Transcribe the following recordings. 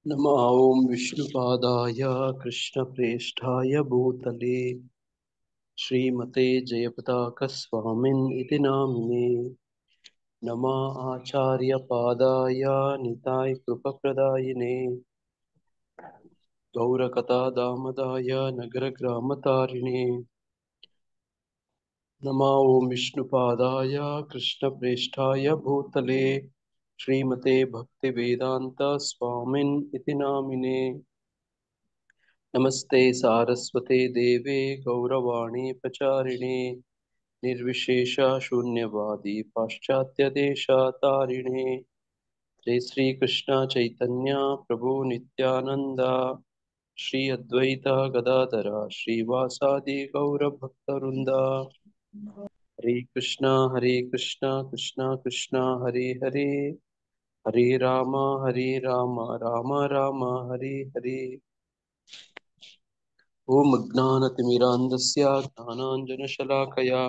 नमः ॐ विष्णुपादाय कृष्णप्रेष्ठाय भूतले श्रीमते जयपताकस्वामिन् इति नामिने। नमः आचार्यपादाय निताय कृपप्रदायिने गौरकथादामदाय नगरग्रामतारिणे। नमः ॐ विष्णुपादाय कृष्णप्रेष्ठाय भूतले श्रीमते भक्तिवेदान्त स्वामिन् इति नामिने। नमस्ते सारस्वते देवे गौरवाणी प्रचारिणे निर्विशेष शून्यवादी पाश्चात्य देशातारिणे। जय श्री कृष्ण चैतन्य प्रभु नित्यानंद श्री अद्वैत गदाधर श्रीवासादि गौर भक्तवृंद। हरे कृष्णा कृष्णा कृष्णा हरे हरे हरे राम राम राम हरे हरे। ॐ अज्ञानतिमिरान्धस्य ज्ञानाञ्जनशलाकया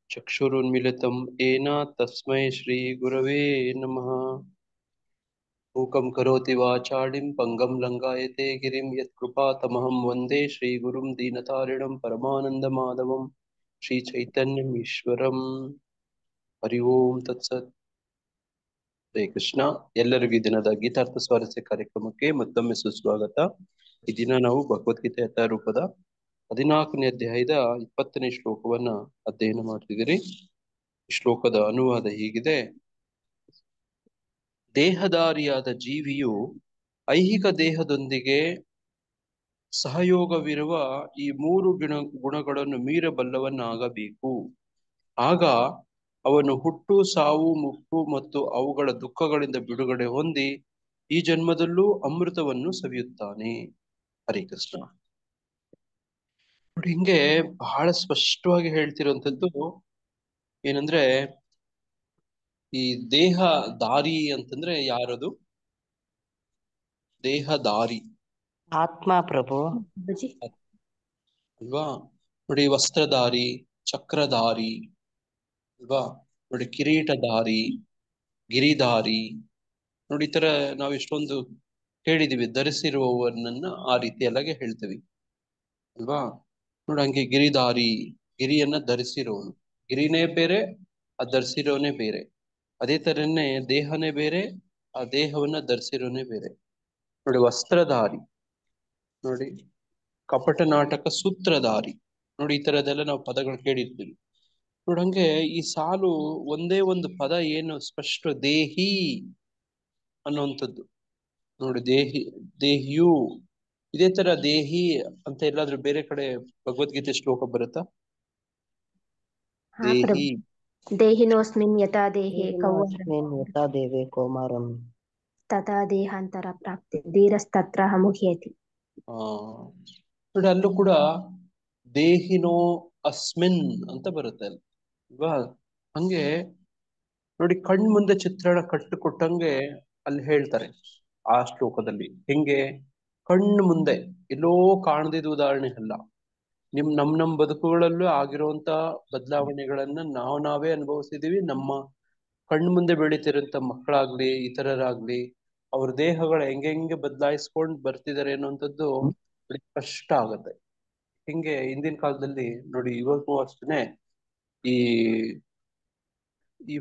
चक्षुरुन्मिलितं येन तस्मै श्रीगुरवे नमः। मूकं करोति वाचालिं पङ्गं लङ्घयते गिरिं यत्कृपातमहं वन्दे श्रीगुरुं दीनतारिणं परमानन्दमाधवं श्रीचैतन्यम् ईश्वरम्। हरि ओಂ तत्सत्। ಹರೇ ಕೃಷ್ಣ. ಎಲ್ಲರಿಗೂ ಈ ದಿನದ ಗೀತಾರ್ಥ ಸ್ವಾರಸ್ಯ ಕಾರ್ಯಕ್ರಮಕ್ಕೆ ಮತ್ತೊಮ್ಮೆ ಸುಸ್ವಾಗತ. ಈ ದಿನ ನಾವು ಭಗವದ್ಗೀತೆ ಯಥಾರೂಪದ 14ನೇ ಅಧ್ಯಾಯದ 20ನೇ ಶ್ಲೋಕವನ್ನ ಅಧ್ಯಯನ ಮಾಡ್ತಿದ್ದೀರಿ. ಈ ಶ್ಲೋಕದ ಅನುವಾದ ಹೀಗಿದೆ: ದೇಹಧಾರಿಯಾದ ಜೀವಿಯು ಐಹಿಕ ದೇಹದೊಂದಿಗೆ ಸಹಯೋಗವಿರುವ ಈ ಮೂರು ಗುಣಗಳನ್ನು ಮೀರಬಲ್ಲವನ್ನಾಗಬೇಕು. ಆಗ ಅವನು ಹುಟ್ಟು, ಸಾವು, ಮುಪ್ಪು ಮತ್ತು ಅವುಗಳ ದುಃಖಗಳಿಂದ ಬಿಡುಗಡೆ ಹೊಂದಿ ಈ ಜನ್ಮದಲ್ಲೂ ಅಮೃತವನ್ನು ಸವಿಯುತ್ತಾನೆ. ಹರೇ ಕೃಷ್ಣ. ನೋಡಿ, ಹಿಂಗೆ ಬಹಳ ಸ್ಪಷ್ಟವಾಗಿ ಹೇಳ್ತಿರುವಂತದ್ದು ಏನಂದ್ರೆ, ಈ ದೇಹ ದಾರಿ ಅಂತಂದ್ರೆ ಯಾರದು? ದೇಹದಾರಿ ಆತ್ಮ ಪ್ರಭು ಅಲ್ವಾ? ನೋಡಿ, ವಸ್ತ್ರಧಾರಿ, ಚಕ್ರಧಾರಿ ಅಲ್ವಾ? ನೋಡಿ, ಕಿರೀಟಧಾರಿ, ಗಿರಿಧಾರಿ. ನೋಡಿ, ಈ ತರ ನಾವು ಎಷ್ಟೊಂದು ಹೇಳಿದೀವಿ. ಧರಿಸಿರುವವನನ್ನ ಆ ರೀತಿಯಲ್ಲಾಗೆ ಹೇಳ್ತೀವಿ ಅಲ್ವಾ? ನೋಡಿ, ಹಂಗೆ ಗಿರಿಧಾರಿ, ಗಿರಿಯನ್ನ ಧರಿಸಿರೋನು. ಗಿರಿನೇ ಬೇರೆ, ಆ ಧರಿಸಿರೋನೇ ಬೇರೆ. ಅದೇ ತರನೇ ದೇಹನೇ ಬೇರೆ, ಆ ದೇಹವನ್ನ ಧರಿಸಿರೋನೇ ಬೇರೆ. ನೋಡಿ, ವಸ್ತ್ರಧಾರಿ, ನೋಡಿ ಕಪಟ ನಾಟಕ ಸೂತ್ರಧಾರಿ. ನೋಡಿ, ಈ ತರದೆಲ್ಲ ನಾವು ಪದಗಳು ಕೇಳಿರ್ತೀವಿ. ನೋಡಂಗೆ ಈ ಸಾಲು ಒಂದೇ ಒಂದು ಪದ ಏನು ಸ್ಪಷ್ಟ, ದೇಹಿ ಅನ್ನುವಂಥದ್ದು. ನೋಡಿ, ದೇಹಿಯು. ಇದೇ ತರ ದೇಹಿ ಅಂತ ಎಲ್ಲಾದ್ರೂ ಬೇರೆ ಕಡೆ ಭಗವದ್ಗೀತೆ ಶ್ಲೋಕ ಬರುತ್ತಾ? ದೇಹಿ ದೇಹಿನೋಸ್ಮಿನ್ ಯಥಾ ದೇಹೇ ಯಥಾ ದೇವೇ ಕೌಮಾರಂ ತಥಾ ದೇಹಾಂತರ ಪ್ರಾಪ್ತಿ ಧೀರಸ್ತತ್ರ ಮುಹ್ಯತಿ. ನೋಡಿ, ಅಲ್ಲೂ ಕೂಡ ದೇಹಿನೋ ಅಸ್ಮಿನ್ ಅಂತ ಬರುತ್ತೆ ಅಲ್ವಾ? ಹಂಗೆ ನೋಡಿ, ಕಣ್ ಮುಂದೆ ಚಿತ್ರಣ ಕಟ್ಟಿಕೊಟ್ಟಂಗೆ ಅಲ್ಲಿ ಹೇಳ್ತಾರೆ ಆ ಶ್ಲೋಕದಲ್ಲಿ. ಹೆಂಗೆ ಕಣ್ಣು ಮುಂದೆ ಎಲ್ಲೋ ಕಾಣದಿದ್ದ ಉದಾಹರಣೆ ಅಲ್ಲ, ನಮ್ ಬದುಕುಗಳಲ್ಲೂ ಆಗಿರುವಂತ ಬದಲಾವಣೆಗಳನ್ನ ನಾವೇ ಅನುಭವಿಸಿದೀವಿ. ನಮ್ಮ ಕಣ್ಣು ಮುಂದೆ ಬೆಳೀತಿರೋಂಥ ಮಕ್ಕಳಾಗ್ಲಿ, ಇತರರಾಗ್ಲಿ, ಅವ್ರ ದೇಹಗಳು ಹೆಂಗೆ ಬದಲಾಯಿಸ್ಕೊಂಡ್ ಬರ್ತಿದಾರೆ ಅನ್ನುವಂಥದ್ದು ಕಷ್ಟ ಆಗತ್ತೆ. ಹಿಂಗೆ ಹಿಂದಿನ ಕಾಲದಲ್ಲಿ ನೋಡಿ, ಇವಾಗೂ ಅಷ್ಟೇ ಈ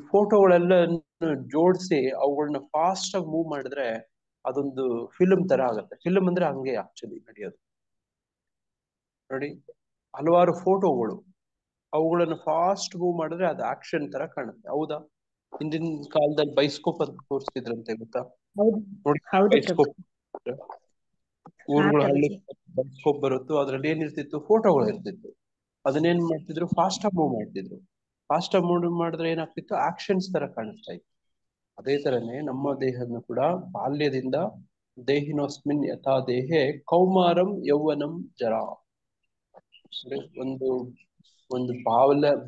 ಫೋಟೋಗಳೆಲ್ಲ ಜೋಡಿಸಿ ಅವುಗಳನ್ನ ಫಾಸ್ಟ್ ಆಗಿ ಮೂವ್ ಮಾಡಿದ್ರೆ ಅದೊಂದು ಫಿಲ್ಮ್ ತರ ಆಗತ್ತೆ. ಫಿಲ್ಮ್ ಅಂದ್ರೆ ಹಂಗೆ ಆಕ್ಚುಲಿ ನಡೆಯೋದು. ನೋಡಿ, ಹಲವಾರು ಫೋಟೋಗಳು ಅವುಗಳನ್ನ ಫಾಸ್ಟ್ ಮೂವ್ ಮಾಡಿದ್ರೆ ಅದು ಆಕ್ಷನ್ ತರ ಕಾಣುತ್ತೆ. ಹೌದಾ? ಹಿಂದಿನ ಕಾಲದಲ್ಲಿ ಬೈಸ್ಕೋಪ್ ಅಂತ ತೋರಿಸ್ತಿದ್ರಂತೆ, ಗೊತ್ತಾ? ನೋಡಿ, ಬೈಸ್ಕೋಪ್ ಊರುಗಳ ಹಳ್ಳಿ ಬೈಸ್ಕೋಪ್ ಬರುತ್ತೋ ಅದ್ರಲ್ಲಿ ಏನಿರ್ತಿತ್ತು? ಫೋಟೋಗಳು ಇರ್ತಿತ್ತು. ಅದನ್ನೇನ್ ಮಾಡ್ತಿದ್ರು? ಫಾಸ್ಟ್ ಆಗಿ ಮೂವ್ ಮಾಡ್ತಿದ್ರು. ಫಾಸ್ಟ್ ಆಗಿ ಮೂವ್ ಮಾಡಿದ್ರೆ ಏನಾಗ್ತಿತ್ತು? ಆಕ್ಷನ್ಸ್ ತರ ಕಾಣಿಸ್ತಾ ಇತ್ತು. ಅದೇ ತರನೇ ನಮ್ಮ ದೇಹನ ಕೂಡ ಬಾಲ್ಯದಿಂದ ದೇಹಿನೋಸ್ಮಿನ್ ಯಥಾ ದೇಹೇ ಕೌಮಾರಂ ಯೌವನಂ ಜರಾ. ಒಂದು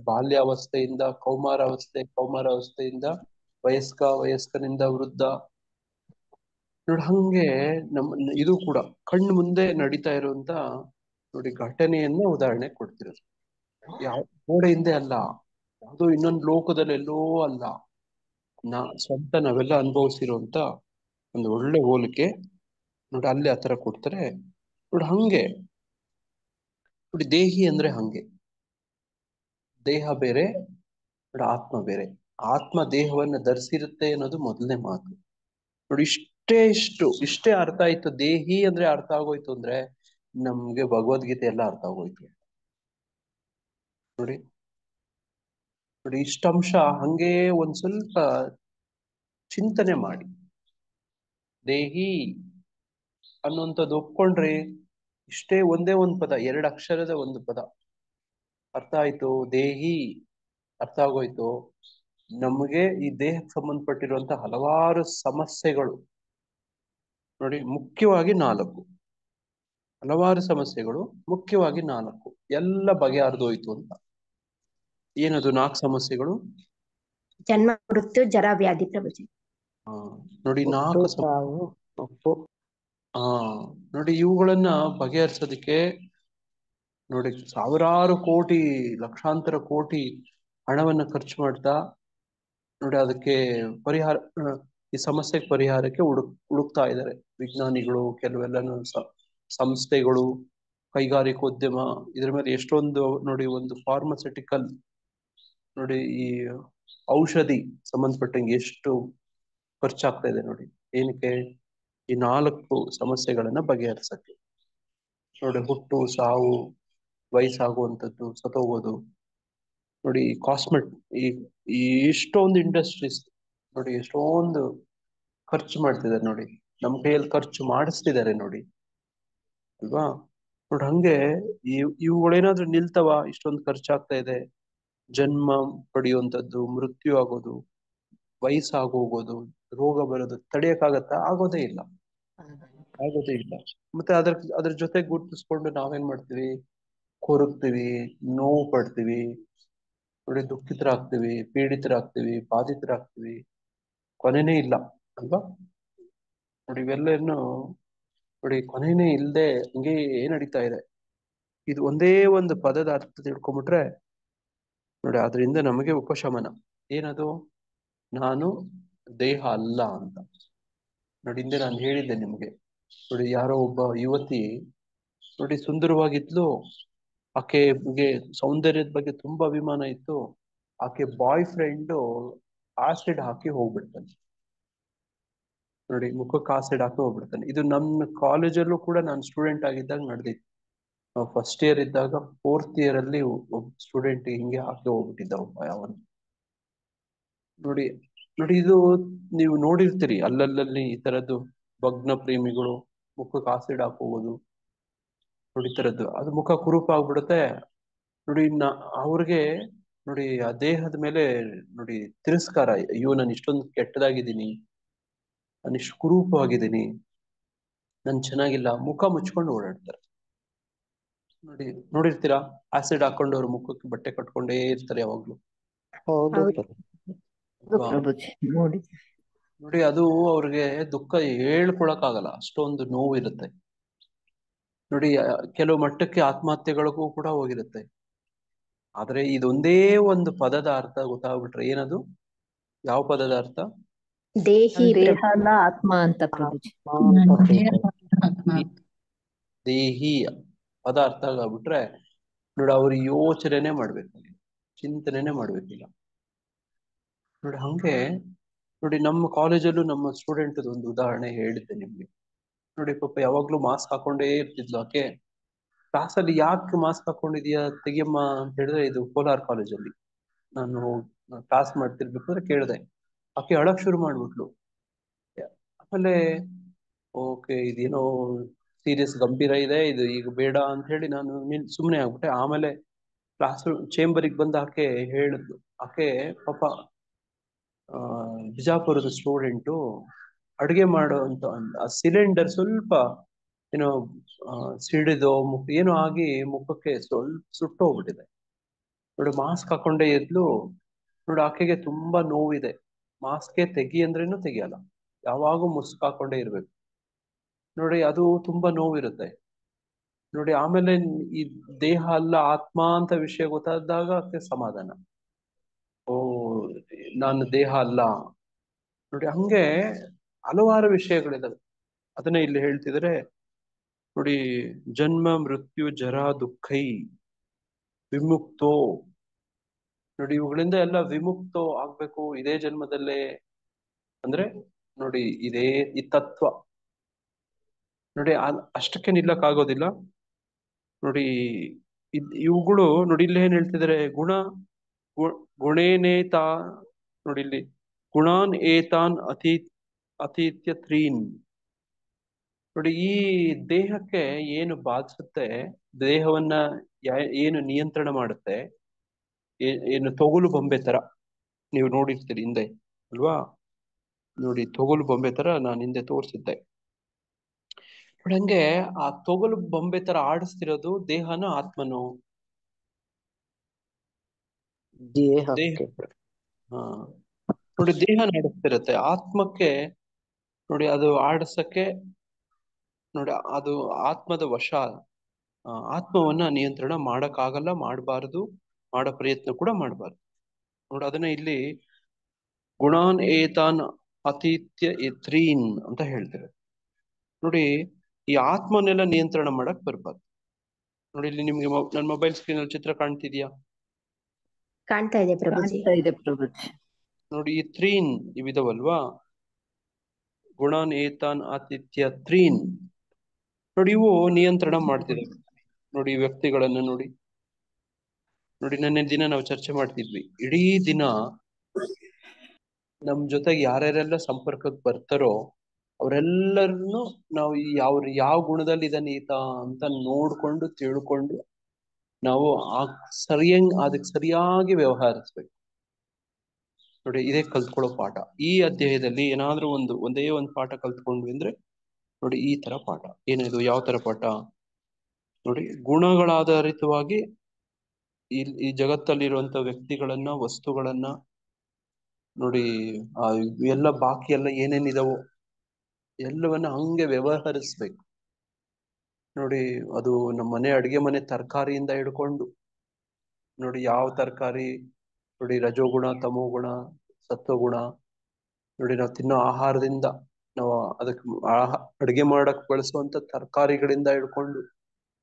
ಬಾಲ್ಯಾವಸ್ಥೆಯಿಂದ ಕೌಮಾರಾವಸ್ಥೆಯಿಂದ ವಯಸ್ಕನಿಂದ ವೃದ್ಧ. ನೋಡಿ, ಹಂಗೆ ಇದು ಕೂಡ ಕಣ್ಣು ಮುಂದೆ ನಡೀತಾ ಇರುವಂತ ನೋಡಿ ಘಟನೆಯನ್ನ ಉದಾಹರಣೆ ಕೊಡ್ತಿರೋದು. ಗೋಡೆ ಹಿಂದೆ ಅಲ್ಲ, ಯಾವುದೋ ಇನ್ನೊಂದು ಲೋಕದಲ್ಲಿ ಎಲ್ಲೋ ಅಲ್ಲ, ನಾವೆಲ್ಲ ಅನುಭವಿಸಿರುವಂತ ಒಂದು ಒಳ್ಳೆ ಹೋಲಿಕೆ ನೋಡಿ ಅಲ್ಲಿ ಆತರ ಕೊಡ್ತಾರೆ. ನೋಡಿ ಹಂಗೆ ನೋಡಿ ದೇಹಿ ಅಂದ್ರೆ ಹಂಗೆ, ದೇಹ ಬೇರೆ ನೋಡಿ ಆತ್ಮ ಬೇರೆ. ಆತ್ಮ ದೇಹವನ್ನು ಧರಿಸಿರುತ್ತೆ ಅನ್ನೋದು ಮೊದಲನೇ ಮಾತು. ನೋಡಿ ಇಷ್ಟೇ ಅರ್ಥ ಆಯ್ತು. ದೇಹಿ ಅಂದ್ರೆ ಅರ್ಥ ಆಗೋಯ್ತು ಅಂದ್ರೆ ನಮ್ಗೆ ಭಗವದ್ಗೀತೆ ಎಲ್ಲ ಅರ್ಥ ಆಗೋಯ್ತು. ನೋಡಿ ನೋಡಿ ಇಷ್ಟಂಶ ಹಂಗೆ ಒಂದ್ ಸ್ವಲ್ಪ ಚಿಂತನೆ ಮಾಡಿ. ದೇಹಿ ಅನ್ನುವಂಥದ್ದು ಒಪ್ಕೊಂಡ್ರಿ, ಇಷ್ಟೇ ಒಂದೇ ಒಂದು ಪದ, 2 ಅಕ್ಷರದ ಒಂದು ಪದ ಅರ್ಥ ಆಯ್ತು. ದೇಹಿ ಅರ್ಥ ಆಗೋಯ್ತು. ನಮಗೆ ಈ ದೇಹಕ್ಕೆ ಸಂಬಂಧಪಟ್ಟಿರುವಂತಹ ಹಲವಾರು ಸಮಸ್ಯೆಗಳು ನೋಡಿ ಮುಖ್ಯವಾಗಿ 4, ಹಲವಾರು ಸಮಸ್ಯೆಗಳು ಮುಖ್ಯವಾಗಿ 4 ಎಲ್ಲ ಬಗೆಹರಿದೋಯ್ತು ಅಂತ. ಏನದು 4 ಸಮಸ್ಯೆಗಳು? ಜನ್ಮ, ಮೃತ್ಯು, ಜರ, ವ್ಯಾಧಿ, ಪ್ರಭುಜಿ. ನೋಡಿ ಹುಟ್ಟು 4 ಸಾವು ಒಪ್ಪು. ಹಾ ನೋಡಿ ಇವುಗಳನ್ನ ಬಗೆಹರಿಸೋದಕ್ಕೆ ನೋಡಿ ಸಾವಿರಾರು ಕೋಟಿ, ಲಕ್ಷಾಂತರ ಕೋಟಿ ಹಣವನ್ನ ಖರ್ಚು ಮಾಡ್ತಾ ನೋಡಿ ಅದಕ್ಕೆ ಪರಿಹಾರ, ಈ ಸಮಸ್ಯೆಗೆ ಪರಿಹಾರಕ್ಕೆ ಹುಡುಕ್ತಾ ಇದ್ದಾರೆ ವಿಜ್ಞಾನಿಗಳು, ಕೆಲವೆಲ್ಲನು ಸಂಸ್ಥೆಗಳು, ಕೈಗಾರಿಕೋದ್ಯಮ. ಇದ್ರ ಮೇಲೆ ಎಷ್ಟೊಂದು ನೋಡಿ, ಒಂದು ಫಾರ್ಮಸ್ಯೂಟಿಕಲ್ ನೋಡಿ, ಈ ಔಷಧಿ ಸಂಬಂಧಪಟ್ಟಂಗೆ ಎಷ್ಟು ಖರ್ಚಾಗ್ತಾ ಇದೆ ನೋಡಿ. ಏನಕ್ಕೆ? ಈ 4 ಸಮಸ್ಯೆಗಳನ್ನ ಬಗೆಹರಿಸಕ್ಕೆ. ನೋಡಿ ಹುಟ್ಟು ಸಾವು, ವಯಸ್ಸಾಗುವಂಥದ್ದು, ಸತ್ತೋಗೋದು, ನೋಡಿ ಕಾಸ್ಮೆಟ್, ಈ ಎಷ್ಟೊಂದು ಇಂಡಸ್ಟ್ರೀಸ್ ನೋಡಿ ಎಷ್ಟೊಂದು ಖರ್ಚು ಮಾಡ್ತಿದ್ದಾರೆ ನೋಡಿ, ನಮ್ಮ ಕೈಯಲ್ಲಿ ಖರ್ಚು ಮಾಡಿಸ್ತಿದ್ದಾರೆ ನೋಡಿ, ಅಲ್ವಾ? ನೋಡಿ ಹಂಗೆ ಇವುಗಳೇನಾದ್ರೂ ನಿಲ್ತವ? ಇಷ್ಟೊಂದು ಖರ್ಚಾಗ್ತಾ ಇದೆ. ಜನ್ಮ ಪಡೆಯುವಂಥದ್ದು, ಮೃತ್ಯು ಆಗೋದು, ವಯಸ್ಸಾಗೋಗೋದು, ರೋಗ ಬರೋದು ತಡೆಯಕ್ಕಾಗತ್ತಾ? ಆಗೋದೇ ಇಲ್ಲ, ಆಗೋದೇ ಇಲ್ಲ. ಮತ್ತೆ ಅದ್ರ ಜೊತೆ ಗುರುತಿಸ್ಕೊಂಡು ನಾವೇನ್ ಮಾಡ್ತೀವಿ? ಕೊರಗ್ತೀವಿ, ನೋವು ಪಡ್ತೀವಿ, ನೋಡಿ ದುಃಖಿತರಾಗ್ತೀವಿ, ಪೀಡಿತರಾಗ್ತೀವಿ, ಬಾಧಿತರಾಗ್ತೀವಿ, ಕೊನೆನೇ ಇಲ್ಲ, ಅಲ್ವಾ? ನೋಡಿ ಇವೆಲ್ಲನು ನೋಡಿ ಕೊನೆನೇ ಇಲ್ಲದೆ ಹಂಗೆ ನಡೀತಾ ಇದೆ. ಇದು ಒಂದೇ ಒಂದು ಪದದ ಅರ್ಥ ತಿಳ್ಕೊಂಬಿಟ್ರೆ ನೋಡಿ ಅದರಿಂದ ನಮಗೆ ಉಪಶಮನ. ಏನದು? ನಾನು ದೇಹ ಅಲ್ಲ ಅಂತ. ನೋಡಿ ಹಿಂದೆ ನಾನು ಹೇಳಿದ್ದೆ ನಿಮ್ಗೆ, ನೋಡಿ ಯಾರೋ ಒಬ್ಬ ಯುವತಿ ನೋಡಿ ಸುಂದರವಾಗಿದ್ಲು, ಆಕೆಗೆ ಸೌಂದರ್ಯದ ಬಗ್ಗೆ ತುಂಬಾ ಅಭಿಮಾನ ಇತ್ತು. ಆಕೆ ಬಾಯ್ ಫ್ರೆಂಡು ಆಸಿಡ್ ಹಾಕಿ ಹೋಗ್ಬಿಡ್ತಾನೆ ನೋಡಿ, ಮುಖಕ್ಕೆ ಆಸಿಡ್ ಹಾಕಿ ಹೋಗ್ಬಿಡ್ತಾನೆ. ಇದು ನಮ್ಮ ಕಾಲೇಜಲ್ಲೂ ಕೂಡ ನಾನು ಸ್ಟೂಡೆಂಟ್ ಆಗಿದ್ದಾಗ ನಡೆದಿತ್ತು. ನಾವು ಫಸ್ಟ್ ಇಯರ್ ಇದ್ದಾಗ 4th ಇಯರ್ ಅಲ್ಲಿ ಒಬ್ಬ ಸ್ಟೂಡೆಂಟ್ ಹಿಂಗೆ ಹಾಕಿ ಹೋಗ್ಬಿಟ್ಟಿದ್ದ ಒಬ್ಬ ಯಾವನು. ನೋಡಿ ನೋಡಿ ಇದು ನೀವು ನೋಡಿರ್ತೀರಿ ಅಲ್ಲಲ್ಲಿ ಈ ತರದ್ದು ಭಗ್ನ ಪ್ರೇಮಿಗಳು ಮುಖಕ್ಕೆ ಆಸಿಡ್ ಹಾಕೋಗೋದು ನೋಡಿ, ಈ ತರದ್ದು. ಅದು ಮುಖ ಕುರೂಪ ಆಗ್ಬಿಡುತ್ತೆ ನೋಡಿ. ಅವ್ರಿಗೆ ನೋಡಿ ಆ ದೇಹದ ಮೇಲೆ ನೋಡಿ ತಿರಸ್ಕಾರ, ಅಯ್ಯೋ ನಾನು ಇಷ್ಟೊಂದು ಕೆಟ್ಟದಾಗಿದ್ದೀನಿ, ನಾನು ಇಷ್ಟು ಕುರೂಪವಾಗಿದ್ದೀನಿ, ನಾನು ಚೆನ್ನಾಗಿಲ್ಲ, ಮುಖ ಮುಚ್ಕೊಂಡು ಓಡಾಡ್ತಾರೆ ನೋಡಿ. ನೋಡಿರ್ತೀರಾ ಆಸಿಡ್ ಹಾಕೊಂಡು ಮುಖಕ್ಕೆ ಬಟ್ಟೆ ಕಟ್ಕೊಂಡೇ ಇರ್ತಾರೆ ಯಾವಾಗ್ಲೂ, ಹೌದು ಹೌದು. ಪ್ರಭು. ಅಲ್ವಾ? ಪ್ರಭುಜಿ ನೋಡಿ. ನೋಡಿ ಅದು ಅವ್ರಿಗೆ ದುಃಖ ಹೇಳ್ಕೊಳಕ್ ಆಗಲ್ಲ, ಅಷ್ಟೊಂದು ನೋವು ಇರುತ್ತೆ ನೋಡಿ. ಕೆಲವು ಮಟ್ಟಕ್ಕೆ ಆತ್ಮಹತ್ಯೆಗಳಿಗೂ ಕೂಡ ಹೋಗಿರುತ್ತೆ. ಆದ್ರೆ ಇದೊಂದೇ ಒಂದು ಪದದ ಅರ್ಥ ಗೊತ್ತಾಗ್ಬಿಟ್ರೆ, ಏನದು? ಯಾವ ಪದದ ಅರ್ಥ? ದೇಹಿ, ದೇಹ ಪ್ರಭು. ಅಲ್ಲ ಆತ್ಮ ಅಂತ ಪ್ರಭುಜಿ. ಆತ್ಮ ಅಂತ ತಿಳ್ಕೊಳ್ಳಿ. ದೇಹಿ ಪದ ಅರ್ಥ ಆಗ್ಬಿಟ್ರೆ ನೋಡಿ ಅವ್ರು ಯೋಚನೆನೆ ಮಾಡ್ಬೇಕು, ಚಿಂತನೆನೆ ಮಾಡ್ಬೇಕಿಲ್ಲ ನೋಡಿ. ಹಂಗೆ ನೋಡಿ ನಮ್ಮ ಕಾಲೇಜಲ್ಲೂ ನಮ್ಮ ಸ್ಟೂಡೆಂಟ್ ಒಂದು ಉದಾಹರಣೆ ಹೇಳಿದ್ದೆ ನಿಮ್ಗೆ ನೋಡಿ. ಪಾಪ ಯಾವಾಗ್ಲೂ ಮಾಸ್ಕ್ ಹಾಕೊಂಡೇ ಇರ್ತಿದ್ಲು ಆಕೆ. ಕ್ಲಾಸಲ್ಲಿ ಯಾಕೆ ಮಾಸ್ಕ್ ಹಾಕೊಂಡಿದ್ಯಾ ತೆಗಿಯಮ್ಮ ಅಂತ ಹೇಳಿದ್ರೆ, ಇದು ಕೋಲಾರ್ ಕಾಲೇಜಲ್ಲಿ ನಾನು ಕ್ಲಾಸ್ ಮಾಡ್ತಿರ್ಬೇಕಾದ್ರೆ ಕೇಳಿದೆ. ಆಕೆ ಅಳಕ್ ಶುರು ಮಾಡ್ಬಿಟ್ಲು. ಆಮೇಲೆ ಓಕೆ ಇದೇನೋ ಸೀರಿಯಸ್ ಗಂಭೀರ ಇದೆ, ಇದು ಈಗ ಬೇಡ ಅಂತ ಹೇಳಿ ನಾನು ಸುಮ್ಮನೆ ಆಗ್ಬಿಟ್ಟೆ. ಆಮೇಲೆ ಕ್ಲಾಸ್ ಚೇಂಬರಿಗೆ ಬಂದು ಆಕೆ ಹೇಳಿದ್ಲು. ಆಕೆ ಪಾಪ ಬಿಜಾಪುರದ ಸ್ಟೂಡೆಂಟು, ಅಡುಗೆ ಮಾಡೋ ಅಂತ ಆ ಸಿಲಿಂಡರ್ ಸ್ವಲ್ಪ ಏನೋ ಸಿಡಿದೋ ಏನೋ ಆಗಿ ಮುಖಕ್ಕೆ ಸ್ವಲ್ಪ ಸುಟ್ಟು ಹೋಗ್ಬಿಟ್ಟಿದೆ ನೋಡಿ. ಮಾಸ್ಕ್ ಹಾಕೊಂಡೇ ಇದ್ಲು ನೋಡಿ. ಆಕೆಗೆ ತುಂಬಾ ನೋವಿದೆ. ಮಾಸ್ಕೇ ತೆಗಿ ಅಂದ್ರೇನು ತೆಗಿಯಲ್ಲ, ಯಾವಾಗೂ ಮುಸ್ಕ್ ಹಾಕೊಂಡೇ ಇರ್ಬೇಕು ನೋಡಿ. ಅದು ತುಂಬಾ ನೋವಿರುತ್ತೆ ನೋಡಿ. ಆಮೇಲೆ ಈ ದೇಹ ಅಲ್ಲ ಆತ್ಮ ಅಂತ ವಿಷಯ ಗೊತ್ತಾದಾಗ ಆಕೆ ಸಮಾಧಾನ, ಓ ನಾನು ದೇಹ ಅಲ್ಲ ನೋಡಿ. ಹಂಗೆ ಹಲವಾರು ವಿಷಯಗಳಿದಾವೆ ಅದನ್ನ ಇಲ್ಲಿ ಹೇಳ್ತಿದ್ರೆ ನೋಡಿ, ಜನ್ಮ ಮೃತ್ಯು ಜರಾ ದುಃಖೈ ವಿಮುಕ್ತೋ. ನೋಡಿ, ಇವುಗಳಿಂದ ಎಲ್ಲ ವಿಮುಕ್ತೋ ಆಗ್ಬೇಕು ಇದೇ ಜನ್ಮದಲ್ಲೇ. ಅಂದ್ರೆ ನೋಡಿ, ಇದೇ ಈ ತತ್ವ ನೋಡಿ, ಅಷ್ಟಕ್ಕೆ ನಿಲ್ಲಕ್ಕಾಗೋದಿಲ್ಲ ನೋಡಿ. ಇವುಗಳು ನೋಡಿ, ಇಲ್ಲಿ ಏನ್ ಹೇಳ್ತಿದ್ದಾರೆ, ಗುಣೇನೇತಾ. ನೋಡಿ ಇಲ್ಲಿ ಗುಣಾನ್ ಏತಾನ್ ಅತೀತ್ಯ ತ್ರೀನ್. ನೋಡಿ, ಈ ದೇಹಕ್ಕೆ ಏನು ಬಾಧಿಸುತ್ತೆ, ದೇಹವನ್ನ ಏನು ನಿಯಂತ್ರಣ ಮಾಡುತ್ತೆ, ಏನು ತೊಗಲು ಬೊಂಬೆ ತರ ನೀವು ನೋಡಿರ್ತೀರಿ ಹಿಂದೆ ಅಲ್ವಾ. ನೋಡಿ, ತೊಗಲು ಬೊಂಬೆ ತರ ನಾನು ಹಿಂದೆ ತೋರಿಸಿದ್ದೆ. ನೋಡಿ, ಹಂಗೆ ಆ ತೊಗಲು ಬೊಂಬೆ ತರ ಆಡಿಸ್ತಿರೋದು ದೇಹನ ಆತ್ಮನು? ದೇಹ. ದೇಹಕ್ಕೆ. ಹಾ, ನೋಡಿ, ದೇಹ ಆಡಿಸ್ತಿರತ್ತೆ. ಆತ್ಮಕ್ಕೆ ನೋಡಿ ಅದು ಆಡಿಸಕ್ಕೆ ನೋಡಿ ಅದು ಆತ್ಮದ ವಶ. ಆತ್ಮವನ್ನ ನಿಯಂತ್ರಣ ಮಾಡಕ್ಕಾಗಲ್ಲ, ಮಾಡಬಾರದು, ಮಾಡೋ ಪ್ರಯತ್ನ ಕೂಡ ಮಾಡಬಾರ್ದು. ನೋಡಿ, ಅದನ್ನ ಇಲ್ಲಿ ಗುಣಾನ್ ಏತಾನ್ ಅತೀತ್ಯ ತ್ರೀನ್ ಅಂತ ಹೇಳ್ತಾರೆ. ನೋಡಿ, ಈ ಆತ್ಮನೆಲ್ಲ ನಿಯಂತ್ರಣ ಮಾಡಕ್ ಬರ್ಬಾರ್ದು. ನೋಡಿ, ಇಲ್ಲಿ ನಿಮ್ಗೆ ನನ್ನ ಮೊಬೈಲ್ ಸ್ಕ್ರೀನ್ ಅಲ್ಲಿ ಚಿತ್ರ ಕಾಣ್ತಿದ್ಯಾ? ಕಾಣ್ತಾ ಇದೆ ಪ್ರಭುಜಿ. ಕಾಣ್ತಾ ಇದೆ ಪ್ರಭುಜಿ. ನೋಡಿ, ಈ ತ್ರೀನ್ ಇವಿದವಲ್ವಾ, ಗುಣಾನ್ ಏತಾನ್ ಆತಿಥ್ಯ ತ್ರೀನ್. ನೋಡಿ, ಇವು ನಿಯಂತ್ರಣ ಮಾಡ್ತಿದ್ದಾವೆ. ನೋಡಿ, ಈ ವ್ಯಕ್ತಿಗಳನ್ನ ನೋಡಿ ನೋಡಿ ನೆನ್ನೆ ದಿನ ನಾವು ಚರ್ಚೆ ಮಾಡ್ತಿದ್ವಿ. ಇಡೀ ದಿನ ನಮ್ ಜೊತೆಗೆ ಯಾರ್ಯಾರೆಲ್ಲ ಸಂಪರ್ಕಕ್ಕೆ ಬರ್ತಾರೋ ಅವರೆಲ್ಲರನ್ನು ನಾವು ಯಾವ ಗುಣದಲ್ಲಿ ಇದ್ದಾನೆ ಈತ ಅಂತ ನೋಡ್ಕೊಂಡು ತಿಳ್ಕೊಂಡು ನಾವು ಅದಕ್ಕೆ ಸರಿಯಾಗಿ ವ್ಯವಹರಿಸ್ಬೇಕು. ನೋಡಿ, ಇದೇ ಕಲ್ತ್ಕೊಳ್ಳೋ ಪಾಠ. ಈ ಅಧ್ಯಾಯದಲ್ಲಿ ಏನಾದ್ರೂ ಒಂದೇ ಒಂದು ಪಾಠ ಕಲ್ತ್ಕೊಂಡ್ವಿ ಅಂದ್ರೆ ನೋಡಿ, ಈ ತರ ಪಾಠ. ಏನಿದು, ಯಾವ ತರ ಪಾಠ? ನೋಡಿ, ಗುಣಗಳಾಧಾರಿತವಾಗಿ ಈ ಜಗತ್ತಲ್ಲಿರುವಂತ ವ್ಯಕ್ತಿಗಳನ್ನ, ವಸ್ತುಗಳನ್ನ ನೋಡಿ, ಎಲ್ಲ ಬಾಕಿ ಎಲ್ಲ ಏನೇನಿದಾವೋ ಎಲ್ಲವನ್ನ ಹಂಗೆ ವ್ಯವಹರಿಸ್ಬೇಕು. ನೋಡಿ, ಅದು ನಮ್ಮ ಮನೆ ಅಡಿಗೆ ಮನೆ ತರಕಾರಿಯಿಂದ ಹಿಡ್ಕೊಂಡು ನೋಡಿ, ಯಾವ ತರಕಾರಿ ನೋಡಿ, ರಜೋಗುಣ, ತಮೋಗುಣ, ಸತ್ವಗುಣ, ನೋಡಿ ನಾವು ತಿನ್ನೋ ಆಹಾರದಿಂದ, ನಾವು ಅದಕ್ಕೆ ಅಡಿಗೆ ಮಾಡಕ್ ಬಳಸುವಂತ ತರಕಾರಿಗಳಿಂದ ಹಿಡ್ಕೊಂಡು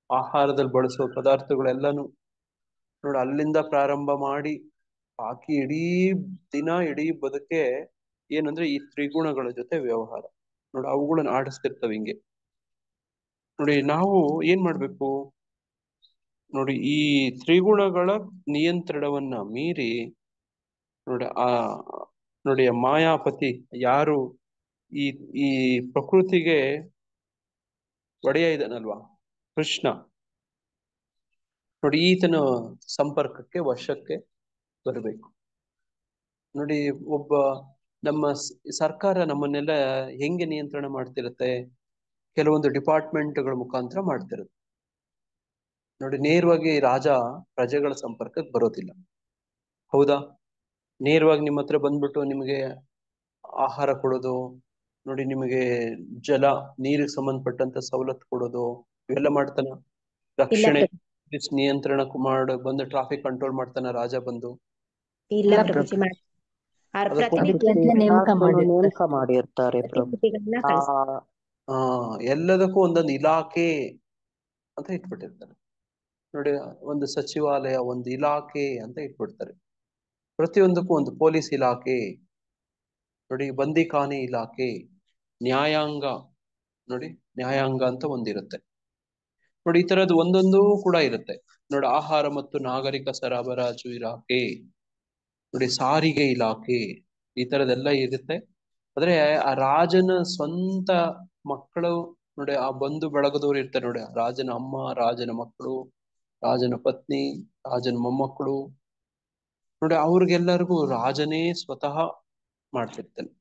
ಆಹಾರದಲ್ಲಿ ಬಳಸುವ ಪದಾರ್ಥಗಳೆಲ್ಲಾನು ನೋಡಿ, ಅಲ್ಲಿಂದ ಪ್ರಾರಂಭ ಮಾಡಿ ಬಾಕಿ ಇಡೀ ದಿನ, ಇಡೀ ಬದುಕೆ ಏನಂದ್ರೆ ಈ ತ್ರಿಗುಣಗಳ ಜೊತೆ ವ್ಯವಹಾರ. ನೋಡಿ, ಅವುಗಳನ್ನ ಆಡಿಸ್ತಿರ್ತವೆ ಹಿಂಗೆ. ನೋಡಿ, ನಾವು ಏನ್ ಮಾಡ್ಬೇಕು ನೋಡಿ, ಈ ತ್ರಿಗುಣಗಳ ನಿಯಂತ್ರಣವನ್ನ ಮೀರಿ ನೋಡಿ ನೋಡಿ ಮಾಯಾಪತಿ ಯಾರು ಈ ಈ ಪ್ರಕೃತಿಗೆ ಒಡೆಯ ಇದ್ದಾನಲ್ವಾ, ಕೃಷ್ಣ. ನೋಡಿ, ಈತನ ಸಂಪರ್ಕಕ್ಕೆ, ವಶಕ್ಕೆ ಬರಬೇಕು. ನೋಡಿ, ಒಬ್ಬ ನಮ್ಮ ಸರ್ಕಾರ ನಮ್ಮನ್ನೆಲ್ಲ ಹೆಂಗೆ ನಿಯಂತ್ರಣ ಮಾಡ್ತಿರತ್ತೆ? ಕೆಲವೊಂದು ಡಿಪಾರ್ಟ್ಮೆಂಟ್ಗಳ ಮುಖಾಂತರ ಮಾಡ್ತಿರುತ್ತೆ. ನೋಡಿ, ನೇರವಾಗಿ ರಾಜ ಪ್ರಜೆಗಳ ಸಂಪರ್ಕಕ್ಕೆ ಬರೋದಿಲ್ಲ, ಹೌದಾ? ನೇರವಾಗಿ ನಿಮ್ಮ ಹತ್ರ ಬಂದ್ಬಿಟ್ಟು ನಿಮಗೆ ಆಹಾರ ಕೊಡೋದು, ನೋಡಿ ನಿಮಗೆ ನೀರಿಗೆ ಸಂಬಂಧಪಟ್ಟಂತ ಸವಲತ್ತು ಕೊಡೋದು, ಇವೆಲ್ಲ ಮಾಡ್ತಾನ? ರಕ್ಷಣೆ, ನಿಯಂತ್ರಣ ಬಂದು ಟ್ರಾಫಿಕ್ ಕಂಟ್ರೋಲ್ ಮಾಡ್ತಾನ ರಾಜ ಬಂದು? ಇಲ್ಲ ಪ್ರಭುಜಿ. ಅವ್ರ ನೇಮಕ ಮಾಡಿರ್ತಾರೆ ಪ್ರಭು. ಎಲ್ಲದಕ್ಕೂ ಒಂದೊಂದು ಇಲಾಖೆ ಅಂತ ಇಟ್ಬಿಟ್ಟಿರ್ತಾರೆ. ನೋಡಿ, ಒಂದು ಸಚಿವಾಲಯ, ಒಂದು ಇಲಾಖೆ ಅಂತ ಇಟ್ಬಿಡ್ತಾರೆ. ಪ್ರತಿಯೊಂದಕ್ಕೂ ಒಂದು ಪೊಲೀಸ್ ಇಲಾಖೆ, ನೋಡಿ ಬಂದಿಖಾನೆ ಇಲಾಖೆ, ನ್ಯಾಯಾಂಗ, ನೋಡಿ ನ್ಯಾಯಾಂಗ ಅಂತ ಒಂದಿರುತ್ತೆ. ನೋಡಿ, ಈ ತರದ್ದು ಒಂದೊಂದು ಕೂಡ ಇರುತ್ತೆ. ನೋಡಿ, ಆಹಾರ ಮತ್ತು ನಾಗರಿಕ ಸರಬರಾಜು ಇಲಾಖೆ, ನೋಡಿ ಸಾರಿಗೆ ಇಲಾಖೆ, ಈ ತರದೆಲ್ಲ ಇರುತ್ತೆ. ಆದ್ರೆ ಆ ರಾಜನ ಸ್ವಂತ ಮಕ್ಕಳು ನೋಡಿ, ಆ ಬಂಧು ಬಳಗದವ್ರು ಇರ್ತಾರೆ ನೋಡಿ, ರಾಜನ ಅಮ್ಮ, ರಾಜನ ಮಕ್ಕಳು, ರಾಜನ ಪತ್ನಿ, ರಾಜನ ಮೊಮ್ಮಕ್ಕಳು, ನೋಡಿ ಅವ್ರಿಗೆಲ್ಲರಿಗೂ ರಾಜನೇ ಸ್ವತಃ ಮಾಡ್ತಿರ್ತಾನೆ.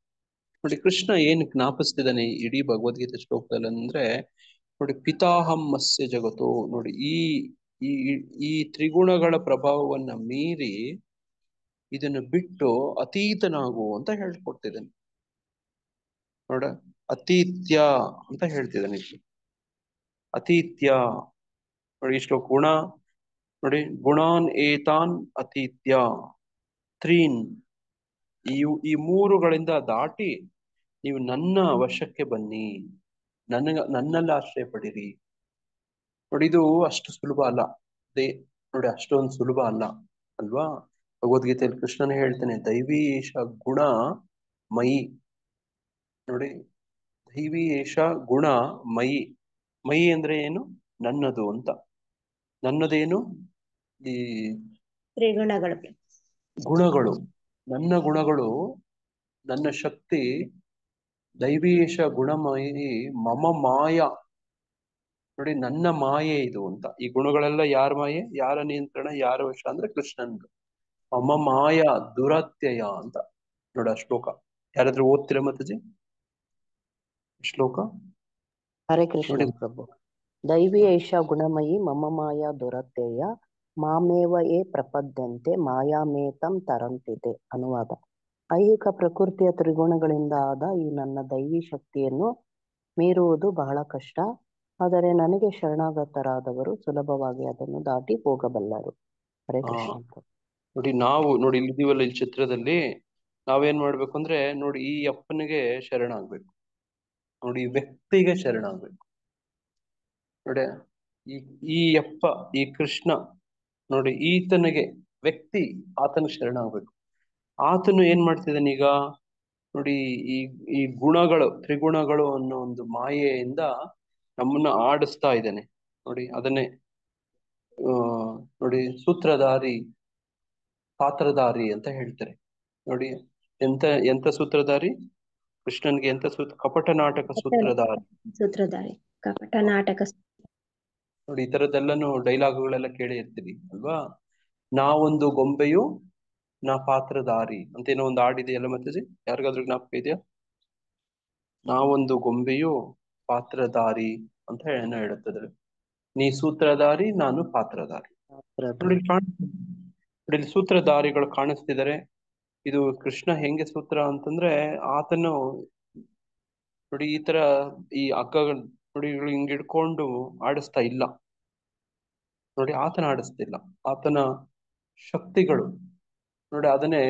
ನೋಡಿ, ಕೃಷ್ಣ ಏನ್ ಜ್ಞಾಪಿಸ್ತಿದ್ದಾನೆ ಇಡೀ ಭಗವದ್ಗೀತೆ ಶ್ಲೋಕದಲ್ಲಿ ಅಂದ್ರೆ ನೋಡಿ, ಪಿತಾಹಮ್ಮಸ್ಯ ಜಗತ್ತು. ನೋಡಿ, ಈ ಈ ತ್ರಿಗುಣಗಳ ಪ್ರಭಾವವನ್ನ ಮೀರಿ ಇದನ್ನು ಬಿಟ್ಟು ಅತೀತನಾಗು ಅಂತ ಹೇಳ್ಕೊಡ್ತಿದ್ದಾನೆ. ನೋಡ, ಅತೀತ್ಯ ಅಂತ ಹೇಳ್ತಿದ್ದಾನೆ. ಅತೀತ್ಯ ನೋಡಿ, ಇಷ್ಟು ಗುಣ ನೋಡಿ, ಗುಣಾನ್ ಏತಾನ್ ಅತೀತ್ಯ ತ್ರೀನ್. ಈ ಮೂರುಗಳಿಂದ ದಾಟಿ ನೀವು ನನ್ನ ವಶಕ್ಕೆ ಬನ್ನಿ. ನನ್ನಲ್ಲಿ ಆಶ್ರಯ ಪಡಿರಿ. ನೋಡಿ ಇದು ಅಷ್ಟು ಸುಲಭ ಅಲ್ಲ. ನೋಡಿ ಅಷ್ಟೊಂದು ಸುಲಭ ಅಲ್ಲ ಅಲ್ವಾ? ಭಗವದ್ಗೀತೆಯಲ್ಲಿ ಕೃಷ್ಣನೇ ಹೇಳ್ತಾನೆ, ದೈವೀಶ ಗುಣ ಮಯಿ. ನೋಡಿ, ದೈವೀಶ ಗುಣ ಮಯಿ. ಮಯಿ ಅಂದ್ರೆ ಏನು? ನನ್ನದು ಅಂತ. ನನ್ನದೇನು? ಈ ತ್ರಿಗುಣಗಳು. ಗುಣಗಳು, ನನ್ನ ಗುಣಗಳು, ನನ್ನ ಶಕ್ತಿ. ದೈವೀಶ ಗುಣಮಯಿ ಮಮ ಮಾಯ. ನೋಡಿ, ನನ್ನ ಮಾಯೆ ಇದು ಅಂತ. ಈ ಗುಣಗಳೆಲ್ಲ ಯಾರ ಮಾಯೆ? ಯಾರ ನಿಯಂತ್ರಣ? ಯಾರ ವಶ ಅಂದ್ರೆ ಕೃಷ್ಣನ್ದು. ಮಮ ಮಾಯ ದುರತ್ಯಯ ಅಂತ. ನೋಡಿ ಆ ಶ್ಲೋಕ ಯಾರಾದ್ರೂ ಓದ್ತೀರಾ ಮಾತಾಜಿ ಶ್ಲೋಕ? ಹರೇ ಕೃಷ್ಣ ಪ್ರಭು. ದೈವಿ ಐಷಾ ಗುಣಮಯಿ ಮಮ ಮಾಯಾ ದುರತ್ಯಯ ಮಾಮೇವ ಏ ಪ್ರಪದ್ಯಂತೆ ಮಾಯಾಮೇತಂ ತರಂತಿದೆ. ಅನುವಾದ: ಐಹಿಕ ಪ್ರಕೃತಿಯ ತ್ರಿಗುಣಗಳಿಂದ ಆದ ಈ ನನ್ನ ದೈವಿ ಶಕ್ತಿಯನ್ನು ಮೀರುವುದು ಬಹಳ ಕಷ್ಟ. ಆದರೆ ನನಗೆ ಶರಣಾಗತರಾದವರು ಸುಲಭವಾಗಿ ಅದನ್ನು ದಾಟಿ ಹೋಗಬಲ್ಲರು. ಹರೇ ಕೃಷ್ಣ ಪ್ರಭು. ನೋಡಿ, ನಾವು ನೋಡಿ ಇಲ್ಲಿದ್ದೀವಲ್ಲ ಈ ಚಿತ್ರದಲ್ಲಿ, ನಾವೇನ್ ಮಾಡ್ಬೇಕು ಅಂದ್ರೆ, ನೋಡಿ ಈ ಅಪ್ಪನಿಗೆ ಶರಣಾಗ್ಬೇಕು. ನೋಡಿ ಈ ವ್ಯಕ್ತಿಗೆ ಶರಣಾಗ್ಬೇಕು. ನೋಡಿ ಈ ಅಪ್ಪ, ಈ ಕೃಷ್ಣ, ನೋಡಿ ಈತನಿಗೆ ವ್ಯಕ್ತಿ, ಆತನಿಗೆ ಶರಣಾಗ್ಬೇಕು. ಆತನು ಏನ್ ಮಾಡ್ತಿದ್ದಾನೆ ಈಗ? ನೋಡಿ ಈ ಗುಣಗಳು, ತ್ರಿಗುಣಗಳು ಅನ್ನೋ ಒಂದು ಮಾಯೆಯಿಂದ ನಮ್ಮನ್ನ ಆಡಿಸ್ತಾ ಇದ್ದಾನೆ. ನೋಡಿ ಅದನ್ನೇ ನೋಡಿ ಸೂತ್ರಧಾರಿ, ಪಾತ್ರಧಾರಿ ಅಂತ ಹೇಳ್ತಾರೆ. ನೋಡಿ ಎಂತ ಸೂತ್ರಧಾರಿ? ಕೃಷ್ಣನ್ಗೆ ಎಂತ ಕಪಟ ನಾಟಕ ಸೂತ್ರಧಾರಿ. ಕಪಟ ನಾಟಕ. ನೋಡಿ ಈ ತರದ್ದೆಲ್ಲಾನು ಡೈಲಾಗುಗಳೆಲ್ಲ ಕೇಳಿ ಇರ್ತೀವಿ ಅಲ್ವಾ? ನಾವೊಂದು ಗೊಂಬೆಯು ನಾ ಪಾತ್ರಧಾರಿ ಅಂತ ಏನೋ ಒಂದು ಹಾಡಿದೆಯಲ್ಲ ಮಾತಾಜಿ, ಯಾರಿಗಾದ್ರೂ ಜ್ಞಾಪಕ ಇದೆಯಾ? ನಾವೊಂದು ಗೊಂಬೆಯು ಪಾತ್ರಧಾರಿ ಅಂತ ಏನೋ ಹೇಳುತ್ತದೆ. ನೀ ಸೂತ್ರಧಾರಿ, ನಾನು ಪಾತ್ರಧಾರಿ. ನೋಡಿ ನೋಡಿ ಸೂತ್ರಧಾರಿಗಳು ಕಾಣಿಸ್ತಿದ್ದಾರೆ. ಇದು ಕೃಷ್ಣ ಹೆಂಗೆ ಸೂತ್ರ ಅಂತಂದ್ರೆ, ಆತನು ನೋಡಿ ಈ ತರ ಈ ಹಗ್ಗಗಳು ನೋಡಿ ಹಿಂಗ್ ಹಿಡ್ಕೊಂಡು ಆಡಿಸ್ತಾ ಇಲ್ಲ. ನೋಡಿ ಆತನ ಆಡಿಸ್ತಿಲ್ಲ, ಆತನ ಶಕ್ತಿಗಳು. ನೋಡಿ ಅದನ್ನೇ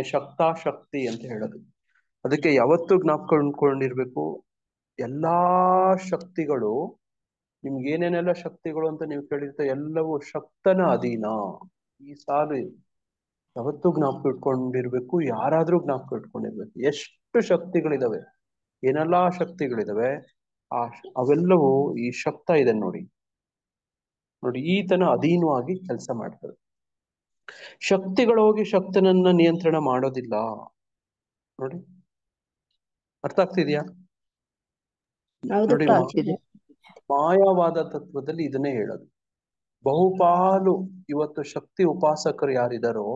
ಶಕ್ತಿ ಅಂತ ಹೇಳೋದು. ಅದಕ್ಕೆ ಯಾವತ್ತೂ ಜ್ಞಾಪಕ ಇಟ್ಕೊಂಡಿರ್ಬೇಕು, ಎಲ್ಲಾ ಶಕ್ತಿಗಳು, ನಿಮ್ಗೆ ಏನೇನೆಲ್ಲ ಶಕ್ತಿಗಳು ಅಂತ ನೀವು ಕೇಳಿರ್ತೀರ, ಎಲ್ಲವೂ ಶಕ್ತನ ಅಧೀನ. ಈ ಸಾಲು ಯಾವತ್ತೂ ಜ್ಞಾಪಕ ಇಟ್ಕೊಂಡಿರ್ಬೇಕು. ಯಾರಾದ್ರೂ ಜ್ಞಾಪಕ ಇಟ್ಕೊಂಡಿರ್ಬೇಕು. ಎಷ್ಟು ಶಕ್ತಿಗಳಿದಾವೆ, ಏನೆಲ್ಲಾ ಶಕ್ತಿಗಳಿದಾವೆ, ಅವೆಲ್ಲವೂ ಈ ಶಕ್ತ ಇದೆ ನೋಡಿ. ನೋಡಿ ಈತನ ಅಧೀನವಾಗಿ ಕೆಲಸ ಮಾಡ್ತದೆ. ಶಕ್ತಿಗಳು ಹೋಗಿ ಶಕ್ತನನ್ನ ನಿಯಂತ್ರಣ ಮಾಡೋದಿಲ್ಲ. ನೋಡಿ ಅರ್ಥ ಆಗ್ತಿದ್ಯಾ? ನೋಡಿ ಮಾಯಾವಾದ ತತ್ವದಲ್ಲಿ ಇದನ್ನೇ ಹೇಳೋದು. ಬಹುಪಾಲು ಇವತ್ತು ಶಕ್ತಿ ಉಪಾಸಕರು ಯಾರಿದಾರೋ,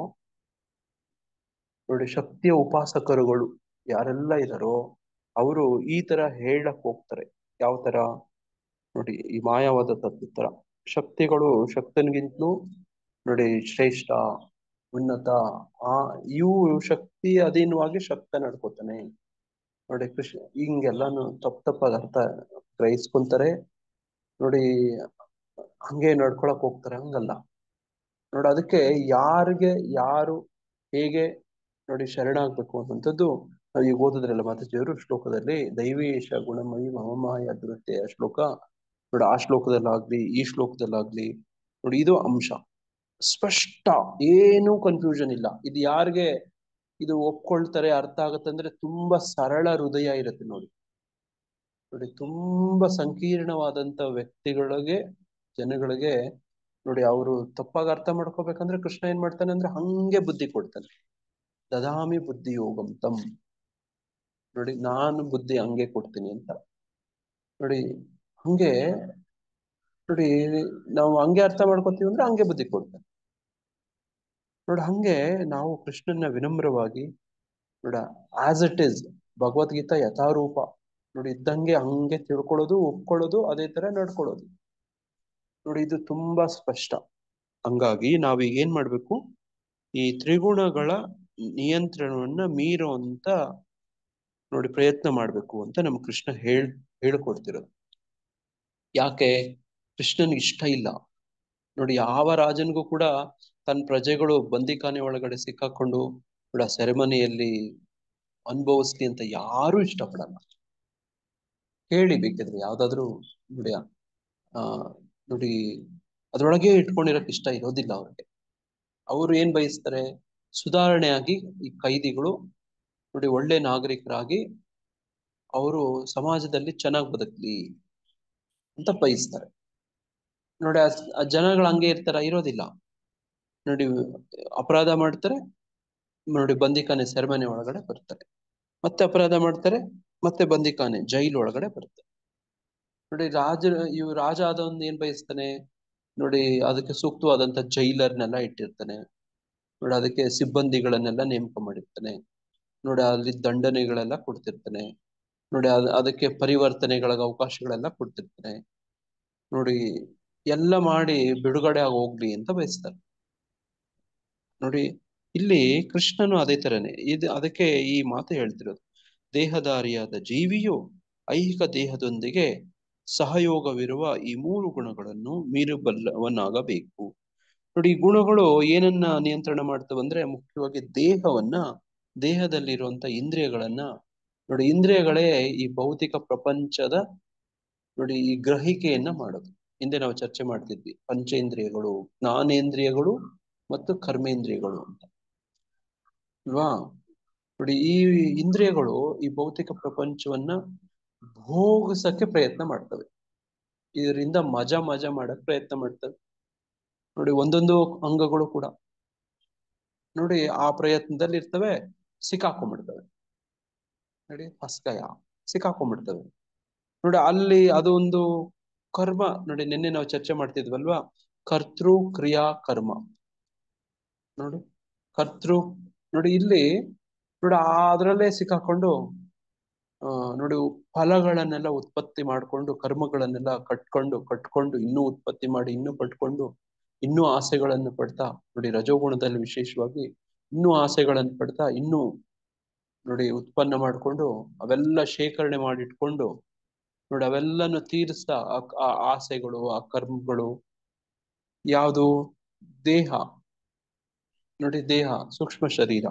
ನೋಡಿ ಶಕ್ತಿಯ ಉಪಾಸಕರುಗಳು ಯಾರೆಲ್ಲ ಇದಾರೋ ಅವರು ಈ ತರ ಹೇಳಕ್ ಹೋಗ್ತಾರೆ. ಯಾವ ತರ? ನೋಡಿ ಈ ಮಾಯಾವಾದ ತತ್ವ ತರ ಶಕ್ತಿಗಳು ಶಕ್ತನಿಗಿಂತಲೂ ನೋಡಿ ಶ್ರೇಷ್ಠ, ಉನ್ನತ. ಇವು ಶಕ್ತಿ ಅಧೀನವಾಗಿ ಶಕ್ತ ನಡ್ಕೋತಾನೆ. ನೋಡಿ ಕೃಷ್ಣ ಹಿಂಗೆಲ್ಲಾನು ತಪ್ಪಾಗಿ ಅರ್ಥ ಗ್ರಹಿಸ್ಕೊಂತಾರೆ. ನೋಡಿ ಹಂಗೆ ನಡ್ಕೊಳಕ್ ಹೋಗ್ತಾರೆ, ಹಂಗಲ್ಲ. ನೋಡಿ ಅದಕ್ಕೆ ಯಾರಿಗೆ ಯಾರು ಹೇಗೆ ನೋಡಿ ಶರಣಾಗ್ಬೇಕು ಅನ್ನುವಂಥದ್ದು ನಾವು ಈಗ ಓದಿದ್ರಲ್ಲ ಮಾತಾಜಿಯವರು ಶ್ಲೋಕದಲ್ಲಿ, ದೈವೀಶ ಗುಣಮಯಿ ಮಮಮಾಯ ದುರತ್ಯಯ ಶ್ಲೋಕ. ನೋಡಿ ಆ ಶ್ಲೋಕದಲ್ಲಾಗ್ಲಿ ಈ ಶ್ಲೋಕದಲ್ಲಾಗ್ಲಿ ನೋಡಿ ಇದು ಅಂಶ ಸ್ಪಷ್ಟ, ಏನೂ ಕನ್ಫ್ಯೂಷನ್ ಇಲ್ಲ. ಇದು ಯಾರಿಗೆ ಇದು ಒಪ್ಕೊಳ್ತಾರೆ, ಅರ್ಥ ಆಗತ್ತೆ ಅಂದ್ರೆ ತುಂಬಾ ಸರಳ ಹೃದಯ ಇರುತ್ತೆ ನೋಡಿ. ನೋಡಿ ತುಂಬಾ ಸಂಕೀರ್ಣವಾದಂತ ವ್ಯಕ್ತಿಗಳಿಗೆ, ಜನಗಳಿಗೆ ನೋಡಿ ಅವರು ತಪ್ಪಾಗಿ ಅರ್ಥ ಮಾಡ್ಕೋಬೇಕಂದ್ರೆ ಕೃಷ್ಣ ಏನ್ ಮಾಡ್ತಾನೆ ಅಂದ್ರೆ ಹಂಗೆ ಬುದ್ಧಿ ಕೊಡ್ತಾನೆ. ದದಾಮಿ ಬುದ್ಧಿ ಯೋಗಂ ತಂ. ನೋಡಿ ನಾನು ಬುದ್ಧಿ ಹಂಗೆ ಕೊಡ್ತೀನಿ ಅಂತ. ನೋಡಿ ಹಂಗೆ ನೋಡಿ ನಾವು ಹಂಗೆ ಅರ್ಥ ಮಾಡ್ಕೋತೀವಿ ಅಂದ್ರೆ ಹಂಗೆ ಬುದ್ಧಿ ಕೊಡ್ತಾನೆ. ನೋಡಿ ಹಂಗೆ ನಾವು ಕೃಷ್ಣನ ವಿನಮ್ರವಾಗಿ ನೋಡ ಆಸ್ ಇಟ್ ಈಸ್, ಭಗವದ್ಗೀತಾ ಯಥಾರೂಪ ನೋಡಿ ಇದ್ದಂಗೆ ಹಂಗೆ ತಿಳ್ಕೊಳ್ಳೋದು, ಒಪ್ಕೊಳ್ಳೋದು, ಅದೇ ತರ ನಡ್ಕೊಳ್ಳೋದು. ನೋಡಿ ಇದು ತುಂಬಾ ಸ್ಪಷ್ಟ. ಹಂಗಾಗಿ ನಾವೀಗ ಏನ್ ಮಾಡ್ಬೇಕು? ಈ ತ್ರಿಗುಣಗಳ ನಿಯಂತ್ರಣವನ್ನ ಮೀರುವಂತ ನೋಡಿ ಪ್ರಯತ್ನ ಮಾಡ್ಬೇಕು ಅಂತ ನಮ್ ಕೃಷ್ಣ ಹೇಳ್ಕೊಡ್ತಿರೋದು. ಯಾಕೆ? ಕೃಷ್ಣನ್ಗೆ ಇಷ್ಟ ಇಲ್ಲ ನೋಡಿ ಯಾವ ರಾಜನಿಗೂ ಕೂಡ ತನ್ನ ಪ್ರಜೆಗಳು ಬಂದಿಖಾನೆ ಒಳಗಡೆ ಸಿಕ್ಕಾಕೊಂಡು ಕೂಡ ಸೆರೆಮನಿಯಲ್ಲಿ ಅನುಭವಿಸ್ಲಿ ಅಂತ ಯಾರು ಇಷ್ಟಪಡಲ್ಲ. ಕೇಳಿ ಬೇಕಿದ್ರೆ ಯಾವ್ದಾದ್ರು ನೋಡಿ ನೋಡಿ ಅದ್ರೊಳಗೆ ಇಟ್ಕೊಂಡಿರಕ್ ಇಷ್ಟ ಇರೋದಿಲ್ಲ ಅವ್ರಿಗೆ. ಅವರು ಏನ್ ಬಯಸ್ತಾರೆ, ಸುಧಾರಣೆಯಾಗಿ ಈ ಕೈದಿಗಳು ನೋಡಿ ಒಳ್ಳೆ ನಾಗರಿಕರಾಗಿ ಅವರು ಸಮಾಜದಲ್ಲಿ ಚೆನ್ನಾಗಿ ಬದುಕ್ಲಿ ಅಂತ ಬಯಸ್ತಾರೆ. ನೋಡಿ ಆ ಜನಗಳು ಹಂಗೆ ಇರ್ತಾರ, ಇರೋದಿಲ್ಲ. ನೋಡಿ ಅಪರಾಧ ಮಾಡ್ತಾರೆ, ನೋಡಿ ಬಂದಿಖಾನೆ ಸೆರೆಮನೆ ಒಳಗಡೆ ಬರ್ತಾರೆ, ಮತ್ತೆ ಅಪರಾಧ ಮಾಡ್ತಾರೆ, ಮತ್ತೆ ಬಂದಿಖಾನೆ ಜೈಲು ಒಳಗಡೆ ಬರ್ತಾರೆ. ನೋಡಿ ರಾಜ ಆದವನ್ ಏನ್ ಬಯಸ್ತಾನೆ, ನೋಡಿ ಅದಕ್ಕೆ ಸೂಕ್ತವಾದಂತ ಜೈಲರ್ನೆಲ್ಲ ಇಟ್ಟಿರ್ತಾನೆ, ನೋಡಿ ಅದಕ್ಕೆ ಸಿಬ್ಬಂದಿಗಳನ್ನೆಲ್ಲ ನೇಮಕ ಮಾಡಿರ್ತಾನೆ, ನೋಡಿ ಅಲ್ಲಿ ದಂಡನೆಗಳೆಲ್ಲ ಕೊಡ್ತಿರ್ತಾನೆ, ನೋಡಿ ಅದಕ್ಕೆ ಪರಿವರ್ತನೆಗಳ ಅವಕಾಶಗಳೆಲ್ಲ ಕೊಡ್ತಿರ್ತಾನೆ, ನೋಡಿ ಎಲ್ಲ ಮಾಡಿ ಬಿಡುಗಡೆ ಆಗಿ ಹೋಗ್ಲಿ ಅಂತ ಬಯಸ್ತಾರೆ. ನೋಡಿ ಇಲ್ಲಿ ಕೃಷ್ಣನು ಅದೇ ತರನೇ ಅದಕ್ಕೆ ಈ ಮಾತು ಹೇಳ್ತಿರೋದು, ದೇಹಧಾರಿಯಾದ ಜೀವಿಯು ಐಹಿಕ ದೇಹದೊಂದಿಗೆ ಸಹಯೋಗವಿರುವ ಈ 3 ಗುಣಗಳನ್ನು ಮೀರಬಲ್ಲವನಾಗಬೇಕು. ನೋಡಿ ಈ ಗುಣಗಳು ಏನನ್ನ ನಿಯಂತ್ರಣ ಮಾಡ್ತವಂದ್ರೆ ಮುಖ್ಯವಾಗಿ ದೇಹದಲ್ಲಿರುವಂತ ಇಂದ್ರಿಯಗಳನ್ನ, ನೋಡಿ ಇಂದ್ರಿಯಗಳೇ ಈ ಭೌತಿಕ ಪ್ರಪಂಚದ ನೋಡಿ ಈ ಗ್ರಹಿಕೆಯನ್ನ ಮಾಡೋದು. ಹಿಂದೆ ನಾವು ಚರ್ಚೆ ಮಾಡ್ತಿದ್ವಿ, ಪಂಚೇಂದ್ರಿಯಗಳು, ಜ್ಞಾನೇಂದ್ರಿಯಗಳು ಮತ್ತು ಕರ್ಮೇಂದ್ರಿಯಗಳು ಅಂತ ಅಲ್ವಾ. ನೋಡಿ ಈ ಇಂದ್ರಿಯಗಳು ಈ ಭೌತಿಕ ಪ್ರಪಂಚವನ್ನ ಭೋಗಿಸಕ್ಕೆ ಪ್ರಯತ್ನ ಮಾಡ್ತವೆ, ಇದರಿಂದ ಮಜಾ ಮಾಡಕ್ ಪ್ರಯತ್ನ ಮಾಡ್ತವೆ. ನೋಡಿ ಒಂದೊಂದು ಅಂಗಗಳು ಕೂಡ ನೋಡಿ ಆ ಪ್ರಯತ್ನದಲ್ಲಿ ಇರ್ತವೆ, ಸಿಕ್ಕಾಕೊಂಡ್ಬಿಡ್ತವೆ. ನೋಡಿ ಹಸ್ಕಯ ಸಿಕ್ಕಾಕೊಂಡ್ಬಿಡ್ತವೆ. ನೋಡಿ ಅಲ್ಲಿ ಅದೊಂದು ಕರ್ಮ. ನೋಡಿ ನಿನ್ನೆ ನಾವು ಚರ್ಚೆ ಮಾಡ್ತಿದ್ವಲ್ವಾ, ಕರ್ತೃ ಕ್ರಿಯಾ ಕರ್ಮ. ನೋಡಿ ನೋಡಿ ಇಲ್ಲಿ ನೋಡಿ ಅದ್ರಲ್ಲೇ ಸಿಕ್ಕಾಕೊಂಡು ನೋಡಿ ಫಲಗಳನ್ನೆಲ್ಲ ಉತ್ಪತ್ತಿ ಮಾಡ್ಕೊಂಡು, ಕರ್ಮಗಳನ್ನೆಲ್ಲ ಕಟ್ಕೊಂಡು ಇನ್ನೂ ಉತ್ಪತ್ತಿ ಮಾಡಿ, ಇನ್ನೂ ಪಟ್ಕೊಂಡು, ಇನ್ನೂ ಆಸೆಗಳನ್ನು ಪಡ್ತಾ, ನೋಡಿ ರಜೋಗುಣದಲ್ಲಿ ವಿಶೇಷವಾಗಿ ಇನ್ನೂ ಆಸೆಗಳನ್ನು ಪಡ್ತಾ, ಇನ್ನೂ ನೋಡಿ ಉತ್ಪನ್ನ ಮಾಡ್ಕೊಂಡು ಅವೆಲ್ಲ ಶೇಖರಣೆ ಮಾಡಿಟ್ಕೊಂಡು ನೋಡಿ ಅವೆಲ್ಲನು ತೀರಿಸ್ತಾ ಆ ಆಸೆಗಳು, ಆ ಕರ್ಮಗಳು ಯಾವುದು ದೇಹ, ನೋಡಿ ದೇಹ ಸೂಕ್ಷ್ಮ ಶರೀರ,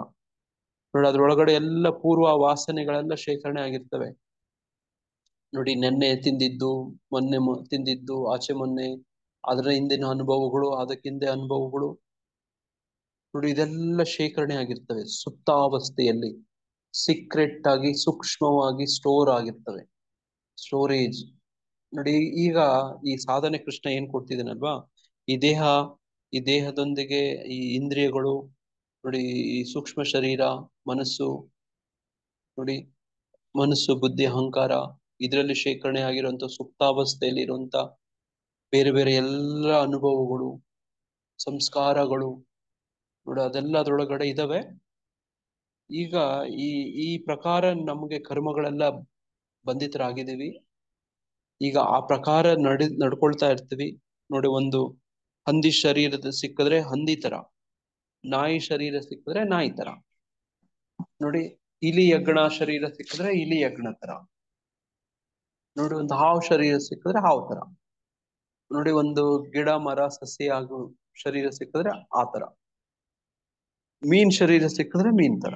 ನೋಡಿ ಅದ್ರೊಳಗಡೆ ಎಲ್ಲ ಪೂರ್ವ ವಾಸನೆಗಳೆಲ್ಲ ಶೇಖರಣೆ ಆಗಿರ್ತವೆ. ನೋಡಿ ನೆನ್ನೆ ತಿಂದಿದ್ದು, ಮೊನ್ನೆ ತಿಂದಿದ್ದು, ಆಚೆ ಮೊನ್ನೆ, ಅದರ ಹಿಂದಿನ ಅನುಭವಗಳು, ಅದಕ್ಕಿಂದೆ ಅನುಭವಗಳು, ನೋಡಿ ಇದೆಲ್ಲ ಶೇಖರಣೆ ಆಗಿರ್ತವೆ ಸುಪ್ತಾವಸ್ಥೆಯಲ್ಲಿ, ಸೀಕ್ರೆಟ್ ಆಗಿ ಸೂಕ್ಷ್ಮವಾಗಿ ಸ್ಟೋರ್ ಆಗಿರ್ತವೆ, ಸ್ಟೋರೇಜ್. ನೋಡಿ ಈಗ ಈ ಸಾಧನೆ ಕೃಷ್ಣ ಏನ್ ಕೊಡ್ತಿದ್ದಾನಲ್ವಾ, ಈ ದೇಹದೊಂದಿಗೆ ಈ ಇಂದ್ರಿಯಗಳು, ನೋಡಿ ಈ ಸೂಕ್ಷ್ಮ ಶರೀರ, ಮನಸ್ಸು ಬುದ್ಧಿ ಅಹಂಕಾರ, ಇದರಲ್ಲಿ ಶೇಖರಣೆ ಆಗಿರುವಂತ ಸುಪ್ತಾವಸ್ಥೆಯಲ್ಲಿ ಇರುವಂತ ಬೇರೆ ಬೇರೆ ಎಲ್ಲ ಅನುಭವಗಳು, ಸಂಸ್ಕಾರಗಳು, ನೋಡಿ ಅದೆಲ್ಲ ಅದ್ರೊಳಗಡೆ ಇದಾವೆ. ಈಗ ಈ ಪ್ರಕಾರ ನಮ್ಗೆ ಕರ್ಮಗಳೆಲ್ಲ ಬಂಧಿತರಾಗಿದ್ದೀವಿ. ಈಗ ಆ ಪ್ರಕಾರ ನಡ್ಕೊಳ್ತಾ ಇರ್ತೀವಿ. ನೋಡಿ ಒಂದು ಹಂದಿ ಶರೀರದ ಸಿಕ್ಕಿದ್ರೆ ಹಂದಿ ತರ, ನಾಯಿ ಶರೀರ ಸಿಕ್ಕಿದ್ರೆ ನಾಯಿ ತರ, ನೋಡಿ ಇಲಿ ಯಜ್ಞ ಶರೀರ ಸಿಕ್ಕಿದ್ರೆ ಇಲಿ ಯಜ್ಞ ತರ, ನೋಡಿ ಒಂದು ಹಾವು ಶರೀರ ಸಿಕ್ಕಿದ್ರೆ ಹಾವು ತರ, ನೋಡಿ ಒಂದು ಗಿಡ ಮರ ಸಸ್ಯ ಹಾಗೂ ಶರೀರ ಸಿಕ್ಕಿದ್ರೆ ಆ ತರ, ಮೀನ್ ಶರೀರ ಸಿಕ್ಕಿದ್ರೆ ಮೀನ್ ತರ.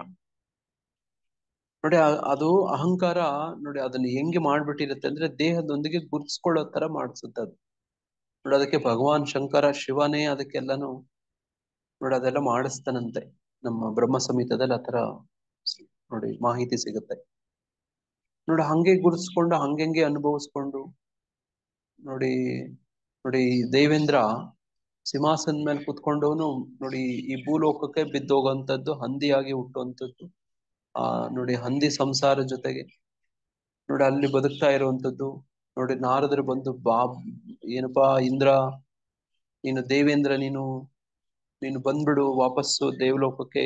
ನೋಡಿ ಅದು ಅಹಂಕಾರ ನೋಡಿ ಅದನ್ನ ಹೆಂಗೆ ಮಾಡ್ಬಿಟ್ಟಿರುತ್ತೆ ಅಂದ್ರೆ ದೇಹದೊಂದಿಗೆ ಗುರ್ತಿಸ್ಕೊಳ್ಳೋ ತರ ಮಾಡಿಸುತ್ತೆ ಅದು. ನೋಡಿ ಅದಕ್ಕೆ ಭಗವಾನ್ ಶಂಕರ ಶಿವನೇ ಅದಕ್ಕೆಲ್ಲಾನು ನೋಡಿ ಅದೆಲ್ಲ ಮಾಡಿಸ್ತಾನಂತೆ. ನಮ್ಮ ಬ್ರಹ್ಮ ಸಂಹಿತದಲ್ಲಿ ಆತರ ನೋಡಿ ಮಾಹಿತಿ ಸಿಗುತ್ತೆ. ನೋಡಿ ಹಂಗೆ ಗುರ್ಸ್ಕೊಂಡು ಹಂಗೆ ಅನುಭವಿಸ್ಕೊಂಡು ನೋಡಿ ದೇವೇಂದ್ರ ಸಿಂಹಾಸನ ಮೇಲೆ ಕುತ್ಕೊಂಡವನು ನೋಡಿ ಈ ಭೂಲೋಕಕ್ಕೆ ಬಿದ್ದೋಗಂತದ್ದು, ಹಂದಿಯಾಗಿ ಹುಟ್ಟುವಂಥದ್ದು, ನೋಡಿ ಹಂದಿ ಸಂಸಾರ ಜೊತೆಗೆ ನೋಡಿ ಅಲ್ಲಿ ಬದುಕ್ತಾ ಇರುವಂತದ್ದು. ನೋಡಿ ನಾರದರು ಬಂದು ಏನಪ್ಪಾ ಇಂದ್ರ, ನೀನು ದೇವೇಂದ್ರ, ನೀನು ಬಂದ್ಬಿಡು ವಾಪಸ್ಸು ದೇವಲೋಕಕ್ಕೆ,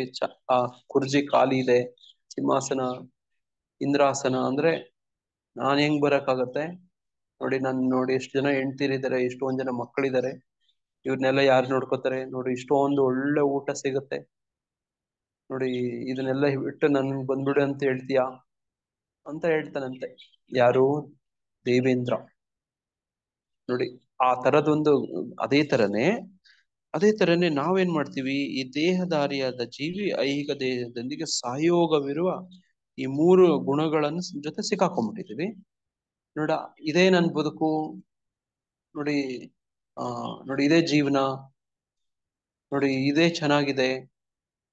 ಆ ಕುರ್ಜಿ ಖಾಲಿ ಇದೆ, ಸಿಂಹಾಸನ ಇಂದ್ರಾಸನ ಅಂದ್ರೆ ನಾನ್ ಹೆಂಗ್ ಬರಕ್ಕಾಗತ್ತೆ, ನೋಡಿ ಎಷ್ಟು ಜನ ಹೆಂಡ್ತಿರಿದ್ದಾರೆ, ಎಷ್ಟೊಂದ್ ಜನ ಮಕ್ಕಳಿದ್ದಾರೆ, ಇವ್ರನ್ನೆಲ್ಲ ಯಾರು ನೋಡ್ಕೋತಾರೆ, ನೋಡಿ ಇಷ್ಟೊಂದು ಒಳ್ಳೆ ಊಟ ಸಿಗುತ್ತೆ, ನೋಡಿ ಇದನ್ನೆಲ್ಲ ಬಿಟ್ಟು ನನ್ ಬಂದ್ಬಿಡು ಅಂತ ಹೇಳ್ತೀಯಾ ಅಂತ ಹೇಳ್ತಾನಂತೆ. ಯಾರು? ದೇವೇಂದ್ರ. ನೋಡಿ ಆ ತರದೊಂದು ಅದೇ ತರನೇ ನಾವೇನ್ ಮಾಡ್ತೀವಿ, ಈ ದೇಹಧಾರಿಯಾದ ಜೀವಿ ಐಹಿಕ ದೇಹದೊಂದಿಗೆ ಸಹಯೋಗವಿರುವ ಈ 3 ಗುಣಗಳನ್ನು ಜೊತೆ ಸಿಕ್ಕಾಕೊಂಡ್ಬಿಟ್ಟಿದೀವಿ. ನೋಡ, ಇದೇ ನನ್ ಬದುಕು, ನೋಡಿ, ನೋಡಿ ಇದೇ ಜೀವನ, ನೋಡಿ ಇದೇ ಚೆನ್ನಾಗಿದೆ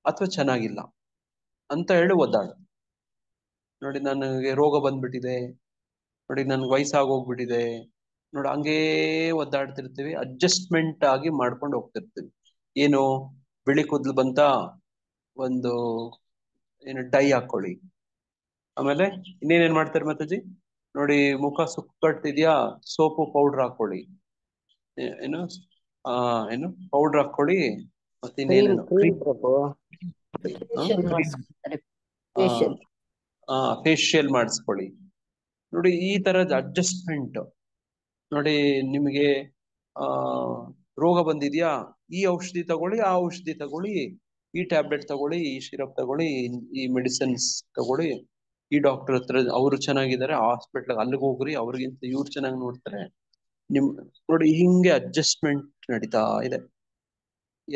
ಅಥವಾ ಚೆನ್ನಾಗಿಲ್ಲ ಅಂತ ಹೇಳಿ ಒದ್ದಾಡ. ನೋಡಿ ನನಗೆ ರೋಗ ಬಂದ್ಬಿಟ್ಟಿದೆ, ನೋಡಿ ನನ್ಗೆ ವಯಸ್ಸಾಗೋಗ್ಬಿಟ್ಟಿದೆ, ನೋಡಿ ಹಂಗೇ ಒದ್ದಾಡ್ತಿರ್ತೀವಿ, ಅಡ್ಜಸ್ಟ್ಮೆಂಟ್ ಆಗಿ ಮಾಡ್ಕೊಂಡು ಹೋಗ್ತಿರ್ತೀವಿ. ಏನು, ಬಿಳಿ ಕೂದ್ಲು ಬಂತ, ಒಂದು ಏನು ಡೈ ಹಾಕೊಳ್ಳಿ. ಆಮೇಲೆ ಇನ್ನೇನೇನ್ ಮಾಡ್ತಾರೆ ಮಾತಾಜಿ, ನೋಡಿ ಮುಖ ಸುಕ್ಕಟ್ಟಿದ್ಯಾ, ಸೋಪು ಪೌಡರ್ ಹಾಕೊಳ್ಳಿ. ಏನು ಏನು ಪೌಡರ್ ಹಾಕೊಳ್ಳಿ, ಮತ್ತೆ ಕ್ರೀಮ್ ಇನ್ನೇನೇನು ಕ್ರೀಮ್ ಕ್ರೀಮ್, ಪ್ರಭು. ಫೇಶಿಯಲ್ ಮಾಡಿಸ್ಕೊತಾರೆ. ಫೇಶಿಯಲ್. ಫೇಶಿಯಲ್ ಮಾಡಿಸ್ಕೊಳ್ಳಿ. ನೋಡಿ ಈ ತರದ ಅಡ್ಜಸ್ಟ್ಮೆಂಟ್. ನೋಡಿ ನಿಮಗೆ ಆ ರೋಗ ಬಂದಿದ್ಯಾ, ಈ ಔಷಧಿ ತಗೊಳ್ಳಿ, ಆ ಔಷಧಿ ತಗೊಳ್ಳಿ, ಈ ಟ್ಯಾಬ್ಲೆಟ್ ತಗೊಳ್ಳಿ, ಈ ಸಿರಪ್ ತಗೊಳ್ಳಿ, ಈ ಮೆಡಿಸಿನ್ಸ್ ತಗೊಳ್ಳಿ, ಈ ಡಾಕ್ಟರ್ ಹತ್ರ ಅವರು ಚೆನ್ನಾಗಿದ್ದಾರೆ, ಹಾಸ್ಪಿಟ್ಲ್ ಅಲ್ಲಿಗೆ ಹೋಗ್ರಿ, ಅವ್ರಿಗಿಂತ ಇವ್ರು ಚೆನ್ನಾಗಿ ನೋಡ್ತಾರೆ. ನಿಮ್ ನೋಡಿ ಹಿಂಗೆ ಅಡ್ಜಸ್ಟ್ಮೆಂಟ್ ನಡೀತಾ ಇದೆ. ಈ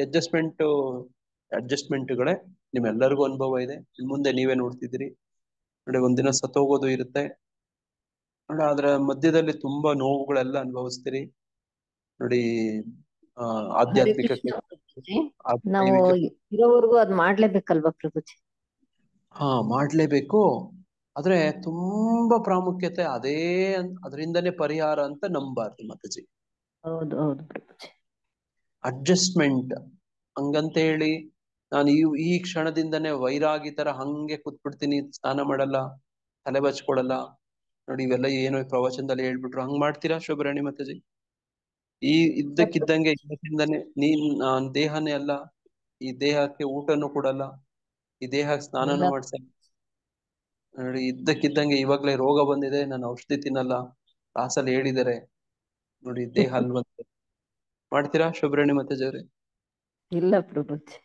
ಅಡ್ಜಸ್ಟ್ಮೆಂಟ್ಗಳೇ ನಿಮ್ಮೆಲ್ಲರಿಗೂ ಅನುಭವ ಇದೆ. ಇನ್ ಮುಂದೆ ನೀವೇ ನೋಡ್ತಿದ್ದೀರಿ. ನೋಡಿ ಒಂದಿನ ಸತ್ತೋಗೋದು ಇರುತ್ತೆ ನೋಡಿ, ಅದ್ರ ಮಧ್ಯದಲ್ಲಿ ತುಂಬಾ ನೋವುಗಳೆಲ್ಲ ಅನುಭವಿಸ್ತೀರಿ ನೋಡಿ. ಹರೇ ಆಧ್ಯಾತ್ಮಿಕ ಕೃಷ್ಣ ಪ್ರಭುಜಿ. ನಾವು ದೈವಿಕ ಇರೋವರೆಗೂ ಅದ್ ಮಾಡ್ಲೇಬೇಕಲ್ವಾ ಪ್ರಭುಜಿ? ಮಾಡ್ಲೇಬೇಕು. ಆದ್ರೆ ತುಂಬಾ ಪ್ರಾಮುಖ್ಯತೆ ಅದೇ, ಅದರಿಂದನೇ ಪರಿಹಾರ ಅಂತ ನಂಬಾರ್ದು ಮಾತಾಜಿ. ಹೌದು ಹೌದು ಪ್ರಭುಜಿ. ಅಡ್ಜಸ್ಟ್ಮೆಂಟ್ ಹಂಗಂತ ಹೇಳಿ ನಾನು ಈ ಕ್ಷಣದಿಂದನೇ ವೈರಾಗಿ ತರ ಹಂಗೆ ಕೂತ್ಬಿಡ್ತೀನಿ, ಸ್ನಾನ ಮಾಡಲ್ಲ, ತಲೆ ಬಚ್ಕೊಳಲ್ಲ. ನೋಡಿ ಇವೆಲ್ಲ ಏನೋ ಪ್ರವಚನದಲ್ಲಿ ಹೇಳ್ಬಿಟ್ರು, ಹಂಗ್ ಮಾಡ್ತೀರಾ ಶುಭರಾಣಿ ಮಾತಾಜಿ? ಈ ಇದ್ದಕ್ಕಿದ್ದಂಗೆ ಇವತ್ತಿಂದಾನೆ ನಾನ್ ದೇಹನೇ ಅಲ್ಲ, ಈ ದೇಹಕ್ಕೆ ಊಟನೂ ಕೊಡಲ್ಲ, ಈ ದೇಹಕ್ಕೆ ಸ್ನಾನನೂ ಮಾಡ್ಸಲ್ಲ. ನೋಡಿ ಇದ್ದಕ್ಕಿದ್ದಂಗೆ ಇವಾಗ್ಲೇ ರೋಗ ಬಂದಿದೆ, ನಾನು ಔಷಧಿ ತಿನ್ನಲ್ಲ, ಕ್ಲಾಸಲ್ಲಿ ಹೇಳಿದ್ದಾರೆ ನೋಡಿ, ದೇಹ ಅಲ್ವಂತೆ. ಮಾಡ್ತೀರಾ ಶುಭರಾಣಿ ಮಾತಾಜಿ ಅವ್ರೆ? ಇಲ್ಲ ಪ್ರಭುಜಿ.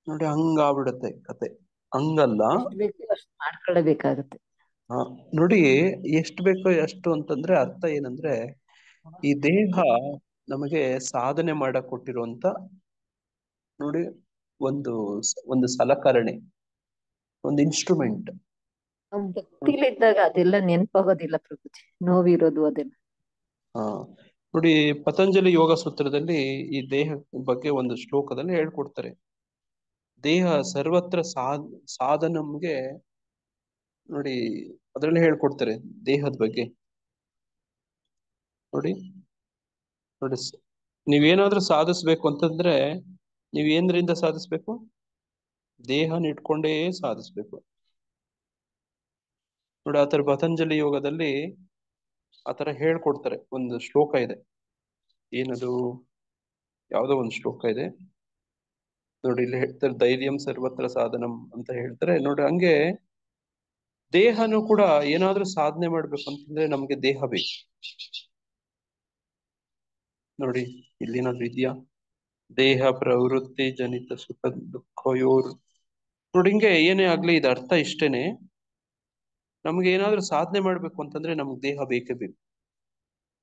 ನೋಡಿ ಹಂಗಾಗ್ಬಿಡುತ್ತೆ ಕತೆ. ಹಂಗಲ್ಲ, ಎಷ್ಟು ಬೇಕೋ ಅಷ್ಟು ಮಾಡ್ಕೊಳ್ಳೇಬೇಕಾಗುತ್ತೆ. ನೋಡಿ ಎಷ್ಟು ಬೇಕೋ ಅಷ್ಟು ಅಂತಂದ್ರೆ ಅರ್ಥ ಏನಂದ್ರೆ, ಈ ದೇಹ ನಮಗೆ ಸಾಧನೆ ಮಾಡಕ್ ಕೊಟ್ಟಿರುವಂತ ನೋಡಿ ಒಂದು ಸಲಕರಣೆ, ಒಂದು ಇನ್ಸ್ಟ್ರೂಮೆಂಟ್. ಭಕ್ತಿಲಿದ್ದಾಗ ಅದೆಲ್ಲ ನೆನಪಾಗೋದಿಲ್ಲ ಪ್ರಭುಜಿ, ನೋವಿರೋದು ಅದೆಲ್ಲ. ನೋಡಿ ಪತಂಜಲಿ ಯೋಗ ಸೂತ್ರದಲ್ಲಿ ಈ ದೇಹ ಬಗ್ಗೆ ಒಂದು ಶ್ಲೋಕದಲ್ಲಿ ಹೇಳ್ಕೊಡ್ತಾರೆ. ದೇಹ ಸರ್ವತ್ರ ಸಾಧನಂಗೆ ನೋಡಿ, ಅದ್ರಲ್ಲಿ ಹೇಳ್ಕೊಡ್ತಾರೆ ದೇಹದ ಬಗ್ಗೆ. ನೋಡಿ ನೋಡಿ ನೀವೇನಾದ್ರೂ ಸಾಧಿಸ್ಬೇಕು ಅಂತಂದ್ರೆ ನೀವ್ ಏನ್ರಿಂದ ಸಾಧಿಸ್ಬೇಕು? ದೇಹನ ಇಟ್ಕೊಂಡೇ ಸಾಧಿಸ್ಬೇಕು. ನೋಡಿ ಆತರ ಪತಂಜಲಿ ಯೋಗದಲ್ಲಿ ಆತರ ಹೇಳ್ಕೊಡ್ತಾರೆ. ಒಂದು ಶ್ಲೋಕ ಇದೆ, ಏನದು, ಯಾವ್ದೋ ಒಂದು ಶ್ಲೋಕ ಇದೆ ನೋಡಿ, ಇಲ್ಲಿ ಹೇಳ್ತಾರೆ ಧೈರ್ಯಂ ಸರ್ವತ್ರ ಸಾಧನಂ ಅಂತ ಹೇಳ್ತಾರೆ ನೋಡಿ. ಹಂಗೆ ದೇಹನು ಕೂಡ ಏನಾದ್ರೂ ಸಾಧನೆ ಮಾಡ್ಬೇಕು ಅಂತಂದ್ರೆ ನಮ್ಗೆ ದೇಹ ಬೇಕು. ನೋಡಿ ಇಲ್ಲೇನಾದ್ರೂ ಇದೆಯಾ, ದೇಹ ಪ್ರವೃತ್ತಿ ಜನಿತ ಸುಖ ದುಃಖಯೋರ್. ನೋಡಿ ಹಿಂಗೆ ಏನೇ ಆಗ್ಲಿ ಇದು ಅರ್ಥ ಇಷ್ಟೇನೆ, ನಮ್ಗೆ ಏನಾದ್ರೂ ಸಾಧನೆ ಮಾಡ್ಬೇಕು ಅಂತಂದ್ರೆ ನಮ್ಗೆ ದೇಹ ಬೇಕೇ ಬೇಕು.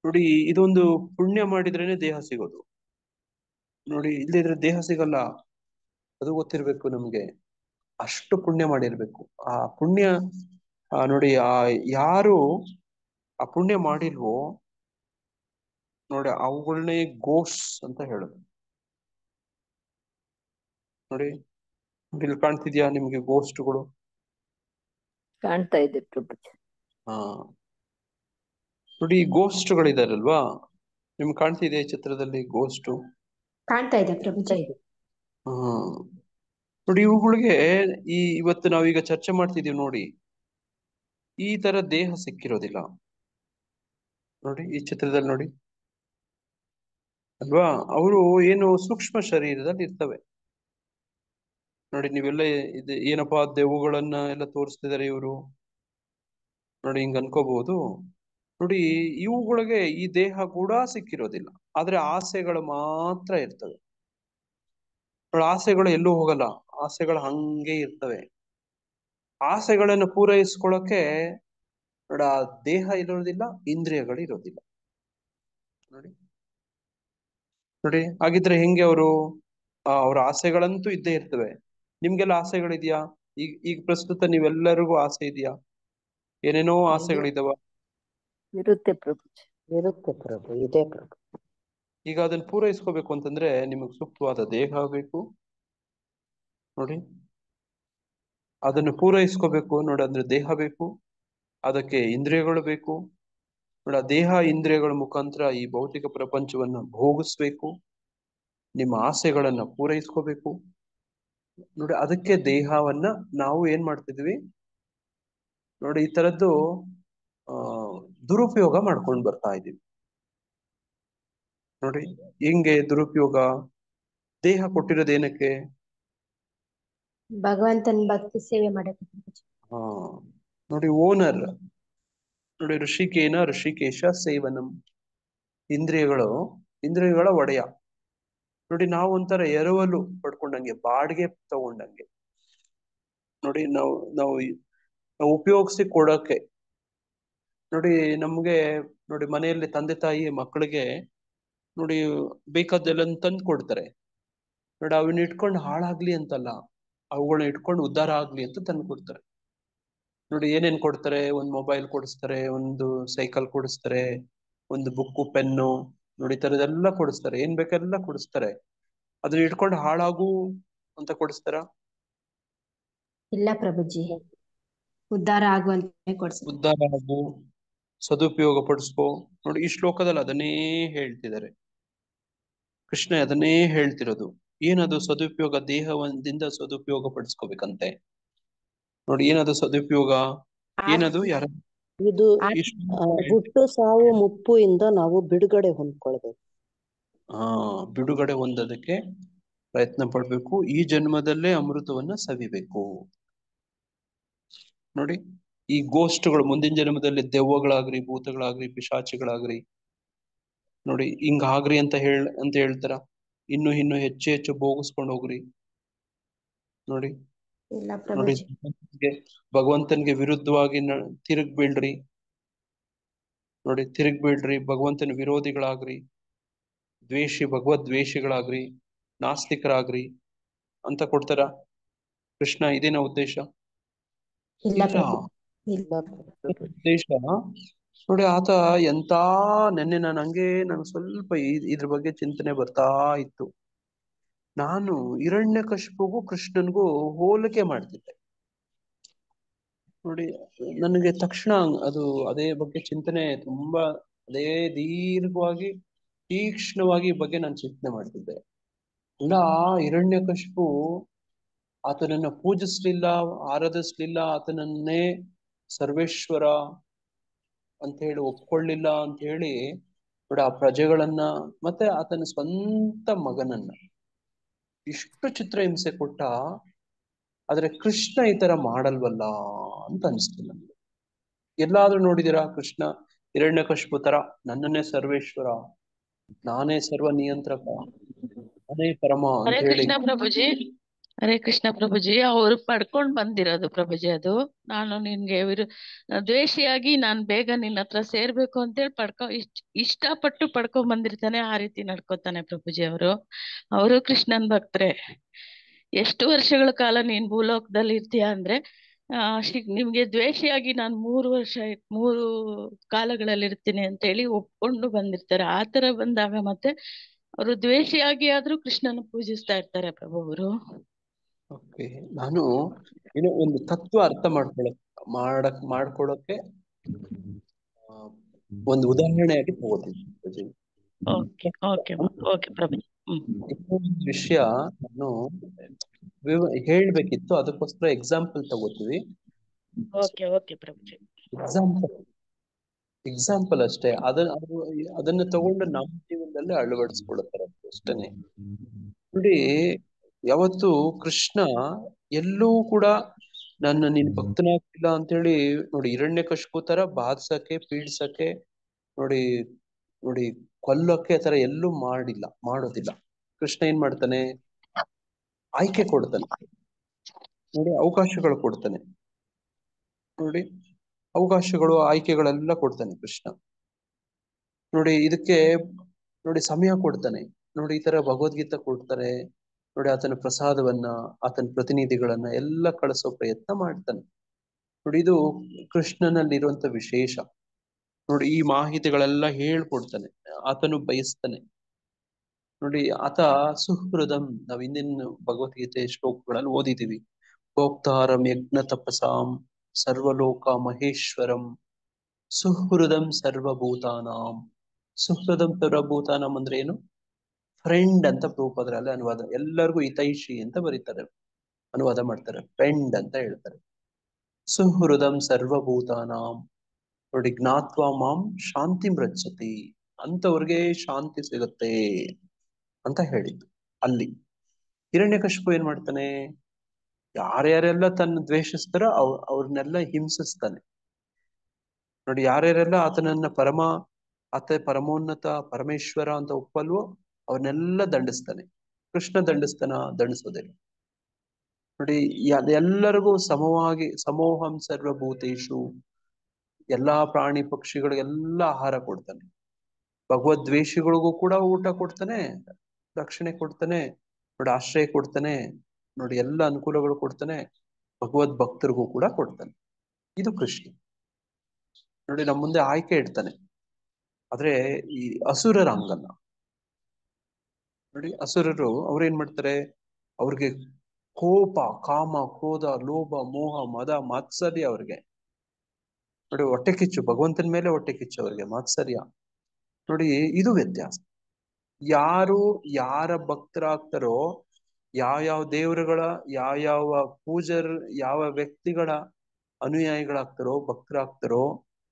ನೋಡಿ ಇದೊಂದು ಪುಣ್ಯ ಮಾಡಿದ್ರೇನೆ ದೇಹ ಸಿಗೋದು ನೋಡಿ, ಇಲ್ಲದಿದ್ರೆ ದೇಹ ಸಿಗಲ್ಲ. ಅದು ಗೊತ್ತಿರ್ಬೇಕು ನಮ್ಗೆ, ಅಷ್ಟು ಪುಣ್ಯ ಮಾಡಿರ್ಬೇಕು. ಆ ಪುಣ್ಯ ನೋಡಿ ಯಾರು ಆ ಪುಣ್ಯ ಮಾಡಿಲ್ವೋ ನೋಡಿ, ಅವುಗಳನ್ನೇ ಗೋಸ್ ಅಂತ ಹೇಳೋದು. ನೋಡಿ ಇಲ್ಲಿ ಕಾಣ್ತಿದ್ಯಾ ನಿಮ್ಗೆ ಗೋಸ್ಟ್ಗಳು? ಕಾಣ್ತಾ ಇದೆ ಪ್ರಭುಜಿ. ನೋಡಿ ಈ ಗೋಸ್ಟ್ಗಳಿದಾರಲ್ವಾ, ನಿಮ್ಗೆ ಕಾಣ್ತಿದೆ ಚಿತ್ರದಲ್ಲಿ ಗೋಸ್ಟು? ಕಾಣ್ತಾ ಇದೆ ಪ್ರಭುಜಿ. ನೋಡಿ ಇವುಗಳಿಗೆ ಇವತ್ತು ನಾವೀಗ ಚರ್ಚೆ ಮಾಡ್ತಿದೀವಿ ನೋಡಿ, ಈ ತರ ದೇಹ ಸಿಕ್ಕಿರೋದಿಲ್ಲ ನೋಡಿ. ಈ ಚಿತ್ರದಲ್ಲಿ ನೋಡಿ ಅಲ್ವಾ, ಅವರು ಏನು ಸೂಕ್ಷ್ಮ ಶರೀರದಲ್ಲಿ ಇರ್ತವೆ ನೋಡಿ. ನೀವೆಲ್ಲ ಇದು ಏನಪ್ಪಾ ದೆವ್ವಗಳನ್ನ ಎಲ್ಲ ತೋರಿಸ್ತಿದಾರೆ ಇವರು ನೋಡಿ, ಹಿಂಗ ಅನ್ಕೋಬಹುದು. ನೋಡಿ ಇವುಗಳಿಗೆ ಈ ದೇಹ ಕೂಡ ಸಿಕ್ಕಿರೋದಿಲ್ಲ, ಆದ್ರೆ ಆಸೆಗಳು ಮಾತ್ರ ಇರ್ತವೆ. ಆಸೆಗಳು ಎಲ್ಲೂ ಹೋಗಲ್ಲ, ಆಸೆಗಳು ಹಂಗೆ ಇರ್ತವೆ. ಆಸೆಗಳನ್ನು ಪೂರೈಸ್ಕೊಳ್ಳೋಕೆ ನೋಡ ಆ ದೇಹ ಇರೋದಿಲ್ಲ, ಇಂದ್ರಿಯಗಳು ಇರೋದಿಲ್ಲ ನೋಡಿ. ನೋಡಿ ಹಾಗಿದ್ರೆ ಹೆಂಗೆ ಅವರು ಅವ್ರ ಆಸೆಗಳಂತೂ ಇದ್ದೇ ಇರ್ತವೆ. ನಿಮ್ಗೆಲ್ಲ ಆಸೆಗಳಿದ್ಯಾ? ಈಗ ಪ್ರಸ್ತುತ ನೀವೆಲ್ಲರಿಗೂ ಆಸೆ ಇದೆಯಾ? ಏನೇನೋ ಇದೆ. ಆಸೆಗಳಿದಾವ ಇರುತ್ತೆ ಪ್ರಭುಜಿ. ಇರುತ್ತೆ ಪ್ರಭು, ಇದೆ ಪ್ರಭು. ಈಗ ಅದನ್ನ ಪೂರೈಸ್ಕೋಬೇಕು ಅಂತಂದ್ರೆ ನಿಮಗೆ ಸೂಕ್ತವಾದ ದೇಹ ಬೇಕು ನೋಡಿ. ಅದನ್ನು ಪೂರೈಸ್ಕೋಬೇಕು ನೋಡಿ ಅಂದ್ರೆ ದೇಹ ಬೇಕು, ಅದಕ್ಕೆ ಇಂದ್ರಿಯಗಳು ಬೇಕು ನೋಡಿ. ಆ ದೇಹ ಇಂದ್ರಿಯಗಳ ಮುಖಾಂತರ ಈ ಭೌತಿಕ ಪ್ರಪಂಚವನ್ನ ಭೋಗಿಸ್ಬೇಕು, ನಿಮ್ಮ ಆಸೆಗಳನ್ನ ಪೂರೈಸ್ಕೋಬೇಕು ನೋಡಿ. ಅದಕ್ಕೆ ದೇಹವನ್ನ ನಾವು ಏನ್ ಮಾಡ್ತಿದ್ವಿ ನೋಡಿ, ಈ ತರದ್ದು ದುರುಪಯೋಗ ಮಾಡ್ಕೊಂಡು ಬರ್ತಾ ಇದೀವಿ ನೋಡಿ. ಹೆಂಗೆ ದುರುಪಯೋಗ? ದೇಹ ಕೊಟ್ಟಿರೋದು ಏನಕ್ಕೆ? ಭಗವಂತನ ಭಕ್ತಿ ಸೇವೆ ಮಾಡಕ್ಕೆ ಪ್ರಭುಜಿ. ಹಾ ನೋಡಿ, ಓನರ್ ನೋಡಿ, ಋಷಿಕೇಶ ಸೇವನಂ. ಇಂದ್ರಿಯಗಳ ಒಡೆಯ ನೋಡಿ. ನಾವು ಒಂಥರ ಎರವಲು ಪಡ್ಕೊಂಡಂಗೆ, ಬಾಡಿಗೆ ತಗೊಂಡಂಗೆ ನೋಡಿ. ನಾವು ಉಪಯೋಗಿಸಿ ಕೊಡೋಕೆ ನೋಡಿ. ನಮ್ಗೆ ನೋಡಿ, ಮನೆಯಲ್ಲಿ ತಂದೆ ತಾಯಿ ಮಕ್ಕಳಿಗೆ ನೋಡಿ ಬೇಕಾದ್ದೆಲ್ಲ ತಂದು ಕೊಡ್ತಾರೆ ನೋಡಿ. ಅವನ್ನ ಇಟ್ಕೊಂಡು ಹಾಳಾಗ್ಲಿ ಅಂತಲ್ಲ, ಅವುಗಳನ್ನ ಇಟ್ಕೊಂಡು ಉದ್ಧಾರ ಆಗ್ಲಿ ಅಂತ ತಂದು ಕೊಡ್ತಾರೆ ನೋಡಿ. ಏನೇನ್ ಕೊಡ್ತಾರೆ? ಒಂದು ಮೊಬೈಲ್ ಕೊಡಿಸ್ತಾರೆ, ಒಂದು ಸೈಕಲ್ ಕೊಡಿಸ್ತಾರೆ, ಒಂದು ಬುಕ್ಕು ಪೆನ್ನು ನೋಡಿ, ಈ ತರದೆಲ್ಲ ಕೊಡಿಸ್ತಾರೆ. ಏನ್ ಬೇಕೆಲ್ಲ ಕೊಡಿಸ್ತಾರೆ. ಅದನ್ನ ಇಟ್ಕೊಂಡು ಹಾಳಾಗು ಅಂತ ಕೊಡಿಸ್ತಾರ? ಇಲ್ಲ ಪ್ರಭುಜಿ, ಉದ್ಧಾರ ಆಗುವಂತೆ ಕೊಡ್ಸಿ. ಉದ್ಧಾರ ಆಗು, ಸದುಪಯೋಗ ಪಡಿಸ್ಕೋ ನೋಡಿ. ಈ ಶ್ಲೋಕದಲ್ಲಿ ಅದನ್ನೇ ಹೇಳ್ತಿದ್ದಾರೆ ಕೃಷ್ಣ, ಅದನ್ನೇ ಹೇಳ್ತಿರೋದು. ಏನದು ಸದುಪಯೋಗ? ದೇಹದಿಂದ ಸದುಪಯೋಗ ಪಡಿಸ್ಕೋಬೇಕಂತೆ ನೋಡಿ. ಏನದು ಸದುಪಯೋಗ? ಏನದು? ಯಾರ ಇದು ಹುಟ್ಟು ಸಾವು ಮುಪ್ಪು ಇಂದ ನಾವು ಬಿಡುಗಡೆ ಹೊಂದ್ಕೊಳ್ಬೇಕು. ಬಿಡುಗಡೆ ಹೊಂದೋದಕ್ಕೆ ಪ್ರಯತ್ನ ಪಡ್ಬೇಕು. ಈ ಜನ್ಮದಲ್ಲೇ ಅಮೃತವನ್ನ ಸವಿಬೇಕು ನೋಡಿ. ಈ ಗೋಷ್ಠಗಳು ಮುಂದಿನ ಜನ್ಮದಲ್ಲಿ ದೆವ್ವಗಳಾಗ್ರಿ, ಭೂತಗಳಾಗ್ರಿ, ಪಿಶಾಚಿಗಳಾಗ್ರಿ ನೋಡಿ, ಹಿಂಗಾಗ್ರಿ ಅಂತ ಹೇಳ್ತಾರ. ಇನ್ನು ಹೆಚ್ಚು ಹೆಚ್ಚು ಭೋಗಿಸ್ಕೊಂಡು ಹೋಗ್ರಿ ನೋಡಿ. ಇಲ್ಲ ನೋಡಿ, ಪ್ರಭುಜಿ. ಭಗವಂತನ್ಗೆ ವಿರುದ್ಧವಾಗಿ ತಿರುಗ್ಬೇಡ್ರಿ ನೋಡಿ. ತಿರುಗ್ಬೇಡ್ರಿ, ಭಗವಂತನ ವಿರೋಧಿಗಳಾಗ್ರಿ, ಭಗವದ್ವೇಷಿಗಳಾಗ್ರಿ, ನಾಸ್ತಿಕರಾಗ್ರಿ ಅಂತ ಕೊಡ್ತಾರ ಕೃಷ್ಣ. ಇದೇನ ಉದ್ದೇಶ? ಇಲ್ಲ ಇಲ್ಲ. ಉದ್ದೇಶ ನೋಡಿ, ಆತ ಎಂತ ನೆನ್ನೆ ನಾನು ಸ್ವಲ್ಪ ಇದ್ರ ಬಗ್ಗೆ ಚಿಂತನೆ ಬರ್ತಾ ಇತ್ತು. ನಾನು ಹಿರಣ್ಯಕಶಿಪುಗೂ ಕೃಷ್ಣನ್ಗೂ ಹೋಲಿಕೆ ಮಾಡ್ತಿದ್ದೆ ನೋಡಿ. ನನಗೆ ತಕ್ಷಣ ಅದೇ ಬಗ್ಗೆ ಚಿಂತನೆ ತುಂಬಾ, ಅದೇ ದೀರ್ಘವಾಗಿ ತೀಕ್ಷ್ಣವಾಗಿ ಈ ಬಗ್ಗೆ ನಾನು ಚಿಂತನೆ ಮಾಡ್ತಿದ್ದೆ. ಅಲ್ಲ, ಹಿರಣ್ಯಕಶಿಪು ಆತನನ್ನ ಪೂಜಿಸ್ಲಿಲ್ಲ, ಆರಾಧಿಸ್ಲಿಲ್ಲ, ಆತನನ್ನೇ ಸರ್ವೇಶ್ವರ ಅಂತ ಹೇಳಿ ಒಪ್ಕೊಳ್ಳಿಲ್ಲ ಅಂತ ಹೇಳಿ ನೋಡಿ. ಆ ಪ್ರಜೆಗಳನ್ನ ಮತ್ತೆ ಆತನ ಸ್ವಂತ ಮಗನನ್ನ ಇಷ್ಟು ಚಿತ್ರಹಿಂಸೆ ಕೊಟ್ಟ. ಆದ್ರೆ ಕೃಷ್ಣ ಈ ತರ ಮಾಡಲ್ವಲ್ಲ ಅಂತ ಅನಿಸ್ತು ನನ್ಗೆ. ಎಲ್ಲಾದ್ರೂ ನೋಡಿದಿರಾ ಕೃಷ್ಣ ಹಿರಣ್ಯಕಶಿಪು ತರ ನನ್ನನ್ನೇ ಸರ್ವೇಶ್ವರ, ನಾನೇ ಸರ್ವ ನಿಯಂತ್ರಕ, ನಾನೇ ಪರಮ ಅಂತ ಹರೇ ಹೇಳಿ? ಕೃಷ್ಣ ಪ್ರಭುಜಿ, ಹರೇ ಕೃಷ್ಣ ಪ್ರಭುಜಿ, ಅವ್ರು ಪಡ್ಕೊಂಡ್ ಬಂದಿರೋದು ಪ್ರಭುಜಿ. ಅದು ನಾನು ನಿನ್ಗೆ ದ್ವೇಷಿಯಾಗಿ ನಾನ್ ಬೇಗ ನಿನ್ನ ಹತ್ರ ಸೇರ್ಬೇಕು ಅಂತೇಳಿ ಇಷ್ಟಪಟ್ಟು ಪಡ್ಕೊಂಡ್ ಬಂದಿರ್ತಾನೆ. ಆ ರೀತಿ ನಡ್ಕೋತಾನೆ ಪ್ರಭುಜಿ. ಅವರು ಕೃಷ್ಣನ್ ಭಕ್ತರೆ. ಎಷ್ಟು ವರ್ಷಗಳ ಕಾಲ ನೀನ್ ಭೂಲೋಕದಲ್ಲಿ ಇರ್ತೀಯ ಅಂದ್ರೆ ನಿಮ್ಗೆ ದ್ವೇಷಿಯಾಗಿ ನಾನು 3 ಕಾಲಗಳಲ್ಲಿ ಇರ್ತೀನಿ ಅಂತ ಹೇಳಿ ಒಪ್ಕೊಂಡು ಬಂದಿರ್ತಾರೆ. ಆತರ ಬಂದಾಗ ಮತ್ತೆ ಅವರು ದ್ವೇಷಿಯಾಗಿ ಆದ್ರೂ ಕೃಷ್ಣನ ಪೂಜಿಸ್ತಾ ಇರ್ತಾರೆ ಪ್ರಭು ಅವರು. ಓಕೆ, ನಾನು ಏನೋ ಒಂದು ತತ್ವ ಅರ್ಥ ಮಾಡ್ಕೊಳ್ಳೋಕೆ ಒಂದು ಉದಾಹರಣೆಯಾಗಿ ತಗೋತೀನಿ. Okay okay okay Prabhuji. ಇನ್ನೊಂದು ವಿಷಯ ನಾನು ಹೇಳ್ಬೇಕಿತ್ತು, ಅದಕ್ಕೋಸ್ಕರ ಎಕ್ಸಾಂಪಲ್ ತಗೋತೀವಿ. Okay okay ಪ್ರಭುಜಿ. ಎಕ್ಸಾಂಪಲ್ ಅಷ್ಟೇ. ಅದನ್ನ ತಗೊಂಡು ನಮ್ಮ ಜೀವನದಲ್ಲಿ ಅಳವಡಿಸ್ಕೊಳ್ತಾರೆ ಅಷ್ಟೇನೆ ನೋಡಿ. ಯಾವತ್ತು ಕೃಷ್ಣ ಎಲ್ಲೂ ಕೂಡ ನೀನ್ ಭಕ್ತನಾಗ್ತಿಲ್ಲ ಅಂತ ಹೇಳಿ ನೋಡಿ ಹಿರಣ್ಯಕಶಿಪು ತರ ಬಾಧಿಸಕ್ಕೆ, ಪೀಡಿಸಕ್ಕೆ ನೋಡಿ ನೋಡಿ ಕೊಲ್ಲಕ್ಕೆ ತರ ಎಲ್ಲೂ ಮಾಡೋದಿಲ್ಲ. ಕೃಷ್ಣ ಏನ್ ಮಾಡ್ತಾನೆ? ಆಯ್ಕೆ ಕೊಡ್ತಾನೆ ನೋಡಿ, ಅವಕಾಶಗಳು ಕೊಡ್ತಾನೆ ನೋಡಿ. ಅವಕಾಶಗಳು, ಆಯ್ಕೆಗಳೆಲ್ಲ ಕೊಡ್ತಾನೆ ಕೃಷ್ಣ ನೋಡಿ. ಇದಕ್ಕೆ ನೋಡಿ ಸಮಯ ಕೊಡ್ತಾನೆ ನೋಡಿ. ಈ ತರ ಭಗವದ್ಗೀತಾ ಕೊಡ್ತಾರೆ ನೋಡಿ. ಆತನ ಪ್ರಸಾದವನ್ನ, ಆತನ ಪ್ರತಿನಿಧಿಗಳನ್ನ ಎಲ್ಲ ಕಳಿಸೋ ಪ್ರಯತ್ನ ಮಾಡ್ತಾನೆ ನೋಡಿ. ಇದು ಕೃಷ್ಣನಲ್ಲಿರುವಂತ ವಿಶೇಷ ನೋಡಿ ಈ ಮಾಹಿತಿಗಳೆಲ್ಲ ಹೇಳ್ಕೊಡ್ತಾನೆ, ಆತನು ಬಯಸ್ತಾನೆ. ನೋಡಿ ಆತ ಸುಹೃದಂ, ನಾವ್ ಹಿಂದಿನ ಭಗವದ್ಗೀತೆ ಶ್ಲೋಕಗಳಲ್ಲಿ ಓದಿದೀವಿ. ಭೋಕ್ತಾರಂ ಯಜ್ಞ ತಪಸಾಂ ಸರ್ವಲೋಕ ಮಹೇಶ್ವರಂ ಸುಹೃದಂ ಸರ್ವಭೂತಾನಾಂ. ಸುಹೃದಂ ಸರ್ವಭೂತಾನಾಂ ಅಂದ್ರೆ ಏನು? ಫ್ರೆಂಡ್ ಅಂತ ಪ್ರೂಪದ್ರಲ್ಲಿ ಅನುವಾದ, ಎಲ್ಲರಿಗೂ ಹಿತೈಷಿ ಅಂತ ಬರೀತಾರೆ, ಅನುವಾದ ಮಾಡ್ತಾರೆ, ಫ್ರೆಂಡ್ ಅಂತ ಹೇಳ್ತಾರೆ. ಸುಹೃದಂ ಸರ್ವಭೂತಾನಾಂ. ನೋಡಿ ಜ್ಞಾತ್ವಾ ಮಾಂ ಶಾಂತಿ ಮೃಚ್ಛತಿ, ಅಂತವ್ರಿಗೆ ಶಾಂತಿ ಸಿಗುತ್ತೆ ಅಂತ ಹೇಳಿದ್ದು. ಅಲ್ಲಿ ಹಿರಣ್ಯಕಶಿಪು ಏನ್ ಮಾಡ್ತಾನೆ? ಯಾರ್ಯಾರೆಲ್ಲ ತನ್ನ ದ್ವೇಷಿಸ್ತಾರೋ ಅವ್ರನ್ನೆಲ್ಲ ಹಿಂಸಿಸ್ತಾನೆ. ನೋಡಿ ಯಾರ್ಯಾರೆಲ್ಲ ಆತನನ್ನ ಆತ ಪರಮೋನ್ನತ ಪರಮೇಶ್ವರ ಅಂತ ಒಪ್ಪಲ್ವೋ ಅವನ್ನೆಲ್ಲ ದಂಡಿಸ್ತಾನೆ. ಕೃಷ್ಣ ದಂಡಿಸೋದಿಲ್ಲ. ನೋಡಿ ಎಲ್ಲರಿಗೂ ಸಮವಾಗಿ ಸಮೋಹಂ ಸರ್ವಭೂತೇಶು, ಎಲ್ಲಾ ಪ್ರಾಣಿ ಪಕ್ಷಿಗಳಿಗೆಲ್ಲ ಆಹಾರ ಕೊಡ್ತಾನೆ. ಭಗವದ್ವೇಷಿಗಳಿಗೂ ಕೂಡ ಊಟ ಕೊಡ್ತಾನೆ, ರಕ್ಷಣೆ ಕೊಡ್ತಾನೆ, ನೋಡಿ ಆಶ್ರಯ ಕೊಡ್ತಾನೆ, ನೋಡಿ ಎಲ್ಲ ಅನುಕೂಲಗಳು ಕೊಡ್ತಾನೆ, ಭಗವದ್ ಭಕ್ತರಿಗೂ ಕೂಡ ಕೊಡ್ತಾನೆ. ಇದು ಕೃಷ್ಣ. ನೋಡಿ ನಮ್ಮ ಮುಂದೆ ಆಯ್ಕೆ ಇಡ್ತಾನೆ. ಆದ್ರೆ ಈ ಅಸುರರ ಹಂಗಲ್ಲ. ನೋಡಿ ಅಸುರರು ಅವ್ರೇನ್ ಮಾಡ್ತಾರೆ? ಅವ್ರಿಗೆ ಕೋಪ, ಕಾಮ, ಕ್ರೋಧ, ಲೋಭ, ಮೋಹ, ಮದ, ಮಾತ್ಸರ್ಯ ಅವ್ರಿಗೆ. ನೋಡಿ ಹೊಟ್ಟೆ ಕಿಚ್ಚು, ಭಗವಂತನ ಮೇಲೆ ಹೊಟ್ಟೆ ಕಿಚ್ಚು ಅವ್ರಿಗೆ, ಮಾತ್ಸರ್ಯ. ನೋಡಿ ಇದು ವ್ಯತ್ಯಾಸ. ಯಾರ ಭಕ್ತರಾಗ್ತಾರೋ, ಯಾವ ದೇವರುಗಳ ಯಾವ ಪೂಜರ್ ಯಾವ ವ್ಯಕ್ತಿಗಳ ಅನುಯಾಯಿಗಳಾಗ್ತಾರೋ, ಭಕ್ತರಾಗ್ತಾರೋ,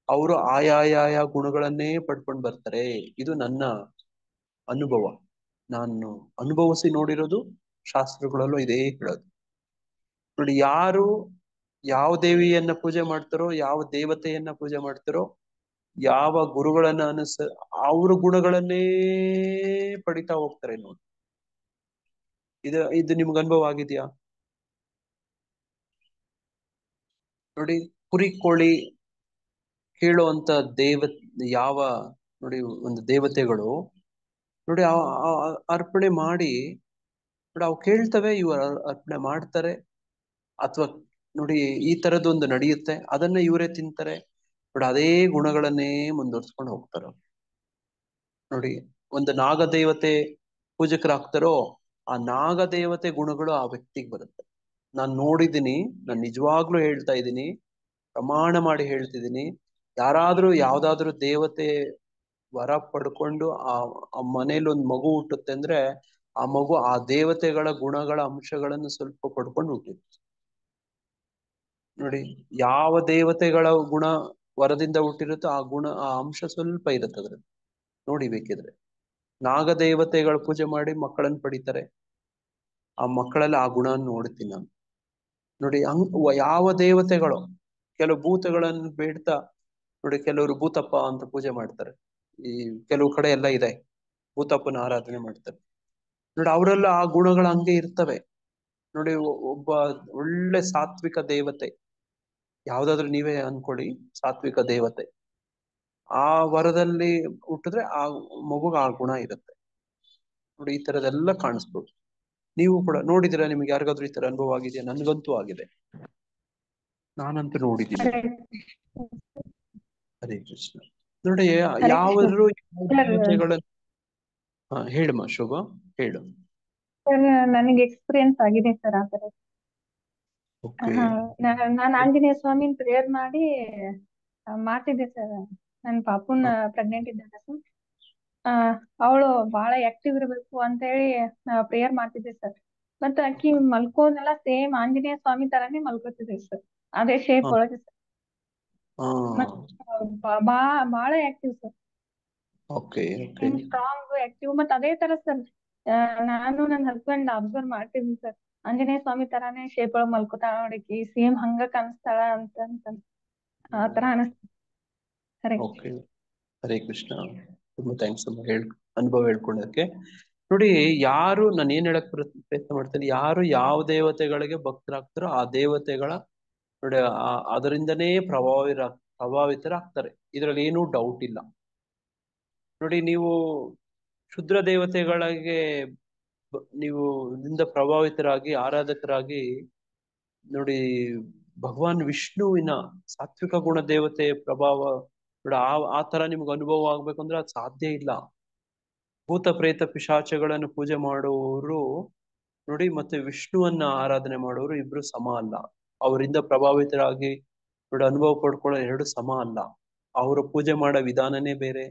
ಅವರು ಆಯಾಯ ಗುಣಗಳನ್ನೇ ಪಡ್ಕೊಂಡು ಬರ್ತಾರೆ. ಇದು ನನ್ನ ಅನುಭವ, ನಾನು ಅನುಭವಿಸಿ ನೋಡಿರೋದು, ಶಾಸ್ತ್ರಗಳಲ್ಲೂ ಇದೇ ಹೇಳೋದು. ನೋಡಿ ಯಾವ ದೇವಿಯನ್ನ ಪೂಜೆ ಮಾಡ್ತಾರೋ, ಯಾವ ದೇವತೆಯನ್ನ ಪೂಜೆ ಮಾಡ್ತಾರೋ, ಯಾವ ಗುರುಗಳನ್ನ ಅವ್ರ ಗುಣಗಳನ್ನೇ ಪಡಿತಾ ಹೋಗ್ತಾರೆ. ನೋಡಿ ಇದು ನಿಮ್ಗೆ ಅನುಭವ ಆಗಿದ್ಯಾ? ನೋಡಿ ಕುರಿ ಕೋಳಿ ಕೇಳುವಂತ ನೋಡಿ ಒಂದು ದೇವತೆಗಳು ನೋಡಿ ಅರ್ಪಣೆ ಮಾಡಿ, ನೋಡಿ ಅವು ಕೇಳ್ತವೆ, ಇವರು ಅರ್ಪಣೆ ಮಾಡ್ತಾರೆ. ಅಥವಾ ನೋಡಿ ಈ ತರದೊಂದು ನಡೆಯುತ್ತೆ, ಅದನ್ನ ಇವರೇ ತಿಂತಾರೆ. ನೋಡಿ ಅದೇ ಗುಣಗಳನ್ನೇ ಮುಂದುವರ್ಸ್ಕೊಂಡು ಹೋಗ್ತಾರ. ನೋಡಿ ಒಂದು ನಾಗದೇವತೆ ಪೂಜಕರಾಗ್ತಾರೋ, ಆ ನಾಗದೇವತೆ ಗುಣಗಳು ಆ ವ್ಯಕ್ತಿಗೆ ಬರುತ್ತೆ. ನಾನ್ ನೋಡಿದ್ದೀನಿ, ನಾನು ನಿಜವಾಗ್ಲೂ ಹೇಳ್ತಾ ಇದ್ದೀನಿ, ಪ್ರಮಾಣ ಮಾಡಿ ಹೇಳ್ತಿದ್ದೀನಿ. ಯಾವ್ದಾದ್ರೂ ದೇವತೆ ವರ ಪಡ್ಕೊಂಡು ಆ ಮನೇಲಿ ಒಂದು ಮಗು ಹುಟ್ಟುತ್ತೆ ಅಂದ್ರೆ, ಆ ಮಗು ಆ ದೇವತೆಗಳ ಗುಣಗಳ ಅಂಶಗಳನ್ನು ಸ್ವಲ್ಪ ಪಡ್ಕೊಂಡು ಹುಟ್ಟಿರುತ್ತೆ. ನೋಡಿ ಯಾವ ದೇವತೆಗಳ ಗುಣ ವರದಿಂದ ಹುಟ್ಟಿರುತ್ತೋ ಆ ಅಂಶ ಸ್ವಲ್ಪ ಇರುತ್ತೆ ಅದ್ರಲ್ಲಿ. ನೋಡಿ ಬೇಕಿದ್ರೆ ನಾಗದೇವತೆಗಳ ಪೂಜೆ ಮಾಡಿ ಮಕ್ಕಳನ್ನು ಪಡಿತಾರೆ, ಆ ಮಕ್ಕಳಲ್ಲಿ ಆ ಗುಣ ನೋಡ್ತೀನಿ ನಾನು. ನೋಡಿ ಯಾವ ದೇವತೆಗಳು ಕೆಲವು ಭೂತಗಳನ್ನು ಬೇಡ್ತಾ, ನೋಡಿ ಕೆಲವರು ಭೂತಪ್ಪ ಅಂತ ಪೂಜೆ ಮಾಡ್ತಾರೆ. ಈ ಕೆಲವು ಕಡೆ ಎಲ್ಲ ಇದೆ, ಭೂತಪ್ಪನ ಆರಾಧನೆ ಮಾಡ್ತಾರೆ. ನೋಡಿ ಅವರೆಲ್ಲ ಆ ಗುಣಗಳು ಹಂಗೆ ಇರ್ತವೆ. ನೋಡಿ ಒಬ್ಬ ಒಳ್ಳೆ ಸಾತ್ವಿಕ ದೇವತೆ, ಯಾವ್ದಾದ್ರು ನೀವೇ ಅನ್ಕೊಳ್ಳಿ, ಸಾತ್ವಿಕ ದೇವತೆ ಆ ವರದಲ್ಲಿ ಹುಟ್ಟಿದ್ರೆ ಆ ಮಗುಗ ಆ ಗುಣ ಇರುತ್ತೆ. ನೋಡಿ ಈ ತರದೆಲ್ಲ ಕಾಣಿಸ್ಬೋದು. ನೀವು ಕೂಡ ನೋಡಿದಿರ? ನಿಮ್ಗೆ ಯಾರಿಗಾದ್ರೂ ಈ ತರ ಅನುಭವ ಆಗಿದೆಯಾ? ನನ್ಗಂತೂ ಆಗಿದೆ, ನಾನಂತೂ ನೋಡಿದ್ದೀನಿ. ಹರೇ ಕೃಷ್ಣ. ನೋಡಿ ಯಾವಾದ್ರು ಹೇಳಮ್ಮ ಶೋಭ, ಹೇಳು. ಸರ್ ನನಗೆ ಎಕ್ಸ್ಪೀರಿಯನ್ಸ್ ಆಗಿದೆ ಸರ್ ಆ ತರ. ನಾನು ಆಂಜನೇಯ ಸ್ವಾಮಿನ ಪ್ರೇಯರ್ ಮಾಡಿ ಮಾಡ್ತಿದ್ದೆ ಸರ್. ನನ್ ಪಾಪುನ್ ಪ್ರೆಗ್ನೆಂಟ್ ಇದ್ದಾಗ ಸರ್, ಅವಳು ಬಹಳ ಆಕ್ಟಿವ್ ಇರ್ಬೇಕು ಅಂತ ಹೇಳಿ ಪ್ರೇಯರ್ ಮಾಡ್ತಿದ್ದೆ ಸರ್. ಮತ್ತ ಆಕಿ ಮಲ್ಕೋದೆಲ್ಲ ಸೇಮ್ ಆಂಜನೇಯ ಸ್ವಾಮಿ ತರಾನೇ ಮಲ್ಕೋತಿದ್ದೆ ಸರ್, ಅದೇ ಶೇಪ್ ಒಳಗೆ ಸರ್. ಬಹಳ ಆಕ್ಟಿವ್ ಸರ್, ಸ್ಟ್ರಾಂಗ್ ಆಕ್ಟಿವ್. ಮತ್ ಅದೇ ತರ ಸರ್ ನಾನು ನನ್ನ ಹಸ್ಬೆಂಡ್ ಅಬ್ಸರ್ವ್ ಮಾಡ್ತಿದ್ವಿ ಸರ್, ಆಂಜನೇಯ ಸ್ವಾಮಿ ತರಾನೇ ಶೇಪ್ ಒಳಗ್ ಮಲ್ಕೋತಾಳ ನೋಡಿಕಿ, ಸೇಮ್ ಹಂಗ ಕಾಣಿಸ್ತಾಳ ಅಂತ ಆ ತರ ಅನಿಸ್ತು. ಹರೇ ಕೃಷ್ಣ. ತುಂಬಾ ಥ್ಯಾಂಕ್ಸ್ ಅಮ್ಮ ಅನುಭವ ಹೇಳ್ಕೊಳಕ್ಕೆ. ನೋಡಿ ನಾನು ಏನ್ ಹೇಳಕ್ ಪ್ರಯತ್ನ ಮಾಡ್ತೇನೆ, ಯಾರು ಯಾವ ದೇವತೆಗಳಿಗೆ ಭಕ್ತರಾಗ್ತಾರೋ ಆ ದೇವತೆಗಳ ನೋಡಿ ಅದರಿಂದನೇ ಪ್ರಭಾವಿತರಾಗ್ತಾರೆ. ಇದ್ರಲ್ಲಿ ಏನೂ ಡೌಟ್ ಇಲ್ಲ. ನೋಡಿ ನೀವು ಕ್ಷುದ್ರ ದೇವತೆಗಳಿಗೆ ನೀವು ಪ್ರಭಾವಿತರಾಗಿ ಆರಾಧಕರಾಗಿ, ನೋಡಿ ಭಗವಾನ್ ವಿಷ್ಣುವಿನ ಸಾತ್ವಿಕ ಗುಣ ದೇವತೆ ಪ್ರಭಾವ ನೋಡಿ ಆ ತರ ನಿಮ್ಗೆ ಅನುಭವ ಆಗ್ಬೇಕಂದ್ರೆ ಅದು ಸಾಧ್ಯ ಇಲ್ಲ. ಭೂತ ಪ್ರೇತ ಪಿಶಾಚಗಳನ್ನು ಪೂಜೆ ಮಾಡುವವರು ನೋಡಿ ಮತ್ತೆ ವಿಷ್ಣುವನ್ನ ಆರಾಧನೆ ಮಾಡುವವರು ಇಬ್ರು ಸಮ ಅಲ್ಲ. ಅವರಿಂದ ಪ್ರಭಾವಿತರಾಗಿ ನೋಡಿ ಅನುಭವ ಪಡ್ಕೊಳ್ಳೋ ಎರಡು ಸಮ ಅಲ್ಲ. ಅವರ ಪೂಜೆ ಮಾಡೋ ವಿಧಾನನೇ ಬೇರೆ,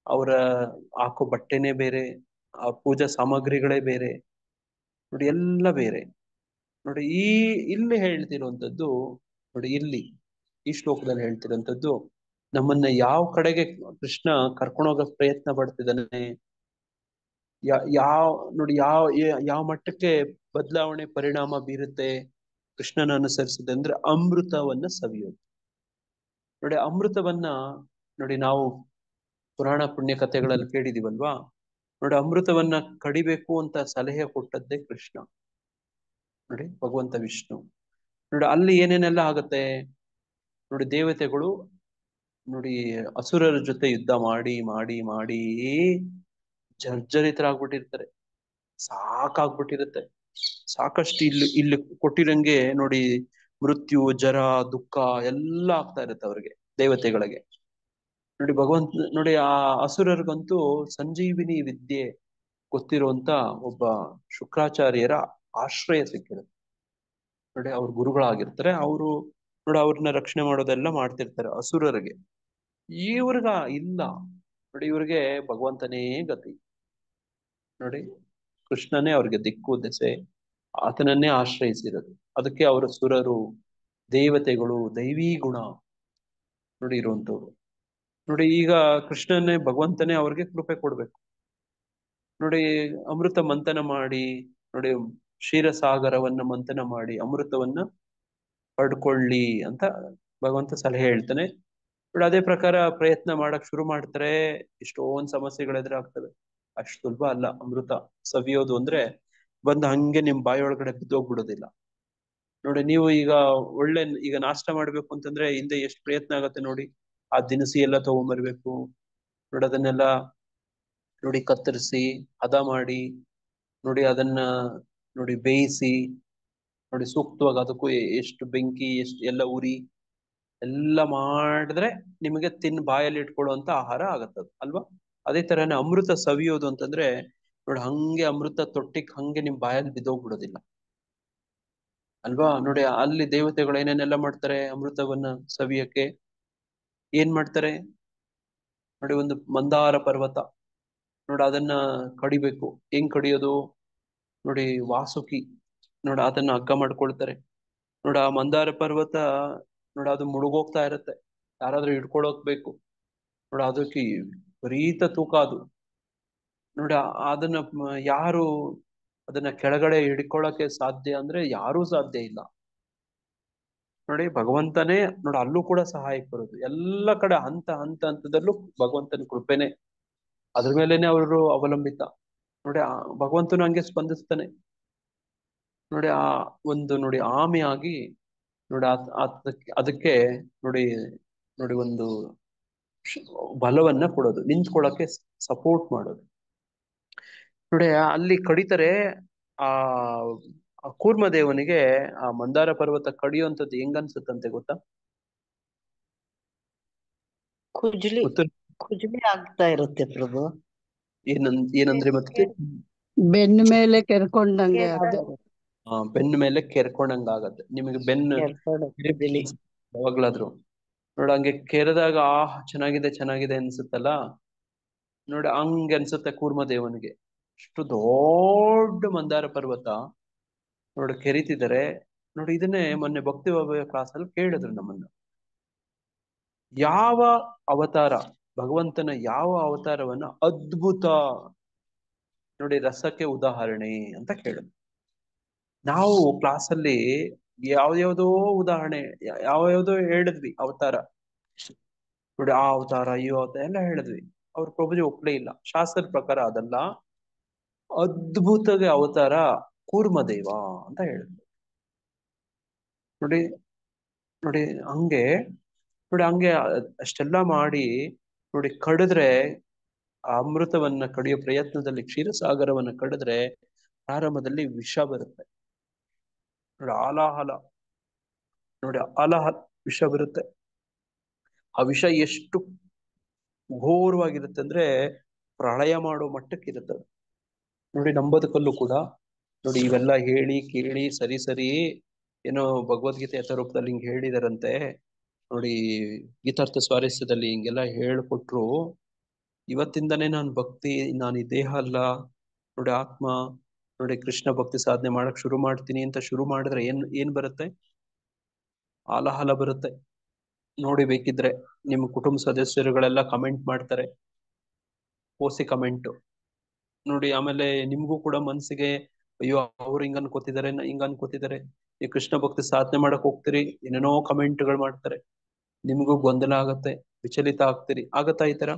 ಅವರ ಹಾಕೋ ಬಟ್ಟೆನೇ ಬೇರೆ, ಆ ಪೂಜಾ ಸಾಮಗ್ರಿಗಳೇ ಬೇರೆ, ನೋಡಿ ಎಲ್ಲ ಬೇರೆ. ನೋಡಿ ಇಲ್ಲಿ ಹೇಳ್ತಿರುವಂತದ್ದು, ನೋಡಿ ಈ ಶ್ಲೋಕದಲ್ಲಿ ಹೇಳ್ತಿರುವಂತದ್ದು ನಮ್ಮನ್ನ ಯಾವ ಕಡೆಗೆ ಕೃಷ್ಣ ಕರ್ಕೊಂಡೋಗಕ್ ಪ್ರಯತ್ನ ಪಡ್ತಿದ್ದಾನೆ, ನೋಡಿ ಯಾವ ಮಟ್ಟಕ್ಕೆ ಬದಲಾವಣೆ ಪರಿಣಾಮ ಬೀರುತ್ತೆ ಕೃಷ್ಣನ ಅನುಸರಿಸಿದೆ ಅಂದ್ರೆ ಅಮೃತವನ್ನ ಸವಿಯೋದು. ನೋಡಿ ಅಮೃತವನ್ನ ನೋಡಿ ನಾವು ಪುರಾಣ ಪುಣ್ಯ ಕಥೆಗಳಲ್ಲಿ ಕೇಳಿದೀವಲ್ವಾ. ನೋಡಿ ಅಮೃತವನ್ನ ಕಡಿಬೇಕು ಅಂತ ಸಲಹೆ ಕೊಟ್ಟದ್ದೇ ಕೃಷ್ಣ, ನೋಡಿ ಭಗವಂತ ವಿಷ್ಣು. ನೋಡಿ ಅಲ್ಲಿ ಏನೇನೆಲ್ಲ ಆಗತ್ತೆ ನೋಡಿ, ದೇವತೆಗಳು ನೋಡಿ ಅಸುರರ ಜೊತೆ ಯುದ್ಧ ಮಾಡಿ ಮಾಡಿ ಮಾಡಿ ಜರ್ಜರಿತರಾಗ್ಬಿಟ್ಟಿರ್ತಾರೆ, ಸಾಕಾಗ್ಬಿಟ್ಟಿರುತ್ತೆ. ಸಾಕಷ್ಟು ಇಲ್ಲಿ ಕೊಟ್ಟಿರಂಗೆ ನೋಡಿ ಮೃತ್ಯು, ಜರ, ದುಃಖ ಎಲ್ಲ ಆಗ್ತಾ ಇರುತ್ತೆ ಅವ್ರಿಗೆ, ದೇವತೆಗಳಿಗೆ. ನೋಡಿ ನೋಡಿ ಆ ಅಸುರರಿಗಂತೂ ಸಂಜೀವಿನಿ ವಿದ್ಯೆ ಗೊತ್ತಿರುವಂತ ಒಬ್ಬ ಶುಕ್ರಾಚಾರ್ಯರ ಆಶ್ರಯ ಸಿಕ್ಕಿರುತ್ತೆ. ನೋಡಿ ಅವ್ರ ಗುರುಗಳಾಗಿರ್ತಾರೆ, ಅವರು ನೋಡಿ ಅವ್ರನ್ನ ರಕ್ಷಣೆ ಮಾಡೋದೆಲ್ಲ ಮಾಡ್ತಿರ್ತಾರೆ ಅಸುರರಿಗೆ. ಇವ್ರಿಗ ಇಲ್ಲ ನೋಡಿ, ಇವ್ರಿಗೆ ಭಗವಂತನೇ ಗತಿ. ನೋಡಿ ಕೃಷ್ಣನೇ ಅವ್ರಿಗೆ ದಿಕ್ಕು ದೆಸೆ, ಆತನನ್ನೇ ಆಶ್ರಯಿಸಿರೋದು. ಅದಕ್ಕೆ ಅವರ ಸುರರು, ದೇವತೆಗಳು, ದೈವೀ ಗುಣ ನೋಡಿ ಇರುವಂತವ್ರು. ನೋಡಿ ಈಗ ಕೃಷ್ಣನೇ ಭಗವಂತನೇ ಅವ್ರಿಗೆ ಕೃಪೆ ಕೊಡ್ಬೇಕು. ನೋಡಿ ಅಮೃತ ಮಂಥನ ಮಾಡಿ ನೋಡಿ ಕ್ಷೀರಸಾಗರವನ್ನ ಮಂಥನ ಮಾಡಿ ಅಮೃತವನ್ನ ಪಡ್ಕೊಳ್ಳಿ ಅಂತ ಭಗವಂತ ಸಲಹೆ ಹೇಳ್ತಾನೆ. ನೋಡಿ ಅದೇ ಪ್ರಕಾರ ಪ್ರಯತ್ನ ಮಾಡಕ್ ಶುರು ಮಾಡ್ತಾರೆ, ಎಷ್ಟೊಂದ್ ಸಮಸ್ಯೆಗಳು ಎದುರಾಗ್ತವೆ. ಅಷ್ಟು ಸುಲಭ ಅಲ್ಲ ಅಮೃತ ಸವಿಯೋದು ಅಂದ್ರೆ, ಬಂದು ಹಂಗೆ ನಿಮ್ ಬಾಯಿಯೊಳಗಡೆ ಬಿದ್ದೋಗ್ಬಿಡೋದಿಲ್ಲ. ನೋಡಿ ನೀವು ಈಗ ನಾಷ್ಟ ಮಾಡ್ಬೇಕು ಅಂತಂದ್ರೆ ಹಿಂದೆ ಎಷ್ಟು ಪ್ರಯತ್ನ ಆಗತ್ತೆ ನೋಡಿ. ಆ ದಿನಸಿ ಎಲ್ಲ ತಗೊಂಡ್ಬರ್ಬೇಕು, ನೋಡಿ ಅದನ್ನೆಲ್ಲ ನೋಡಿ ಕತ್ತರಿಸಿ ಹದ ಮಾಡಿ ನೋಡಿ ಅದನ್ನ ನೋಡಿ ಬೇಯಿಸಿ ನೋಡಿ ಸೂಕ್ತವಾಗಿ ಅದಕ್ಕೂ ಎಷ್ಟು ಬೆಂಕಿ ಎಷ್ಟು ಎಲ್ಲ ಉರಿ ಎಲ್ಲ ಮಾಡಿದ್ರೆ ನಿಮಗೆ ಬಾಯಲ್ಲಿ ಇಟ್ಕೊಳ್ಳುವಂತ ಆಹಾರ ಆಗತ್ತದು ಅಲ್ವಾ. ಅದೇ ತರನೇ ಅಮೃತ ಸವಿಯೋದು ಅಂತಂದ್ರೆ ನೋಡಿ ಹಂಗೆ ಅಮೃತ ತೊಟ್ಟಿಕ್ ಹಂಗೆ ನಿಮ್ ಬಾಯಲ್ಲಿ ಬಿದ್ದೋಗ್ಬಿಡೋದಿಲ್ಲ ಅಲ್ವಾ. ನೋಡಿ ಅಲ್ಲಿ ದೇವತೆಗಳು ಏನೇನೆಲ್ಲ ಮಾಡ್ತಾರೆ ಅಮೃತವನ್ನ ಸವಿಯಕ್ಕೆ. ಏನ್ ಮಾಡ್ತಾರೆ ನೋಡಿ, ಒಂದು ಮಂದಾರ ಪರ್ವತ ನೋಡಿ ಅದನ್ನ ಕಡಿಬೇಕು. ಹೆಂಗ್ ಕಡಿಯೋದು ನೋಡಿ, ವಾಸುಕಿ ನೋಡಿ ಅದನ್ನ ಹಗ್ಗ ಮಾಡ್ಕೊಳ್ತಾರೆ. ನೋಡಿ ಆ ಮಂದಾರ ಪರ್ವತ ನೋಡಿ ಅದು ಮುಳುಗೋಗ್ತಾ ಇರತ್ತೆ, ಯಾರಾದ್ರೂ ಹಿಡ್ಕೊಳಕ್ ಬೇಕು ನೋಡಿ. ಅದಕ್ಕೆ ವಿಪರೀತ ತೂಕ ಅದು ನೋಡಿ. ಅದನ್ನ ಯಾರು ಅದನ್ನ ಕೆಳಗಡೆ ಹಿಡ್ಕೊಳಕ್ಕೆ ಸಾಧ್ಯ ಅಂದ್ರೆ ಯಾರೂ ಸಾಧ್ಯ ಇಲ್ಲ ನೋಡಿ. ಭಗವಂತನೇ ನೋಡಿ ಅಲ್ಲೂ ಕೂಡ ಸಹಾಯಕ್ಕೆ ಬರೋದು. ಎಲ್ಲ ಕಡೆ ಹಂತದಲ್ಲೂ ಭಗವಂತನ ಕೃಪೆನೆ, ಅದ್ರ ಮೇಲೆನೆ ಅವರು ಅವಲಂಬಿತ ನೋಡಿ. ಭಗವಂತನು ಹಂಗೆ ಸ್ಪಂದಿಸ್ತಾನೆ ನೋಡಿ. ಆ ಒಂದು ನೋಡಿ ಆಮೆಯಾಗಿ ನೋಡಿ ಅದಕ್ಕೆ ನೋಡಿ ಒಂದು ಬಲವನ್ನ ಕೊಡೋದು, ನಿಂತ್ಕೊಳ್ಳಕ್ಕೆ ಸಪೋರ್ಟ್ ಮಾಡೋದು ನೋಡಿ. ಅಲ್ಲಿ ಕಡಿತಾರೆ. ಆ ಕೂರ್ಮದೇವನಿಗೆ ಆ ಮಂದಾರ ಪರ್ವತ ಕಡಿಯುವಂಥದ್ದು ಹೆಂಗನ್ಸುತ್ತಂತೆ ಗೊತ್ತಾ? ಖುಜ್ಲಿ ಆಗ್ತಾ ಇರುತ್ತೆ ಪ್ರಭು. ಏನಂದ್ರೆ ಮತ್ತೆ ಬೆನ್ನ ಮೇಲೆ ಕೆರ್ಕೊಂಡಂಗೆ ಬೆನ್ನ ಮೇಲೆ ಕೆರ್ಕೊಂಡಂಗ ಆಗತ್ತೆ ನಿಮಗೆ. ಬೆನ್ನು ಯಾವಾಗ್ಲಾದ್ರು ನೋಡ ಹಂಗೆ ಕೆರೆದಾಗ ಚೆನ್ನಾಗಿದೆ ಚೆನ್ನಾಗಿದೆ ಅನ್ಸುತ್ತಲ್ಲ ನೋಡಿ, ಹಂಗೆ ಅನ್ಸುತ್ತೆ ಕೂರ್ಮದೇವನಿಗೆ. ಅಷ್ಟು ದೊಡ್ಡ ಮಂದಾರ ಪರ್ವತ ನೋಡಿ ಕೆರಿತಿದ್ದಾರೆ ನೋಡಿ. ಇದನ್ನೇ ಮೊನ್ನೆ ಭಕ್ತಿ ಕ್ಲಾಸ್ ಅಲ್ಲಿ ಕೇಳಿದ್ರು ನಮ್ಮನ್ನ, ಯಾವ ಅವತಾರ ಭಗವಂತನ ಯಾವ ಅವತಾರವನ್ನ ಅದ್ಭುತ ನೋಡಿ ರಸಕ್ಕೆ ಉದಾಹರಣೆ ಅಂತ ಕೇಳಿದ್ರು. ನಾವು ಕ್ಲಾಸಲ್ಲಿ ಯಾವ್ಯಾವ್ದೋ ಉದಾಹರಣೆ ಯಾವ್ಯಾವ್ದೋ ಹೇಳಿದ್ವಿ ಅವತಾರ ನೋಡಿ. ಆ ಅವತಾರ ಈ ಅವತಾರ ಎಲ್ಲ ಹೇಳಿದ್ವಿ. ಅವ್ರ ಪ್ರಭುಜಿ ಒಪ್ಲೇ ಇಲ್ಲ. ಶಾಸ್ತ್ರದ ಪ್ರಕಾರ ಅದಲ್ಲ, ಅದ್ಭುತಗೆ ಅವತಾರ ಕೂರ್ಮದೇವ ಅಂತ ಹೇಳಿದ್ರು ನೋಡಿ. ನೋಡಿ ಹಂಗೆ ಅಷ್ಟೆಲ್ಲ ಮಾಡಿ ನೋಡಿ ಕಡಿದ್ರೆ, ಆ ಅಮೃತವನ್ನ ಕಡಿಯೋ ಪ್ರಯತ್ನದಲ್ಲಿ ಕ್ಷೀರಸಾಗರವನ್ನ ಕಡಿದ್ರೆ ಪ್ರಾರಂಭದಲ್ಲಿ ವಿಷ ಬರುತ್ತೆ ನೋಡಿ. ಆಲಾಹಲ ನೋಡಿ ವಿಷ ಬರುತ್ತೆ. ಆ ವಿಷ ಎಷ್ಟು ಘೋರವಾಗಿರುತ್ತೆ ಅಂದ್ರೆ ಪ್ರಳಯ ಮಾಡೋ ಮಟ್ಟಕ್ಕಿರುತ್ತೆ. ನೋಡಿ ನಮ್ಮ ಬದುಕಲ್ಲೂ ಕೂಡ ನೋಡಿ ಇವೆಲ್ಲ ಹೇಳಿ ಕೇಳಿ ಸರಿ ಸರಿ ಏನೋ ಭಗವದ್ಗೀತೆ ಯಥಾರೂಪದಲ್ಲಿ ಹಿಂಗೆ ಹೇಳಿದಾರಂತೆ. ನೋಡಿ ಗೀತಾರ್ಥ ಸ್ವಾರಸ್ಯದಲ್ಲಿ ಹಿಂಗೆಲ್ಲ ಹೇಳ್ಕೊಟ್ರು. ಇವತ್ತಿಂದನೇ ನಾನು ಭಕ್ತಿ, ನಾನು ಈ ದೇಹ ಅಲ್ಲ, ನೋಡಿ ಆತ್ಮ, ನೋಡಿ ಕೃಷ್ಣ ಭಕ್ತಿ ಸಾಧನೆ ಮಾಡಕ್ ಶುರು ಮಾಡ್ತೀನಿ ಅಂತ ಶುರು ಮಾಡಿದ್ರೆ ಏನ್ ಬರುತ್ತೆ? ಆಲಹಲ ಬರುತ್ತೆ. ನೋಡಿ ಬೇಕಿದ್ರೆ ನಿಮ್ಮ ಕುಟುಂಬ ಸದಸ್ಯರುಗಳೆಲ್ಲ ಕಮೆಂಟ್ ಮಾಡ್ತಾರೆ, ಓಸಿ ಕಮೆಂಟ್ ನೋಡಿ. ಆಮೇಲೆ ನಿಮ್ಗೂ ಕೂಡ ಮನ್ಸಿಗೆ ಅಯ್ಯೋ ಅವ್ರು ಹಿಂಗ ಅನ್ಕೋತಿದಾರೆ, ಹಿಂಗ ಅನ್ಕೋತಿದಾರೆ. ಈ ಕೃಷ್ಣ ಭಕ್ತಿ ಸಾಧನೆ ಮಾಡಕ್ ಹೋಗ್ತೀರಿ, ಏನೇನೋ ಕಮೆಂಟ್ಗಳು ಮಾಡ್ತಾರೆ, ನಿಮ್ಗೂ ಗೊಂದಲ ಆಗತ್ತೆ, ವಿಚಲಿತ ಆಗ್ತೀರಿ. ಆಗತ್ತಾ ಈ ತರ?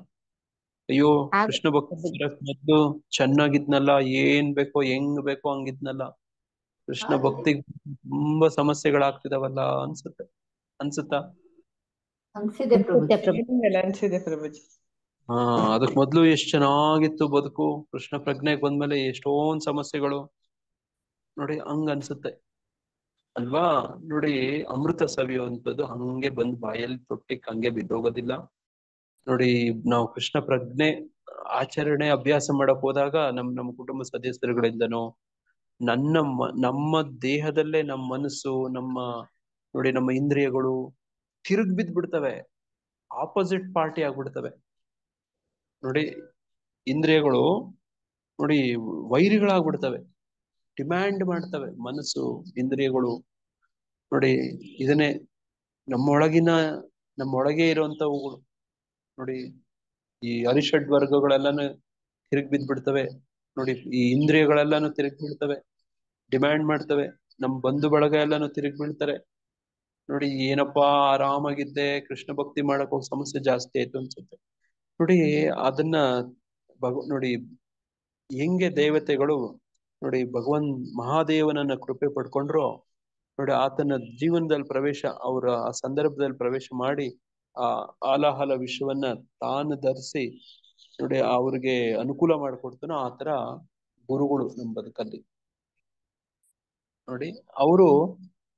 ಅಯ್ಯೋ ಕೃಷ್ಣ ಭಕ್ತಿ ಮೊದ್ಲು ಚೆನ್ನಾಗಿದ್ನಲ್ಲ, ಏನ್ ಬೇಕೋ ಹೆಂಗ್ ಬೇಕೋ ಹಂಗಿದ್ನಲ್ಲ, ಕೃಷ್ಣ ಭಕ್ತಿಗೆ ತುಂಬಾ ಸಮಸ್ಯೆಗಳಾಗ್ತಿದಾವಲ್ಲ ಅನ್ಸುತ್ತಾ? ಅನ್ಸಿದೆ ಪ್ರಭುಜಿ. ಅದಕ್ ಮೊದ್ಲು ಎಷ್ಟ್ ಚೆನ್ನಾಗಿತ್ತು ಬದುಕು, ಕೃಷ್ಣ ಪ್ರಜ್ಞೆಗೆ ಬಂದ್ಮೇಲೆ ಎಷ್ಟೊಂದ್ ಸಮಸ್ಯೆಗಳು ನೋಡಿ, ಹಂಗ ಅನ್ಸುತ್ತೆ ಅಲ್ವಾ? ನೋಡಿ ಅಮೃತ ಸವಿಯುವಂಥದ್ದು ಹಂಗೆ ಬಂದ್ ಬಾಯಲ್ಲಿ ತೊಟ್ಟಿಕ್ ಹಂಗೆ ಬಿದ್ದೋಗೋದಿಲ್ಲ. ನೋಡಿ ನಾವು ಕೃಷ್ಣ ಪ್ರಜ್ಞೆ ಆಚರಣೆ ಅಭ್ಯಾಸ ಮಾಡಕ್ ಹೋದಾಗ ನಮ್ಮ ಕುಟುಂಬ ಸದಸ್ಯರುಗಳಿಂದನೋ ನಮ್ಮ ದೇಹದಲ್ಲೇ ನಮ್ಮ ಮನಸ್ಸು, ನೋಡಿ ನಮ್ಮ ಇಂದ್ರಿಯಗಳು ತಿರುಗ್ ಬಿದ್ಬಿಡ್ತವೆ, ಆಪೋಸಿಟ್ ಪಾರ್ಟಿ ಆಗ್ಬಿಡ್ತವೆ. ನೋಡಿ ಇಂದ್ರಿಯಗಳು ನೋಡಿ ವೈರಿಗಳಾಗ್ಬಿಡ್ತವೆ, ಡಿಮ್ಯಾಂಡ್ ಮಾಡ್ತವೆ ಮನಸ್ಸು ಇಂದ್ರಿಯಗಳು. ನೋಡಿ ಇದನ್ನೇ ನಮ್ಮೊಳಗೆ ಇರುವಂತವುಗಳು ನೋಡಿ, ಈ ಅರಿಷಡ್ ವರ್ಗಗಳೆಲ್ಲಾನು ತಿರುಗಿ ಬಿದ್ಬಿಡ್ತವೆ. ನೋಡಿ ಈ ಇಂದ್ರಿಯಗಳೆಲ್ಲಾನು ತಿರುಗಿ ಬೀಳ್ತವೆ, ಡಿಮ್ಯಾಂಡ್ ಮಾಡ್ತವೆ. ನಮ್ ಬಂಧು ಬಳಗ ಎಲ್ಲಾನು ತಿರುಗಿ ಬೀಳ್ತಾರೆ. ನೋಡಿ ಏನಪ್ಪಾ ಆರಾಮಾಗಿದ್ದೆ, ಕೃಷ್ಣ ಭಕ್ತಿ ಮಾಡಕ್ ಹೋಗಿ ಸಮಸ್ಯೆ ಜಾಸ್ತಿ ಆಯ್ತು ಅನ್ಸುತ್ತೆ. ನೋಡಿ ಅದನ್ನ ನೋಡಿ ಹೆಂಗೆ ದೇವತೆಗಳು ನೋಡಿ ಭಗವಾನ್ ಮಹಾದೇವನನ್ನ ಕೃಪೆ ಪಡ್ಕೊಂಡ್ರು ನೋಡಿ, ಆತನ ಜೀವನದಲ್ಲಿ ಪ್ರವೇಶ, ಅವರ ಆ ಸಂದರ್ಭದಲ್ಲಿ ಪ್ರವೇಶ ಮಾಡಿ ಆ ಆಲಾಹಲ ವಿಷಯವನ್ನ ತಾನು ಧರಿಸಿ ನೋಡಿ ಅವ್ರಿಗೆ ಅನುಕೂಲ ಮಾಡಿಕೊಡ್ತಾನೋ ಆ ತರ ಗುರುಗಳು ನಮ್ಮ ಬದುಕಲ್ಲಿ. ನೋಡಿ ಅವರು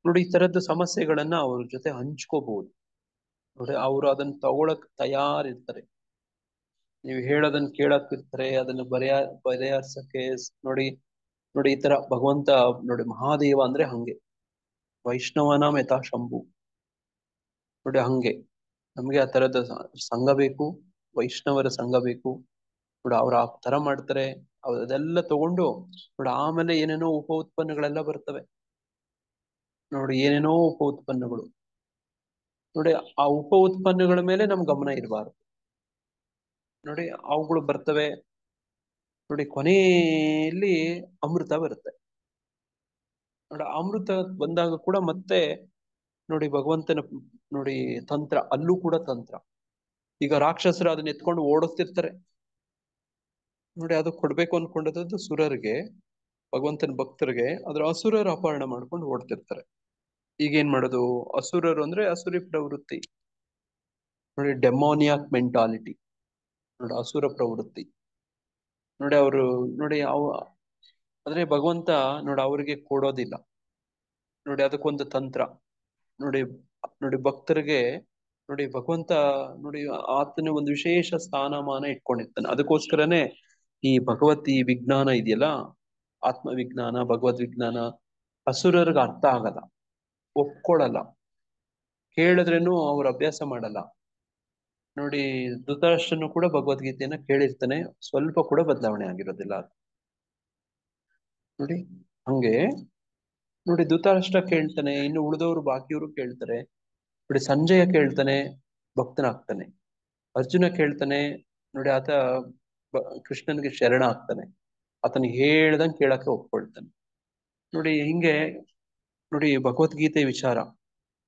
ನೋಡಿ ಈ ತರದ್ದು ಸಮಸ್ಯೆಗಳನ್ನ ಅವ್ರ ಜೊತೆ ಹಂಚ್ಕೋಬಹುದು. ನೋಡಿ ಅವರು ಅದನ್ನ ತಗೊಳಕ್ ತಯಾರಿರ್ತಾರೆ, ನೀವು ಹೇಳೋದನ್ನ ಕೇಳಕ್ ಇರ್ತಾರೆ, ಅದನ್ನ ಬರೆಯಾರ್ಸಕ್ಕೆ ನೋಡಿ. ನೋಡಿ ಈ ತರ ಭಗವಂತ ನೋಡಿ ಮಹಾದೇವ ಅಂದ್ರೆ ಹಂಗೆ, ವೈಷ್ಣವನ ಯಥಾ ಶಂಭು. ನೋಡಿ ಹಂಗೆ ನಮ್ಗೆ ಆ ತರದ ಸಂಘ ಬೇಕು, ವೈಷ್ಣವರ ಸಂಘ ಬೇಕು ನೋಡಿ. ಅವ್ರು ಆ ತರ ಮಾಡ್ತಾರೆ, ಅದೆಲ್ಲ ತಗೊಂಡು ನೋಡಿ ಆಮೇಲೆ ಏನೇನೋ ಉಪ ಉತ್ಪನ್ನಗಳೆಲ್ಲ ಬರ್ತವೆ ನೋಡಿ, ಏನೇನೋ ಉಪ ಉತ್ಪನ್ನಗಳು ನೋಡಿ. ಆ ಉಪ ಉತ್ಪನ್ನಗಳ ಮೇಲೆ ನಮ್ ಗಮನ ಇರಬಾರ್ದು ನೋಡಿ, ಅವುಗಳು ಬರ್ತವೆ ನೋಡಿ. ಕೊನೆಯಲ್ಲಿ ಅಮೃತ ಬರುತ್ತೆ ನೋಡಿ. ಅಮೃತ ಬಂದಾಗ ಕೂಡ ಮತ್ತೆ ನೋಡಿ ಭಗವಂತನ ನೋಡಿ ತಂತ್ರ, ಅಲ್ಲೂ ಕೂಡ ತಂತ್ರ. ಈಗ ರಾಕ್ಷಸರು ಅದನ್ನ ಎತ್ಕೊಂಡು ಓಡಿಸ್ತಿರ್ತಾರೆ ನೋಡಿ, ಅದು ಕೊಡ್ಬೇಕು ಅನ್ಕೊಂಡದ್ದು ಸುರರಿಗೆ, ಭಗವಂತನ ಭಕ್ತರಿಗೆ. ಅದ್ರ ಅಸುರರು ಅಪಹರಣ ಮಾಡ್ಕೊಂಡು ಓಡ್ತಿರ್ತಾರೆ. ಈಗೇನ್ ಮಾಡೋದು? ಅಸುರರು ಅಂದ್ರೆ ಅಸುರಿ ಪ್ರವೃತ್ತಿ ನೋಡಿ, ಡೆಮೋನಿಯಾಕ್ ಮೆಂಟಾಲಿಟಿ ನೋಡಿ, ಅಸುರ ಪ್ರವೃತ್ತಿ ನೋಡಿ. ಅವರು ನೋಡಿ ಆದ್ರೆ ಭಗವಂತ ನೋಡಿ ಅವ್ರಿಗೆ ಕೊಡೋದಿಲ್ಲ ನೋಡಿ, ಅದಕ್ಕೊಂದು ತಂತ್ರ ನೋಡಿ. ನೋಡಿ ಭಕ್ತರಿಗೆ ನೋಡಿ ಭಗವಂತ ನೋಡಿ ಆತನ ಒಂದು ವಿಶೇಷ ಸ್ಥಾನಮಾನ ಇಟ್ಕೊಂಡಿರ್ತಾನೆ. ಅದಕ್ಕೋಸ್ಕರನೇ ಈ ಭಗವತಿ ವಿಜ್ಞಾನ ಇದೆಯಲ್ಲ, ಆತ್ಮ ವಿಜ್ಞಾನ, ಭಗವದ್ ವಿಜ್ಞಾನ, ಅಸುರರಿಗೆ ಅರ್ಥ ಆಗಲ್ಲ, ಒಪ್ಕೊಳ್ಳಲ್ಲ, ಕೇಳಿದ್ರೇನು ಅವ್ರ ಅಭ್ಯಾಸ ಮಾಡಲ್ಲ ನೋಡಿ. ಧೃತರಾಷ್ಟ್ರನು ಕೂಡ ಭಗವದ್ಗೀತೆಯನ್ನ ಕೇಳಿರ್ತಾನೆ, ಸ್ವಲ್ಪ ಕೂಡ ಬದಲಾವಣೆ ಆಗಿರೋದಿಲ್ಲ ನೋಡಿ. ಹಂಗೆ ನೋಡಿ ಧೃತರಾಷ್ಟ್ರ ಕೇಳ್ತಾನೆ, ಇನ್ನು ಉಳಿದವರು ಬಾಕಿಯವರು ಕೇಳ್ತಾರೆ ನೋಡಿ. ಸಂಜಯ ಕೇಳ್ತಾನೆ, ಭಕ್ತನಾಗ್ತಾನೆ. ಅರ್ಜುನ ಕೇಳ್ತಾನೆ ನೋಡಿ, ಆತ ಕೃಷ್ಣನ್ಗೆ ಶರಣ ಆಗ್ತಾನೆ, ಆತನ ಹೇಳ್ದಂಗೆ ಕೇಳಕ್ಕೆ ಒಪ್ಕೊಳ್ತಾನೆ ನೋಡಿ. ಹಿಂಗೆ ನೋಡಿ ಭಗವದ್ಗೀತೆ ವಿಚಾರ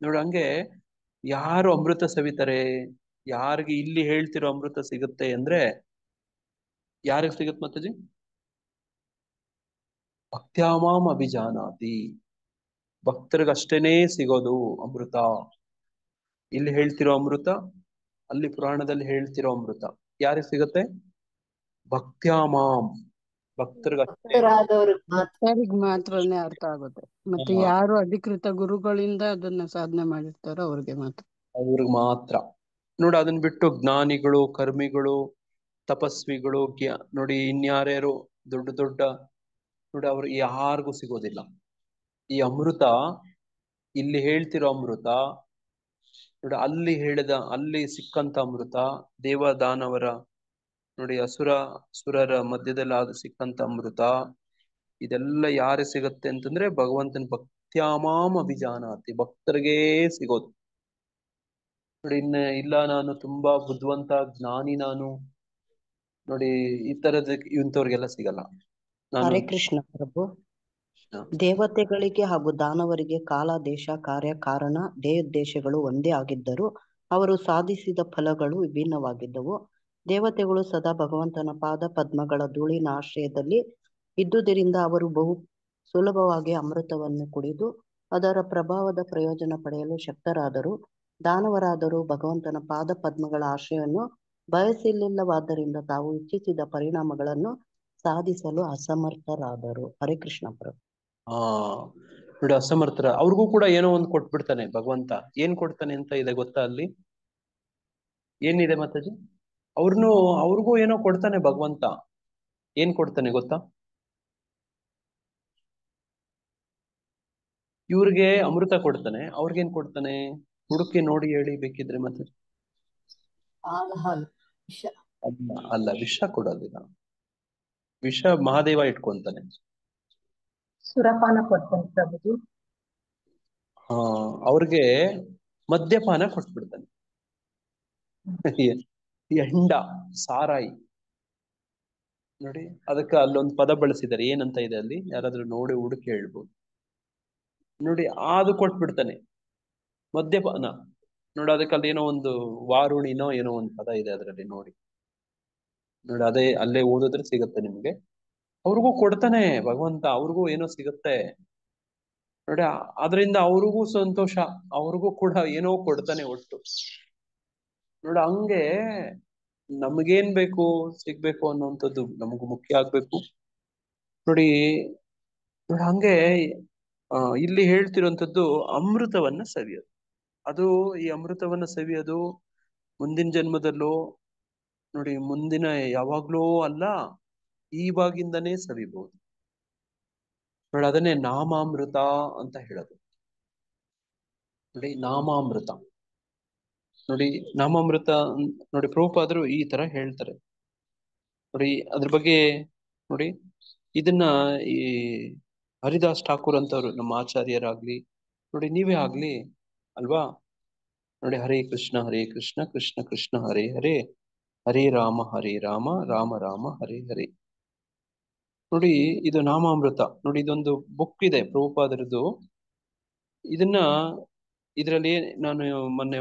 ನೋಡಿ. ಹಂಗೆ ಯಾರು ಅಮೃತ ಸವಿತಾರೆ, ಯಾರಿಗೆ ಇಲ್ಲಿ ಹೇಳ್ತಿರೋ ಅಮೃತ ಸಿಗುತ್ತೆ ಅಂದ್ರೆ ಯಾರಿಗೆ ಸಿಗುತ್ತೆ ಮಾತಾಜಿ? ಭಕ್ತ್ಯಾಮಾಂ ಅಭಿಜಾನಾತಿ, ಭಕ್ತರಿಗಷ್ಟೇನೆ ಸಿಗೋದು ಅಮೃತ. ಇಲ್ಲಿ ಹೇಳ್ತಿರೋ ಅಮೃತ, ಅಲ್ಲಿ ಪುರಾಣದಲ್ಲಿ ಹೇಳ್ತಿರೋ ಅಮೃತ ಯಾರಿಗೆ ಸಿಗತ್ತೆ? ಭಕ್ತ್ಯಾಮಾಂ, ಭಕ್ತರಿಗೆ ಮಾತ್ರನೇ ಅರ್ಥ ಆಗುತ್ತೆ. ಮತ್ತೆ ಯಾರು ಅಧಿಕೃತ ಗುರುಗಳಿಂದ ಅದನ್ನ ಸಾಧನೆ ಮಾಡಿರ್ತಾರೋ ಅವ್ರಿಗೆ ಮಾತ್ರ. ಅವ್ರಿಗೆ ಮಾತ್ರ ನೋಡಿ ಅದನ್ನ ಬಿಟ್ಟು ಜ್ಞಾನಿಗಳು, ಕರ್ಮಿಗಳು, ತಪಸ್ವಿಗಳು, ನೋಡಿ ಇನ್ಯಾರ್ಯಾರು ದೊಡ್ಡ ದೊಡ್ಡ, ನೋಡಿ ಅವ್ರು ಯಾರಿಗೂ ಸಿಗೋದಿಲ್ಲ ಈ ಅಮೃತ. ಇಲ್ಲಿ ಹೇಳ್ತಿರೋ ಅಮೃತ ನೋಡಿ, ಅಲ್ಲಿ ಸಿಕ್ಕಂತ ಅಮೃತ, ದೇವದಾನವರ ನೋಡಿ ಸುರರ ಮಧ್ಯದಲ್ಲಿ ಸಿಕ್ಕಂತ ಅಮೃತ, ಇದೆಲ್ಲ ಯಾರಿಗೆ ಸಿಗತ್ತೆ ಅಂತಂದ್ರೆ ಭಗವಂತನ ಭಕ್ತ್ಯಾಮಾಮ್ ಅಭಿಜಾನಾತಿ, ಭಕ್ತರಿಗೇ ಸಿಗೋದು. ನೋಡಿ ಇಲ್ಲ ನಾನು ತುಂಬಾ ಬುದ್ಧಿವಂತ ಜ್ಞಾನಿ ನಾನು, ನೋಡಿ ಈ ತರದ ಇಂಥವ್ರಿಗೆಲ್ಲ ಸಿಗಲ್ಲ. ಹರೇ ಕೃಷ್ಣ ಪ್ರಭು. ದೇವತೆಗಳಿಗೆ ಹಾಗೂ ದಾನವರಿಗೆ ಕಾಲ, ದೇಶ, ಕಾರ್ಯ, ಕಾರಣ, ಧ್ಯೇಯೋದ್ದೇಶಗಳು ಒಂದೇ ಆಗಿದ್ದರೂ ಅವರು ಸಾಧಿಸಿದ ಫಲಗಳು ವಿಭಿನ್ನವಾಗಿದ್ದವು. ದೇವತೆಗಳು ಸದಾ ಭಗವಂತನ ಪಾದ ಪದ್ಮಗಳ ಧೂಳಿನ ಆಶ್ರಯದಲ್ಲಿ ಇದ್ದುದರಿಂದ ಅವರು ಬಹು ಸುಲಭವಾಗಿ ಅಮೃತವನ್ನು ಕುಡಿದು ಅದರ ಪ್ರಭಾವದ ಪ್ರಯೋಜನ ಪಡೆಯಲು ಶಕ್ತರಾದರು. ದಾನವರಾದರೂ ಭಗವಂತನ ಪಾದ ಪದ್ಮಗಳ ಆಶ್ರಯವನ್ನು ಬಯಸಿಲ್ಲವಾದ್ದರಿಂದ ತಾವು ಇಚ್ಛಿಸಿದ ಪರಿಣಾಮಗಳನ್ನು ಸಾಧಿಸಲು ಅಸಮರ್ಥರಾದರು. ಹರೇ ಕೃಷ್ಣ ಪ್ರಭು. ನೋಡಿ ಅಸಮರ್ಥರ, ಅವ್ರಿಗೂ ಕೂಡ ಏನೋ ಒಂದು ಕೊಟ್ಬಿಡ್ತಾನೆ ಭಗವಂತ. ಏನ್ ಕೊಡ್ತಾನೆ ಅಂತ ಇದೆ ಗೊತ್ತಾ? ಅಲ್ಲಿ ಏನಿದೆ ಮಾತಾಜಿ? ಅವ್ರಿಗೂ ಏನೋ ಕೊಡ್ತಾನೆ ಭಗವಂತ. ಏನ್ ಕೊಡ್ತಾನೆ ಗೊತ್ತಾ? ಇವ್ರಿಗೆ ಅಮೃತ ಕೊಡ್ತಾನೆ, ಅವ್ರಿಗೇನ್ ಕೊಡ್ತಾನೆ? ಹುಡುಕಿ ನೋಡಿ ಹೇಳಿ ಬೇಕಿದ್ರೆ. ಮತ್ತೆ ಅಲ್ಲ, ವಿಷ ಕೊಡೋದಿಲ್ಲ. ವಿಷ ಮಹಾದೇವ ಇಟ್ಕೊಂತಾನೆ. ಸುರಪಾನ ಕೊಡ್ತಾನೆ ಪ್ರಭುಜಿ. ಅವ್ರಿಗೆ ಮದ್ಯಪಾನ ಕೊಟ್ಬಿಡ್ತಾನೆ. ಎಂಡ, ಸಾರಾಯಿ. ನೋಡಿ ಅದಕ್ಕೆ ಅಲ್ಲೊಂದು ಪದ ಬಳಸಿದ್ದಾರೆ, ಏನಂತ ಇದೆ ಅಲ್ಲಿ, ಯಾರಾದ್ರೂ ನೋಡಿ ಹುಡುಕಿ ಹೇಳ್ಬೋದು. ನೋಡಿ ಅದು ಕೊಟ್ಬಿಡ್ತಾನೆ ಮದ್ಯಪಾನ. ನೋಡಿ ಅದಕ್ಕೆ ಅಲ್ಲೇನೋ ಒಂದು ವಾರುಣಿನೋ ಏನೋ ಒಂದು ಪದ ಇದೆ ಅದರಲ್ಲಿ, ನೋಡಿ ಅದೇ ಅಲ್ಲೇ ಓದಿದ್ರೆ ಸಿಗುತ್ತೆ ನಿಮ್ಗೆ. ಅವ್ರಿಗೂ ಕೊಡ್ತಾನೆ ಭಗವಂತ, ಅವ್ರಿಗೂ ಏನೋ ಸಿಗುತ್ತೆ ನೋಡಿ. ಅದರಿಂದ ಅವ್ರಿಗೂ ಸಂತೋಷ, ಅವ್ರಿಗೂ ಕೂಡ ಏನೋ ಕೊಡ್ತಾನೆ ಒಟ್ಟು. ನೋಡಿ ಹಂಗೆ ನಮಗೇನ್ ಬೇಕು ಸಿಗ್ಬೇಕು ಅನ್ನೋಂಥದ್ದು ನಮಗೂ ಮುಖ್ಯ ಆಗ್ಬೇಕು. ನೋಡಿ ಹಂಗೆ ಇಲ್ಲಿ ಹೇಳ್ತಿರುವಂತದ್ದು ಅಮೃತವನ್ನ ಸವಿಯೋದು. ಅದು ಈ ಅಮೃತವನ್ನ ಸವಿಯೋದು ಮುಂದಿನ ಜನ್ಮದಲ್ಲೋ, ನೋಡಿ ಮುಂದಿನ ಯಾವಾಗ್ಲೂ ಅಲ್ಲ, ಈವಾಗಿಂದನೇ ಸವಿಬಹುದು. ನೋಡಿ ಅದನ್ನೇ ನಾಮಾಮೃತ ಅಂತ ಹೇಳೋದು. ನೋಡಿ ನಾಮಾಮೃತ, ನೋಡಿ ನಾಮಾಮೃತ ನೋಡಿ ಪ್ರಭುಪಾದರು ಈ ತರ ಹೇಳ್ತಾರೆ. ನೋಡಿ ಅದ್ರ ಬಗ್ಗೆ ನೋಡಿ, ಇದನ್ನ ಈ ಹರಿದಾಸ್ ಠಾಕೂರ್ ಅಂತವ್ರು ನಮ್ಮ ಆಚಾರ್ಯರಾಗ್ಲಿ, ನೋಡಿ ನೀವೇ ಆಗ್ಲಿ ಅಲ್ವಾ, ನೋಡಿ ಹರೇ ಕೃಷ್ಣ ಕೃಷ್ಣ ಕೃಷ್ಣ ಹರೇ ಹರೇ, ಹರೇ ರಾಮ ರಾಮ ರಾಮ ಹರೇ ಹರೇ. ನೋಡಿ ಇದು ನಾಮಾಮೃತ. ನೋಡಿ ಇದೊಂದು ಬುಕ್ ಇದೆ ಪ್ರಭುಪಾದರದ್ದು. ಇದರಲ್ಲಿ ನಾನು ಮೊನ್ನೆ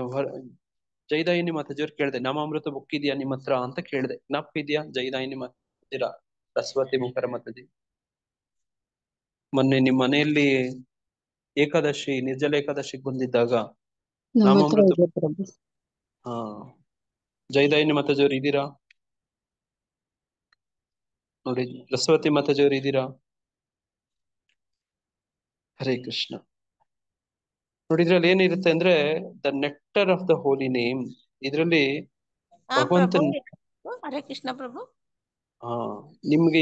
ಜೈದಾಯಿನಿ ಮಾತಾಜಿಯವ್ರು ಕೇಳಿದೆ, ನಾಮಾಮೃತ ಬುಕ್ ಇದೆಯಾ ನಿಮ್ಮ ಹತ್ರ ಅಂತ ಕೇಳಿದೆ. ಜ್ಞಾಪಕ ಇದೆಯಾ ಜೈದಾಯಿನಿ ಮಾತಾಜಿರ ಸರಸ್ವತಿ ಮುಖರ ಮಾತಾಜಿ? ಮೊನ್ನೆ ನಿಮ್ಮ ಮನೆಯಲ್ಲಿ ಏಕಾದಶಿ, ನಿರ್ಜಲ ಏಕಾದಶಿಗೆ ಬಂದಿದ್ದಾಗ ನಾಮಾಮೃತ. ಜೈದಾಯಿನಿ ಮಾತಾಜಿಯವ್ರು ಇದ್ದೀರಾ? ನೋಡಿ ಸರಸ್ವತಿ ಮಾತಾಜಿಯವ್ರು ಇದ್ದೀರಾ? ಹರೇ ಕೃಷ್ಣ. ನೋಡಿ ಇದ್ರಲ್ಲಿ ಏನಿರುತ್ತೆ ಅಂದ್ರೆ the nectar of the Holi name. ಇದ್ರಲ್ಲಿ ಭಗವಂತನ. ಹರೇ ಕೃಷ್ಣ ಪ್ರಭು. ನಿಮ್ಗೆ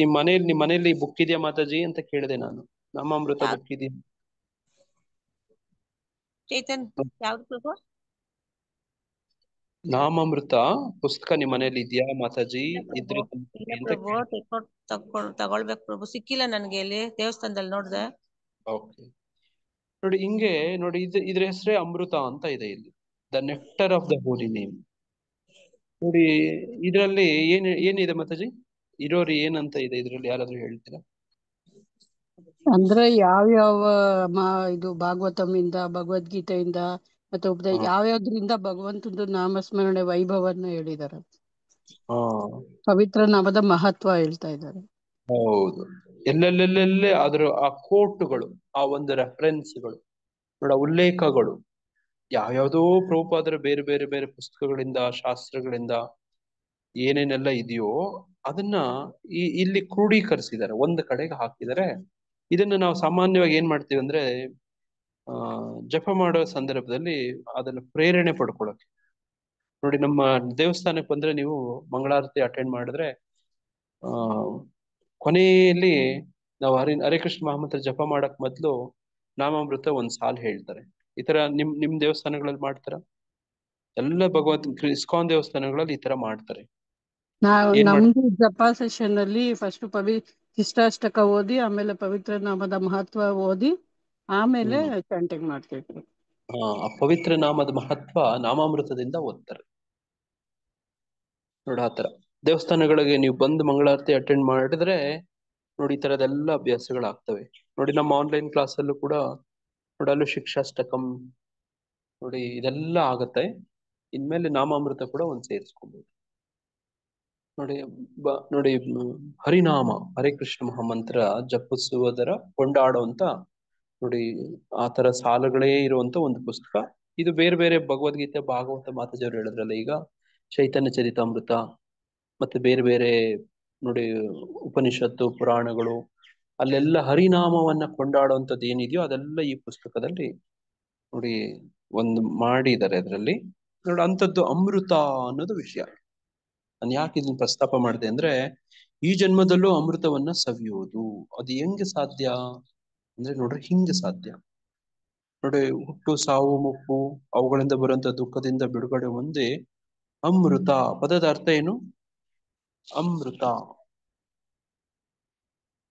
ನಿಮ್ಮ ಮನೆಯಲ್ಲಿ ಬುಕ್ ಇದೆಯಾ ಮಾತಾಜಿ ಅಂತ ಕೇಳಿದೆ ನಾನು. ನಾಮಾಮೃತ ಬುಕ್ ಇದೆಯಾ? ಚೇತನ್ ಯಾವ್ದು ಪ್ರಭು? ನಾಮಾಮೃತ ಪುಸ್ತಕ ನಿಮ್ಮ ಮನೆಯಲ್ಲಿ ಇದೆಯಾ ಮಾತಾಜಿ? ಇದ್ರೆ ತಗೊಳ್ಬೇಕು ಪ್ರಭು, ಸಿಕ್ಕಿಲ್ಲ ನನ್ಗೆ ಇಲ್ಲಿ ದೇವಸ್ಥಾನದಲ್ಲಿ ನೋಡ್ದೆ. ಓಕೆ ನೋಡಿ ಹಿಂಗೆ ನೋಡಿ, ಇದ್ರ ಹೆಸರೇ ಅಮೃತ ಅಂತ ಇದೆ ಇಲ್ಲಿ, the nectar of the Holi name. ನೋಡಿ ಇದ್ರಲ್ಲಿ ಏನಿದೆ ಮಾತಾಜಿ? ಇರೋರಿ ಏನಂತ ಇದೆ ಇದ್ರಲ್ಲಿ, ಯಾರಾದ್ರೂ ಹೇಳ್ತೀರಾ? ಅಂದ್ರೆ ಯಾವ್ಯಾವ ಇದು ಭಾಗವತಮಿಂದ, ಭಗವದ್ಗೀತೆಯಿಂದ ಮತ್ತೆ ಯಾವ್ಯಾವ್ದ್ರಿಂದ ಭಗವಂತಂದು ನಾಮಸ್ಮರಣೆ ವೈಭವನ್ನ ಹೇಳಿದ್ದಾರೆ. ಪವಿತ್ರ ನಾಮದ ಮಹತ್ವ ಹೇಳ್ತಾ ಇದ್ದಾರೆ. ಹೌದು, ಎಲ್ಲೆಲ್ಲೆಲ್ಲೆಲ್ಲೇ ಅದ್ರ ಆ ಕೋಟುಗಳು, ಆ ಒಂದು ರೆಫರೆನ್ಸ್ಗಳು, ನೋಡ ಉಲ್ಲೇಖಗಳು ಯಾವ್ಯಾವ್ದೋ ಪ್ರಭುಪಾದರ ಬೇರೆ ಬೇರೆ ಬೇರೆ ಪುಸ್ತಕಗಳಿಂದ, ಶಾಸ್ತ್ರಗಳಿಂದ ಏನೇನೆಲ್ಲ ಇದೆಯೋ ಅದನ್ನ ಇಲ್ಲಿ ಕ್ರೋಢೀಕರಿಸಿದ್ದಾರೆ, ಒಂದು ಕಡೆಗೆ ಹಾಕಿದ್ದಾರೆ. ಇದನ್ನ ನಾವು ಸಾಮಾನ್ಯವಾಗಿ ಏನ್ ಮಾಡ್ತೀವಿ ಅಂದ್ರೆ ಜಪ ಮಾಡೋ ಸಂದರ್ಭದಲ್ಲಿ ಅದನ್ನ ಪ್ರೇರಣೆ ಪಡ್ಕೊಳಕ್ಕೆ ನೋಡಿ ನಮ್ಮ ದೇವಸ್ಥಾನಕ್ಕೆ ಬಂದ್ರೆ ನೀವು ಮಂಗಳಾರತಿ ಅಟೆಂಡ್ ಮಾಡಿದ್ರೆ ಆ ಕೊನೆಯಲ್ಲಿ ನಾವು ಹರೇ ಕೃಷ್ಣ ಮಹಾಮಂತ್ರ ಜಪ ಮಾಡಕ್ ಮೊದ್ಲು ನಾಮಾಮೃತ ಒಂದ್ ಸಾಲ್ ಹೇಳ್ತಾರೆ. ಈ ತರ ನಿಮ್ ದೇವಸ್ಥಾನಗಳಲ್ಲಿ ಮಾಡ್ತಾರ? ಎಲ್ಲ ಇಸ್ಕಾನ್ ದೇವಸ್ಥಾನಗಳಲ್ಲಿ ಈ ತರ ಮಾಡ್ತಾರೆ. ನಮ್ದು ಜಪ ಸೆಷನ್ ಅಲ್ಲಿ ಫಸ್ಟ್ ಶಿಷ್ಟಾಷ್ಟಕ ಓದಿ, ಆಮೇಲೆ ಪವಿತ್ರ ನಾಮದ ಮಹತ್ವ ಓದಿ, ಆಮೇಲೆ ಚಾಂಟಿಂಗ್ ಮಾಡ್ತಿದ್ರು. ಆ ಪವಿತ್ರ ನಾಮದ ಮಹತ್ವ ನಾಮಾಮೃತದಿಂದ ಓದ್ತಾರೆ ನೋಡಿ. ಆತರ ದೇವಸ್ಥಾನಗಳಿಗೆ ನೀವು ಬಂದು ಮಂಗಳಾರತಿ ಅಟೆಂಡ್ ಮಾಡಿದ್ರೆ ನೋಡಿ ಈ ತರದೆಲ್ಲ ಅಭ್ಯಾಸಗಳಾಗ್ತವೆ. ನೋಡಿ ನಮ್ಮ ಆನ್ಲೈನ್ ಕ್ಲಾಸ್ ಅಲ್ಲೂ ಕೂಡ ನೋಡಲು ಶಿಕ್ಷಾಷ್ಟಕಂ ನೋಡಿ ಇದೆಲ್ಲ ಆಗತ್ತೆ. ಇನ್ಮೇಲೆ ನಾಮಾಮೃತ ಕೂಡ ಒಂದ್ ಸೇರಿಸ್ಕೊಬಹುದು ನೋಡಿ. ಹರಿನಾಮ ಹರೇ ಕೃಷ್ಣ ಮಹಾಮಂತ್ರ ಜಪಿಸುವುದರ ಕೊಂಡಾಡುವಂತ ನೋಡಿ ಆ ತರ ಸಾಲುಗಳೇ ಇರುವಂತ ಒಂದು ಪುಸ್ತಕ ಇದು. ಬೇರೆ ಬೇರೆ ಭಗವದ್ಗೀತೆ ಭಾಗವತ ಮಾತಾಜಿಯವರು ಹೇಳಿದ್ರಲ್ಲ ಈಗ ಚೈತನ್ಯ ಚರಿತಾಮೃತ ಮತ್ತೆ ಬೇರೆ ಬೇರೆ ನೋಡಿ ಉಪನಿಷತ್ತು ಪುರಾಣಗಳು ಅಲ್ಲೆಲ್ಲ ಹರಿನಾಮವನ್ನ ಕೊಂಡಾಡುವಂಥದ್ದು ಏನಿದೆಯೋ ಅದೆಲ್ಲ ಈ ಪುಸ್ತಕದಲ್ಲಿ ನೋಡಿ ಒಂದು ಮಾಡಿದ್ದಾರೆ. ಅದರಲ್ಲಿ ನೋಡಿ ಅಂಥದ್ದು ಅಮೃತ ಅನ್ನೋದು ವಿಷಯ. ನಾನು ಯಾಕೆ ಇದನ್ನ ಪ್ರಸ್ತಾಪ ಮಾಡಿದೆ ಅಂದ್ರೆ ಈ ಜನ್ಮದಲ್ಲೂ ಅಮೃತವನ್ನ ಸವಿಯೋದು ಅದು ಹೆಂಗೆ ಸಾಧ್ಯ ಅಂದ್ರೆ ನೋಡ್ರಿ ಹಿಂಗೆ ಸಾಧ್ಯ ನೋಡಿ. ಹುಟ್ಟು ಸಾವು ಮುಪ್ಪು ಅವುಗಳಿಂದ ಬರುವಂತ ದುಃಖದಿಂದ ಬಿಡುಗಡೆ ಒಂದೇ ಅಮೃತ. ಪದದ ಅರ್ಥ ಏನು? ಅಮೃತ.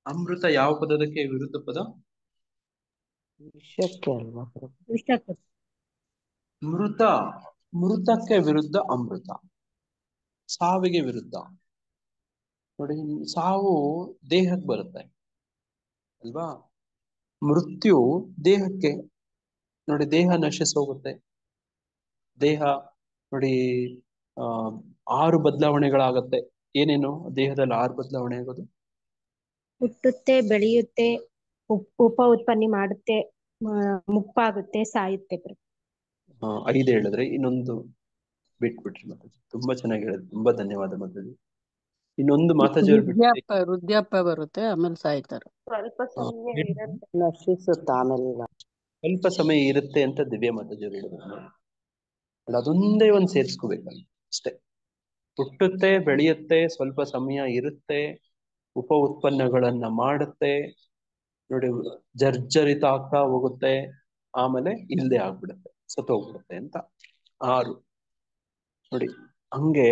ಅಮೃತ ಯಾವ ಪದಕ್ಕೆ ವಿರುದ್ಧ ಪದ? ವಿಷಕ್ಕೆ ಅಲ್ವಾ? ಮೃತ. ಮೃತಕ್ಕೆ ವಿರುದ್ಧ ಅಮೃತ. ಸಾವಿಗೆ ವಿರುದ್ಧ ನೋಡಿ. ಸಾವು ದೇಹಕ್ಕೆ ಬರುತ್ತೆ ಅಲ್ವಾ? ಮೃತ್ಯು ದೇಹಕ್ಕೆ ನೋಡಿ. ದೇಹ ನಶಿಸೋಗುತ್ತೆ. ದೇಹ ನೋಡಿ 6 ಬದಲಾವಣೆಗಳಾಗತ್ತೆ. ಏನೇನು ದೇಹದಲ್ಲಿ 6 ಬದಲಾವಣೆ ಆಗೋದು? ಹುಟ್ಟುತ್ತೆ, ಬೆಳೆಯುತ್ತೆ, ಉಪ ಉತ್ಪತ್ತಿ ಮಾಡುತ್ತೆ, ಮುಪ್ಪಾಗುತ್ತೆ, ಸಾಯುತ್ತೆ. 5 ಹೇಳಿದ್ರೆ ಇನ್ನೊಂದು ಬಿಟ್ಬಿಟ್ರಿ ಮಾತಾಜಿ. ತುಂಬಾ ಚೆನ್ನಾಗಿ ಹೇಳಿದ್ರು. ತುಂಬಾ ಧನ್ಯವಾದ ಮಾತಾಜಿ. ಇನ್ನೊಂದು ಮಾತಾಜಿ ವೃದ್ಧಾಪ್ಯ ಬರುತ್ತೆ, ಆಮೇಲೆ ಸಾಯ್ತಾರೆ. ಸ್ವಲ್ಪ ಸಮಯ ಇರುತ್ತೆ, ನಶಿಸುತ್ತ ಆಮೇಲೆ ಸ್ವಲ್ಪ ಸಮಯ ಇರುತ್ತೆ ಅಂತ ದಿವ್ಯ ಮಾತಾಜಿ ಹೇಳಿದ್ರು. ಅದೊಂದೇ ಒಂದು ಸೇರಿಸ್ಕೋಬೇಕಲ್ಲ ಅಷ್ಟೇ. ಹುಟ್ಟುತ್ತೆ, ಬೆಳೆಯುತ್ತೆ, ಸ್ವಲ್ಪ ಸಮಯ ಇರುತ್ತೆ, ಉಪ ಉತ್ಪನ್ನಗಳನ್ನ ಮಾಡುತ್ತೆ ನೋಡಿ, ಜರ್ಜರಿತ ಆಗ್ತಾ ಹೋಗುತ್ತೆ, ಆಮೇಲೆ ಇಲ್ಲದೆ ಆಗ್ಬಿಡುತ್ತೆ, ಸತ್ತೋಗ್ಬಿಡುತ್ತೆ ಅಂತ 6 ನೋಡಿ. ಹಂಗೆ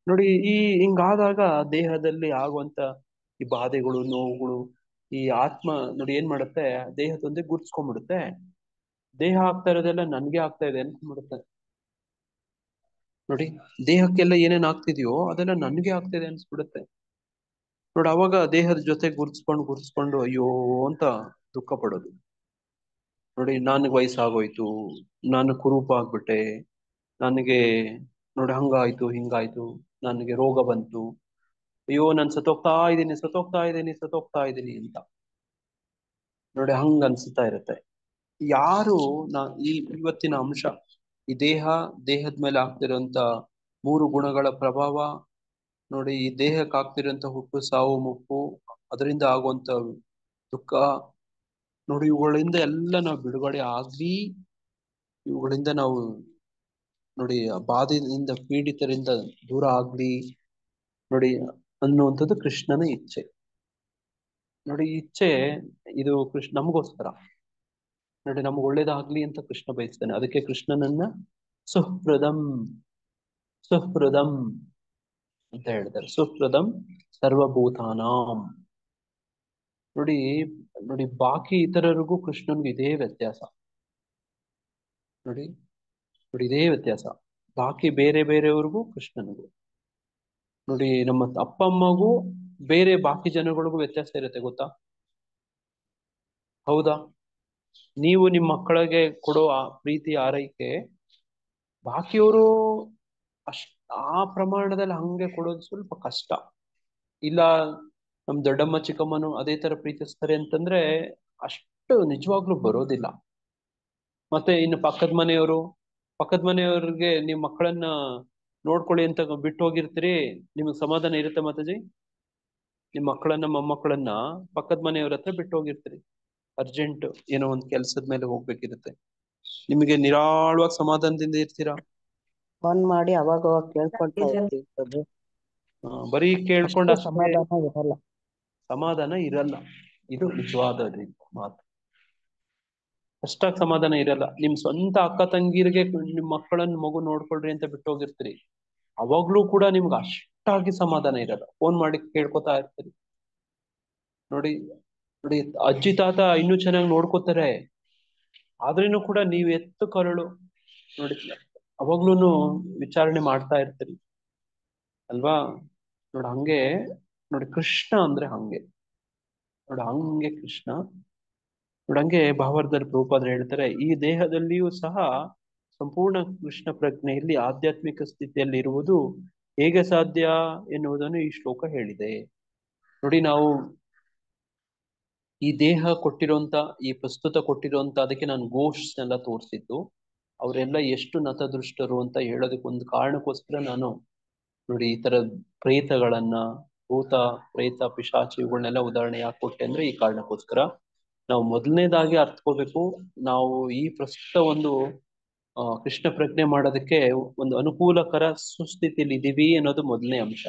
ನೋಡಿ ಈ ಹಿಂಗಾದಾಗ ದೇಹದಲ್ಲಿ ಆಗುವಂತ ಈ ಬಾಧೆಗಳು ನೋವುಗಳು ಈ ಆತ್ಮ ನೋಡಿ ಏನ್ ಮಾಡುತ್ತೆ, ದೇಹದೊಂದಿಗೆ ಗುರ್ಸ್ಕೊಂಡ್ಬಿಡುತ್ತೆ. ದೇಹ ಆಗ್ತಾ ಇರೋದೆಲ್ಲ ನನ್ಗೆ ಆಗ್ತಾ ಇದೆ ಅನ್ಕೊಂಡ್ಬಿಡುತ್ತೆ ನೋಡಿ. ದೇಹಕ್ಕೆಲ್ಲ ಏನೇನ್ ಆಗ್ತಿದ್ಯೋ ಅದೆಲ್ಲ ನನ್ಗೆ ಆಗ್ತಿದೆ ಅನ್ಸ್ಬಿಡುತ್ತೆ ನೋಡಿ. ಅವಾಗ ದೇಹದ ಜೊತೆ ಗುರ್ಸ್ಕೊಂಡು ಅಯ್ಯೋ ಅಂತ ದುಃಖ ಪಡೋದು ನೋಡಿ. ನನಗೆ ವಯಸ್ಸಾಗೋಯ್ತು, ನಾನು ಕುರೂಪ ಆಗ್ಬಿಟ್ಟೆ, ನನಗೆ ನೋಡಿ ಹಂಗಾಯ್ತು ಹಿಂಗಾಯ್ತು, ನನಗೆ ರೋಗ ಬಂತು, ಅಯ್ಯೋ ನಾನು ಸತ್ತೋಗ್ತಾ ಇದ್ದೀನಿ ಅಂತ ನೋಡಿ ಹಂಗ ಅನ್ಸುತ್ತಾ ಇರುತ್ತೆ. ಯಾರು ಇವತ್ತಿನ ಅಂಶ ಈ ದೇಹದ ಮೇಲೆ ಆಗ್ತಿರೋಂತ 3 ಗುಣಗಳ ಪ್ರಭಾವ ನೋಡಿ, ಈ ದೇಹಕ್ಕೆ ಆಗ್ತಿರೋಂತ ಹುಟ್ಟು ಸಾವು ಮುಪ್ಪು ಅದರಿಂದ ಆಗುವಂತ ದುಃಖ ನೋಡಿ, ಇವುಗಳಿಂದ ಎಲ್ಲ ನಾವು ಬಿಡುಗಡೆ ಆಗ್ಲಿ, ಇವುಗಳಿಂದ ನಾವು ನೋಡಿ ಬಾಧೆಯಿಂದ ಪೀಡಿತರಿಂದ ದೂರ ಆಗ್ಲಿ ನೋಡಿ ಅನ್ನುವಂಥದ್ದು ಕೃಷ್ಣನ ಇಚ್ಛೆ ನೋಡಿ. ಇಚ್ಛೆ ಇದು ನಮಗೋಸ್ಕರ ನೋಡಿ, ನಮ್ಗೆ ಒಳ್ಳೇದಾಗ್ಲಿ ಅಂತ ಕೃಷ್ಣ ಬಯಸ್ತಾನೆ. ಅದಕ್ಕೆ ಕೃಷ್ಣನನ್ನ ಸುಹೃದಂ ಅಂತ ಹೇಳ್ತಾರೆ. ಸುಹೃದಂ ಸರ್ವಭೂತಾನಾಂ ನೋಡಿ ಬಾಕಿ ಇತರರಿಗೂ ಕೃಷ್ಣನ್ಗೂ ಇದೇ ವ್ಯತ್ಯಾಸ ನೋಡಿ. ಇದೇ ವ್ಯತ್ಯಾಸ ಬಾಕಿ ಬೇರೆಯವ್ರಿಗೂ ಕೃಷ್ಣನಿಗೂ ನೋಡಿ. ನಮ್ಮ ಅಪ್ಪ ಅಮ್ಮಗೂ ಬೇರೆ ಬಾಕಿ ಜನಗಳಿಗೂ ವ್ಯತ್ಯಾಸ ಇರುತ್ತೆ, ಗೊತ್ತಾ? ಹೌದಾ? ನೀವು ನಿಮ್ಮ ಮಕ್ಕಳಿಗೆ ಕೊಡೋ ಆ ಪ್ರೀತಿ ಆರೈಕೆ ಬಾಕಿಯವರು ಆ ಪ್ರಮಾಣದಲ್ಲಿ ಹಂಗೆ ಕೊಡೋದು ಸ್ವಲ್ಪ ಕಷ್ಟ. ಇಲ್ಲ ನಮ್ ದೊಡ್ಡಮ್ಮ ಚಿಕ್ಕಮ್ಮನು ಅದೇ ತರ ಪ್ರೀತಿಸ್ತಾರೆ ಅಂತಂದ್ರೆ ಅಷ್ಟು ನಿಜವಾಗ್ಲೂ ಬರೋದಿಲ್ಲ. ಮತ್ತೆ ಇನ್ನು ಪಕ್ಕದ ಮನೆಯವ್ರಿಗೆ ನಿಮ್ ಮಕ್ಕಳನ್ನ ನೋಡ್ಕೊಳ್ಳಿ ಅಂತ ಬಿಟ್ಟು ಹೋಗಿರ್ತೀರಿ, ನಿಮ್ಗೆ ಸಮಾಧಾನ ಇರುತ್ತೆ ಮಾತಾಜಿ? ನಿಮ್ ಮಕ್ಕಳನ್ನ ಮೊಮ್ಮಕ್ಕಳನ್ನ ಪಕ್ಕದ ಮನೆಯವ್ರ ಹತ್ರ ಬಿಟ್ಟು ಹೋಗಿರ್ತೀರಿ, ಅರ್ಜೆಂಟ್ ಏನೋ ಒಂದ್ ಕೆಲ್ಸದ ಮೇಲೆ ಹೋಗ್ಬೇಕಿರುತ್ತೆ, ನಿಮಗೆ ನಿರಾಳವಾಗಿ ಸಮಾಧಾನದಿಂದ ಇರ್ತೀರಾ? ಫೋನ್ ಮಾಡಿ ಅವಾಗ ಕೇಳ್ಕೊಳ್ತಾ ಇರ್ತೀವಿ ಪ್ರಭು. ಬರೀ ಕೇಳ್ಕೊಂಡು ಅಷ್ಟು ಅಷ್ಟೇ ಸಮಾಧಾನ ಇರಲ್ಲ. ಸಮಾಧಾನ ಇರಲ್ಲ. ಇದು ನಿಜವಾದ ಮಾತು. ಅಷ್ಟಾಗಿ ಸಮಾಧಾನ ಇರಲ್ಲ. ನಿಮ್ ಸ್ವಂತ ಅಕ್ಕ ತಂಗಿರಿಗೆ ನಿಮ್ ಮಕ್ಕಳನ್ನ ಮಗು ನೋಡ್ಕೊಳ್ರಿ ಅಂತ ಬಿಟ್ಟು ಹೋಗಿರ್ತೀರಿ, ಅವಾಗ್ಲೂ ಕೂಡ ನಿಮ್ಗೆ ಅಷ್ಟಾಗಿ ಸಮಾಧಾನ ಇರಲ್ಲ. ಫೋನ್ ಮಾಡಿ ಕೇಳ್ಕೊತಾ ಇರ್ತೀರಿ. ನೋಡಿ ನೋಡಿ, ಅಜ್ಜಿ ತಾತ ಇನ್ನೂ ಚೆನ್ನಾಗಿ ನೋಡ್ಕೋತಾರೆ, ಆದ್ರೇನು ಕೂಡ ನೀವ್ ಎತ್ತು ಕರಳು ನೋಡಿ ಅವಾಗ್ಲೂನು ವಿಚಾರಣೆ ಮಾಡ್ತಾ ಇರ್ತೀರಿ ಅಲ್ವಾ. ನೋಡಿ ಹಂಗೆ ನೋಡಿ ಕೃಷ್ಣ ಅಂದ್ರೆ ಹಂಗೆ ನೋಡಿ, ಹಂಗೆ ಕೃಷ್ಣ ನೋಡಿ. ಹಂಗೆ ಭಾವಾರ್ಥದಲ್ಲಿ ಪ್ರಭುಪಾದರು ಹೇಳ್ತಾರೆ, ಈ ದೇಹದಲ್ಲಿಯೂ ಸಹ ಸಂಪೂರ್ಣ ಕೃಷ್ಣ ಪ್ರಜ್ಞೆಯಲ್ಲಿ ಆಧ್ಯಾತ್ಮಿಕ ಸ್ಥಿತಿಯಲ್ಲಿ ಇರುವುದು ಹೇಗೆ ಸಾಧ್ಯ ಎನ್ನುವುದನ್ನು ಈ ಶ್ಲೋಕ ಹೇಳಿದೆ. ನೋಡಿ, ನಾವು ಈ ದೇಹ ಕೊಟ್ಟಿರುವಂತ, ಈ ಪ್ರಸ್ತುತ ಕೊಟ್ಟಿರುವಂತ, ಅದಕ್ಕೆ ನಾನು ಗೋಷ್ಠನೆಲ್ಲ ತೋರಿಸಿದ್ದು, ಅವರೆಲ್ಲ ಎಷ್ಟು ನತದೃಷ್ಟರು ಅಂತ ಹೇಳೋದಕ್ಕೆ ಒಂದು ಕಾರಣಕ್ಕೋಸ್ಕರ ನಾನು ನೋಡಿ ಈ ತರ ಪ್ರೇತಗಳನ್ನ, ಭೂತ ಪ್ರೇತ ಪಿಶಾಚಿ ಇವುಗಳನ್ನೆಲ್ಲ ಉದಾಹರಣೆ ಯಾಕೆ ಕೊಟ್ಟೆ ಅಂದ್ರೆ ಈ ಕಾರಣಕ್ಕೋಸ್ಕರ. ನಾವು ಮೊದಲನೇದಾಗಿ ಅರ್ಥಕೋಬೇಕು, ನಾವು ಈ ಪ್ರಸ್ತುತ ಒಂದು ಕೃಷ್ಣ ಪ್ರಜ್ಞೆ ಮಾಡೋದಕ್ಕೆ ಒಂದು ಅನುಕೂಲಕರ ಸುಸ್ಥಿತಿಯಲ್ಲಿ ಇದೀವಿ ಅನ್ನೋದು ಮೊದಲನೇ ಅಂಶ.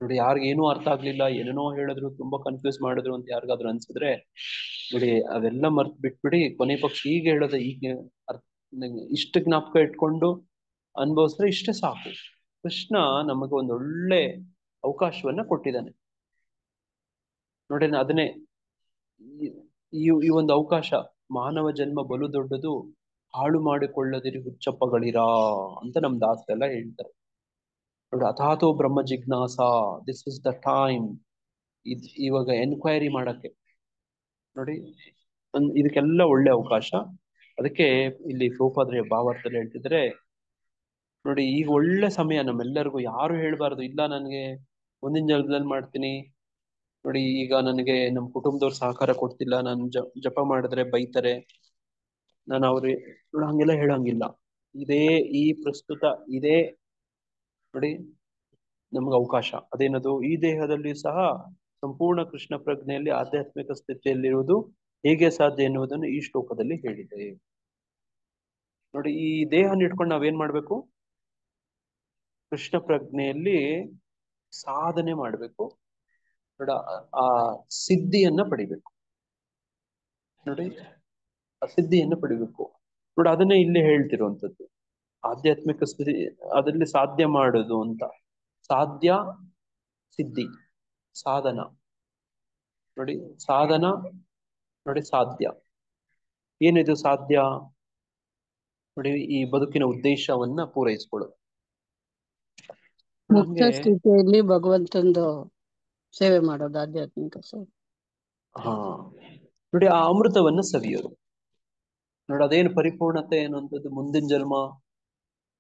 ನೋಡಿ, ಯಾರಿಗೇನೂ ಅರ್ಥ ಆಗ್ಲಿಲ್ಲ, ಏನೇನೋ ಹೇಳಿದ್ರು, ತುಂಬಾ ಕನ್ಫ್ಯೂಸ್ ಮಾಡಿದ್ರು ಅಂತ ಯಾರಿಗಾದ್ರೂ ಅನ್ಸಿದ್ರೆ ನೋಡಿ ಅವೆಲ್ಲ ಮರ್ತ್ ಬಿಟ್ಬಿಡಿ. ಕೊನೆ ಪಕ್ಷ ಈಗ ಹೇಳೋದ ಈಗ ಇಷ್ಟ ಜ್ಞಾಪಕ ಇಟ್ಕೊಂಡು ಅನುಭವಿಸಿದ್ರೆ ಇಷ್ಟೇ ಸಾಕು. ಕೃಷ್ಣ ನಮಗೆ ಒಂದು ಒಳ್ಳೆ ಅವಕಾಶವನ್ನ ಕೊಟ್ಟಿದ್ದಾನೆ ನೋಡಿ. ಅದನ್ನೇ ಈ ಒಂದು ಅವಕಾಶ, ಮಾನವ ಜನ್ಮ ಬಲು ದೊಡ್ಡದು, ಹಾಳು ಮಾಡಿಕೊಳ್ಳದಿರಿ ಹುಚ್ಚಪ್ಪಗಳಿರಾ ಅಂತ ನಮ್ ದಾಸರೆಲ್ಲ ಹೇಳ್ತಾರೆ ನೋಡಿ. ಅಥಾತೋ ಬ್ರಹ್ಮ ಜಿಜ್ಞಾಸ, ದಿಸ್ ಇಸ್ ದ ಟೈಮ್. ಇವಾಗ ಎನ್ಕ್ವೈರಿ ಮಾಡಕ್ಕೆ ನೋಡಿ, ಇದಕ್ಕೆಲ್ಲ ಒಳ್ಳೆ ಅವಕಾಶ. ಅದಕ್ಕೆ ಇಲ್ಲಿ ಪ್ರಭುಪಾದರು ಭಾವಾರ್ಥದಲ್ಲಿ ಹೇಳ್ತಿದ್ರೆ ನೋಡಿ, ಈಗ ಒಳ್ಳೆ ಸಮಯ ನಮ್ಮೆಲ್ಲರಿಗೂ. ಯಾರು ಹೇಳ್ಬಾರ್ದು ಇಲ್ಲ ನನ್ಗೆ ಮುಂದಿನ ಜನ್ಮದಲ್ಲಿ ಮಾಡ್ತೀನಿ ನೋಡಿ, ಈಗ ನನಗೆ ನಮ್ ಕುಟುಂಬದವ್ರು ಸಹಕಾರ ಕೊಡ್ತಿಲ್ಲ, ನಾನು ಜಪ ಮಾಡಿದ್ರೆ ಬೈತಾರೆ, ನಾನು ಅವ್ರಿಗೆ ನೋಡಿ ಹಂಗೆಲ್ಲ ಹೇಳಂಗಿಲ್ಲ. ಇದೇ ಈ ಪ್ರಸ್ತುತ ಇದೇ ನೋಡಿ ನಮ್ಗೆ ಅವಕಾಶ. ಅದೇನದು, ಈ ದೇಹದಲ್ಲಿ ಸಹ ಸಂಪೂರ್ಣ ಕೃಷ್ಣ ಪ್ರಜ್ಞೆಯಲ್ಲಿ ಆಧ್ಯಾತ್ಮಿಕ ಸ್ಥಿತಿಯಲ್ಲಿರುವುದು ಹೇಗೆ ಸಾಧ್ಯ ಎನ್ನುವುದನ್ನು ಈ ಶ್ಲೋಕದಲ್ಲಿ ಹೇಳಿದೆ ನೋಡಿ. ಈ ದೇಹನ ಇಟ್ಕೊಂಡು ನಾವೇನ್ ಮಾಡ್ಬೇಕು, ಕೃಷ್ಣ ಪ್ರಜ್ಞೆಯಲ್ಲಿ ಸಾಧನೆ ಮಾಡ್ಬೇಕು ನೋಡ, ಆ ಸಿದ್ಧಿಯನ್ನ ಪಡಿಬೇಕು ನೋಡಿ, ಆ ಸಿದ್ಧಿಯನ್ನ ಪಡಿಬೇಕು ನೋಡಿ. ಅದನ್ನೇ ಇಲ್ಲಿ ಹೇಳ್ತಿರುವಂತದ್ದು, ಆಧ್ಯಾತ್ಮಿಕ ಸ್ಥಿತಿ ಅದರಲ್ಲಿ ಸಾಧ್ಯ ಮಾಡೋದು ಅಂತ. ಸಾಧ್ಯ, ಸಿದ್ಧಿ, ಸಾಧನ ನೋಡಿ. ಸಾಧನ ನೋಡಿ, ಸಾಧ್ಯ. ಏನಿದು ಸಾಧ್ಯ ನೋಡಿ, ಈ ಬದುಕಿನ ಉದ್ದೇಶವನ್ನ ಪೂರೈಸ್ಕೊಳ್ಳೋದು. ಮುಕ್ತ ಸ್ಥಿತಿಯಲ್ಲಿ ಭಗವಂತಂದು ಸೇವೆ ಮಾಡೋದು ಆಧ್ಯಾತ್ಮಿಕ ಸೇವೆ. ಹಾ ನೋಡಿ, ಆ ಅಮೃತವನ್ನ ಸವಿಯೋದು ನೋಡಿ. ಅದೇನು ಪರಿಪೂರ್ಣತೆ ಅನ್ನುವಂಥದ್ದು ಮುಂದಿನ ಜನ್ಮ